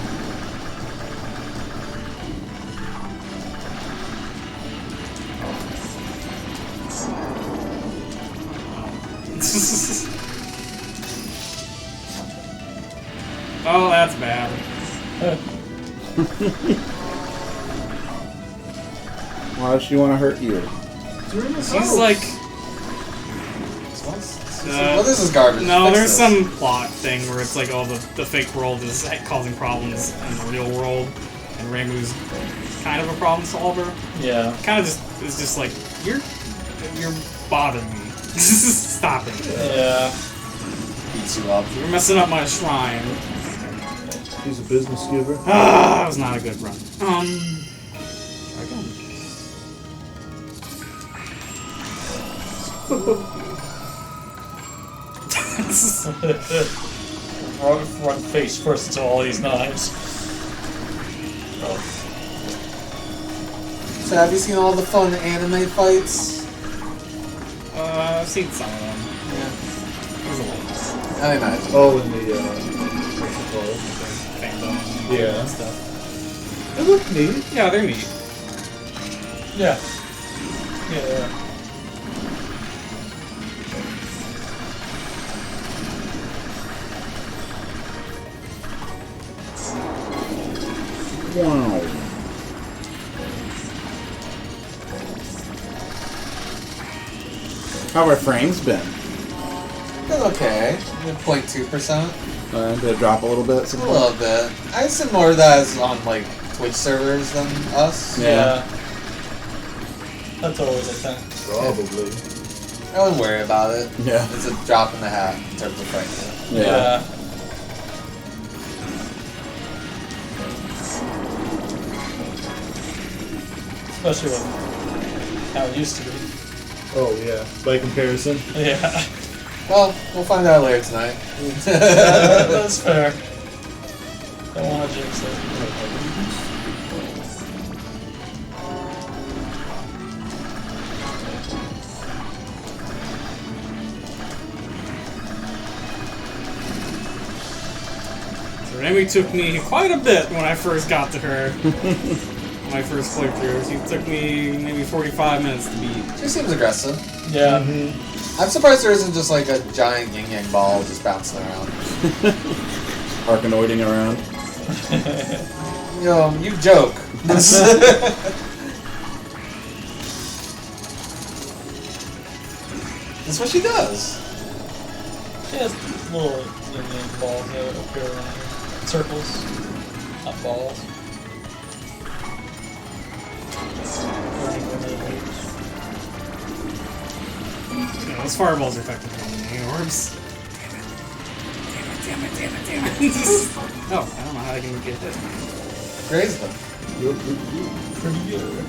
Oh, that's bad. Why does she want to hurt you? She's like, What is this garbage? no, Fix there's this. some plot thing where it's like, oh, the fake world is causing problems in the real world, and Ramu's kind of a problem solver. Yeah. Kind of is just like, you're bothering me. Stop it. Yeah. Beats you up. You're messing up my shrine. He's a business giver. Ah, that was not a good run. Try again. Run face first into all these knives. So have you seen all the fun anime fights? I've seen some of them. Yeah. It was a little I imagine. Oh, in the what's it called? fandom Yeah. and stuff. It looked neat. Yeah, they're neat. Yeah. Yeah. Wow. How have our frames been? Been okay. 0.2%. Did it drop a little bit? A little bit. I'd say more of that is on like Twitch servers than us. Yeah. That's always a thing. Probably. I wouldn't worry about it. Yeah. It's a drop in the hat in terms of pricing. Yeah. Especially with how it used to be. Oh yeah. By comparison. Yeah. Well, we'll find out later tonight. That's fair. Don't want to jinx it. So Remy took me quite a bit when I first got to her. My first playthrough. She took me maybe 45 minutes to beat. She seems aggressive. Yeah. I'm surprised there isn't just like a giant yin yang ball just bouncing around. Arkanoiding around. Yo, you joke. That's what she does. She has little yin yang balls that appear around her. Circles, not balls. You know, those fireballs are effective on the orbs. Damn it. Oh, I don't know how I can get hit. Graze them. Pretty good.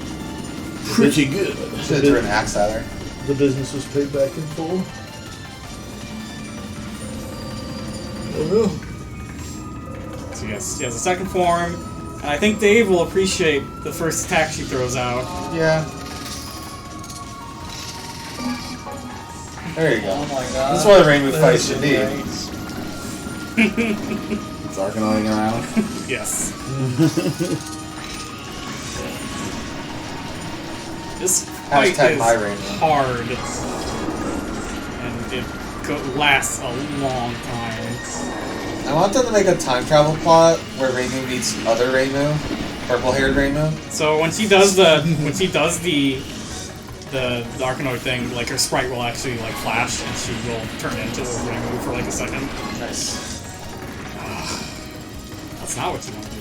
Pretty good. Should have threw an axe at her. The business was paid back in full. Oh no. So yes, she has a second form, and I think Dave will appreciate the first attack she throws out. Yeah. There you go. Oh my god. This is what a Rainbow fight This should is be. great. It's Arkanoing around. Yes. This fight Hashtag is my rainbow. hard, and it lasts a long time. I want them to make a time travel plot where Reimu meets other Reimu, purple-haired Reimu. So when she does the Arkanoid thing, like her sprite will actually like flash, and she will turn into a Reimu for like a second. Nice. That's not what you want to do.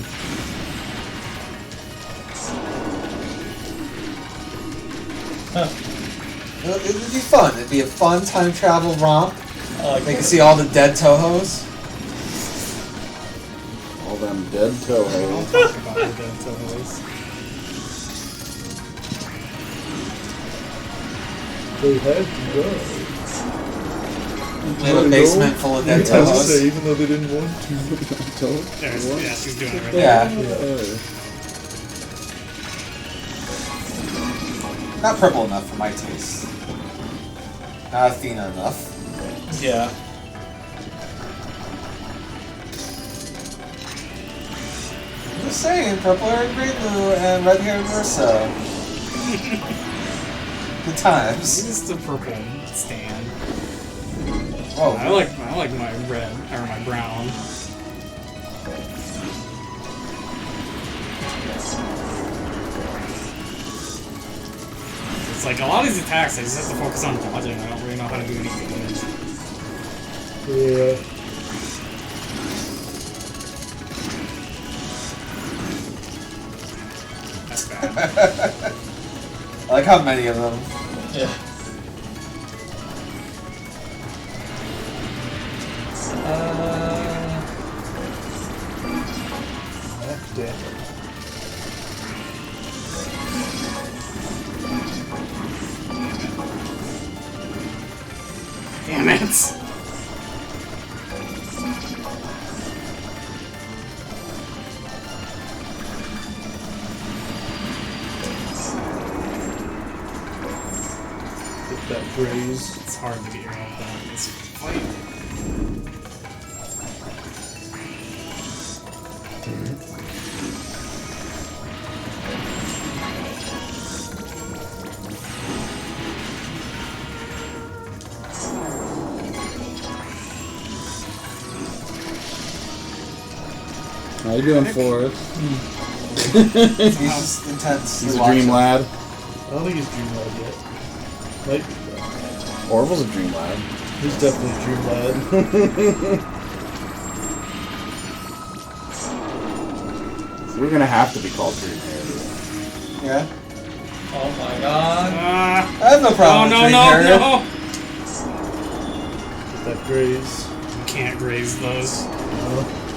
It would be fun. It'd be a fun time travel romp. They can see all the dead Touhous. All them dead Don't Touhou. talk about the dead Touhous. They had to go. We have a basement full of dead I was gonna say, Touhous. even though they didn't want to. Yeah, she's doing it right Yeah. Yeah. Not purple enough for my taste. Not Athena enough. Yeah. I'm just saying, purple-haired Reimu and red-haired Ursa. Good times. This is the purple stand. Whoa. I like my red or my brown. It's like a lot of these attacks I just have to focus on dodging. I don't really know how to do any damage. Yeah. That's bad. I like how many of them. Yeah. Damn it. Damn it! Get that graze. It's hard to get your health down in this fight. How you doing, Forrest? He's just intense. He's a dream lad. I don't think he's Dream Lad yet. Might be. Orville's a dream lad. He's definitely a Dream Lad. So we're gonna have to be called dream hair. Yeah. Oh my god. I have no problem with no, dream hair. no! Get that graze. You can't graze those.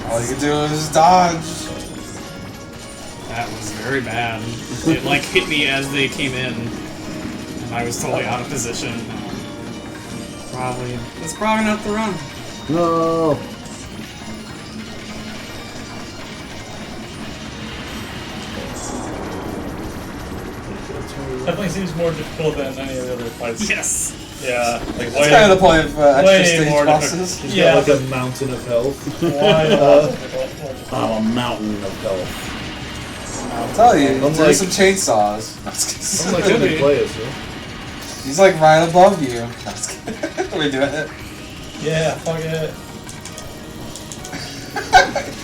All you can do is dodge. That was very bad. It like hit me as they came in, and I was totally out of position. That's probably not the run. No. Definitely seems more difficult than any of the other fights. Yes. Yeah. Like That's kind of the point of extra way stage more bosses. He's Yeah, got like a mountain of health. Why more difficult? I'm a mountain of health. I'll tell you, Unlike- there's some chainsaws. Unlike any players, huh? He's like right above you. No, I'm just kidding. We're doing it. Yeah, fuck it.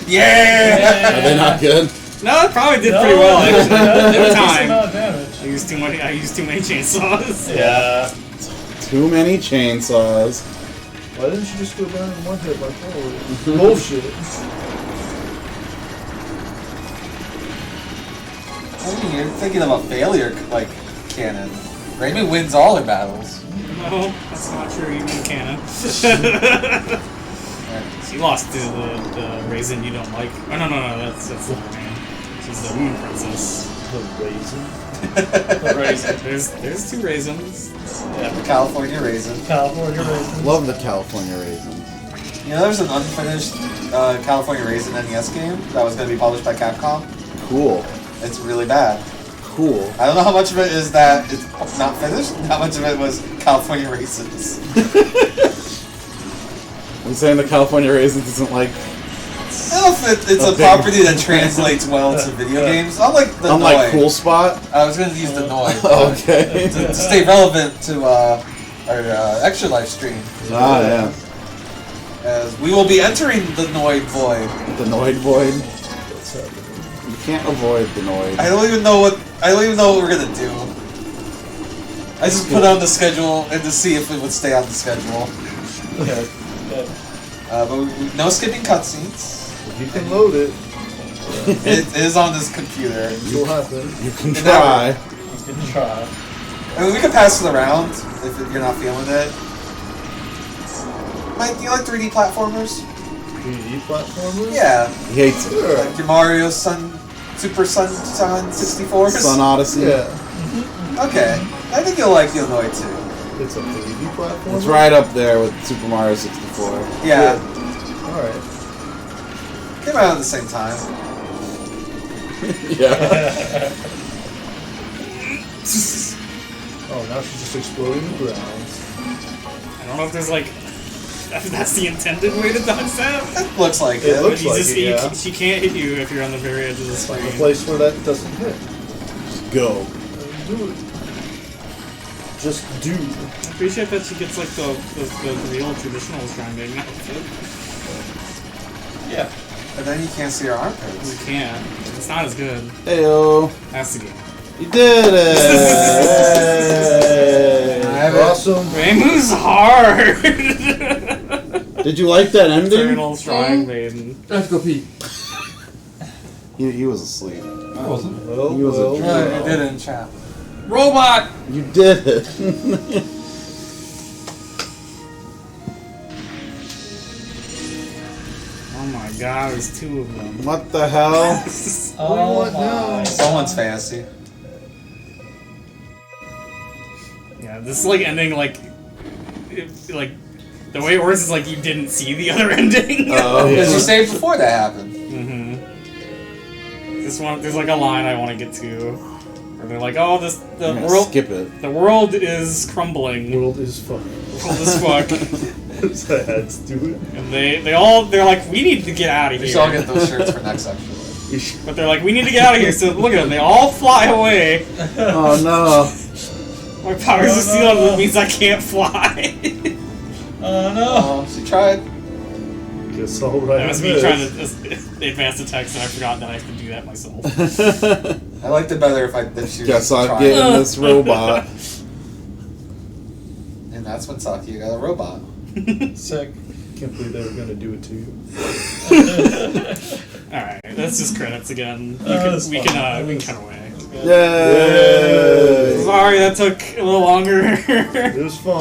Yeah! Are they not good? No, it probably did No, pretty well it actually. did a At the decent time. amount of damage. I used too many chainsaws. Yeah. Too many chainsaws. Why didn't you just go down in one hit like holy bullshit? I mean, you're thinking of a failure, like, cannon. Raimi wins all her battles. No, that's not true. You mean canon. She lost to the raisin you don't like. Oh no, that's the man. She's the moon princess. The raisin. The raisin. There's two raisins. Yeah, the California Raisin. California raisin. Love the California raisins. You know, there's an unfinished California Raisin NES game that was going to be published by Capcom. Cool. It's really bad. Cool. I don't know how much of it is that it's not finished, how much of it was California Raisins. I'm saying the California Raisins isn't like I don't know if it's a Okay. property that translates well to video games. Unlike the unlike Noi. Cool Spot. I was going to use the Noi Okay. to stay relevant to our extra live stream. Ah, yeah. As we will be entering the Noid Void. The Noid Void. You can't avoid the Noid. I don't even know what we're gonna do. I just put on the schedule and to see if it would stay on the schedule. Yeah. But no skipping cutscenes. If you can load it, It is on this computer. it will happen. You can And try. You can try. I mean, we can pass it around if you're not feeling it. Mike, do you like 3D platformers? 3D platformers? Yeah, He hates it. Sure. like your Mario Super Sun 64. Sun Odyssey. Yeah. Okay, I think you'll like Illinois too. It's a 3D platformer? It's right up there with Super Mario 64. Yeah, Alright. came out at the same time. Yeah. Oh, now she's just exploding the ground. I don't know if there's like if that's the intended way to dodge that. It looks like It it. looks You like just, it, you- yeah. she can't hit you if you're on the very edge of the Find screen. a place where that doesn't hit. Just go. Do it. Just do. I appreciate that she gets like the real traditional shrine outfit. Yeah. But then you can't see her You armpits. can't. It's not as good. Heyo. That's the game. You did it! I have it. Awesome. Rainbow's hard! Did you like that ending? Eternal Shrine Maiden. I have to go pee. He was asleep. I wasn't. Well, He was a well, dream. I did it in chat. Robot! You did it. Oh my god, there's two of them. What the hell? Oh what my. now? Someone's fancy. Yeah, this is like ending like like the way it works is like you didn't see the other ending. Oh, Because you saved before that happened. This one, there's like a line I want to get to, where they're like, "Oh, the I'm gonna world, skip it. the world is crumbling, World is fucking. world is fuck," So I had to do it. and they're like, "We need to get out of We here." should all get those shirts for next section. But they're like, "We need to get out of here." So look at them; they all fly away. Oh no. My powers are sealed, no. which means I can't fly. Oh no. Oh, she tried. Guess all right. That was me trying to advance the text, and I forgot that I could do that myself. I liked it better if she Guess was I'm trying. getting this robot. And that's when Saki got a robot. Sick. Can't believe they were gonna do it to you. All right, that's just credits again. that's We fine. can cut away. Yay! Sorry, that took a little longer. It was fun.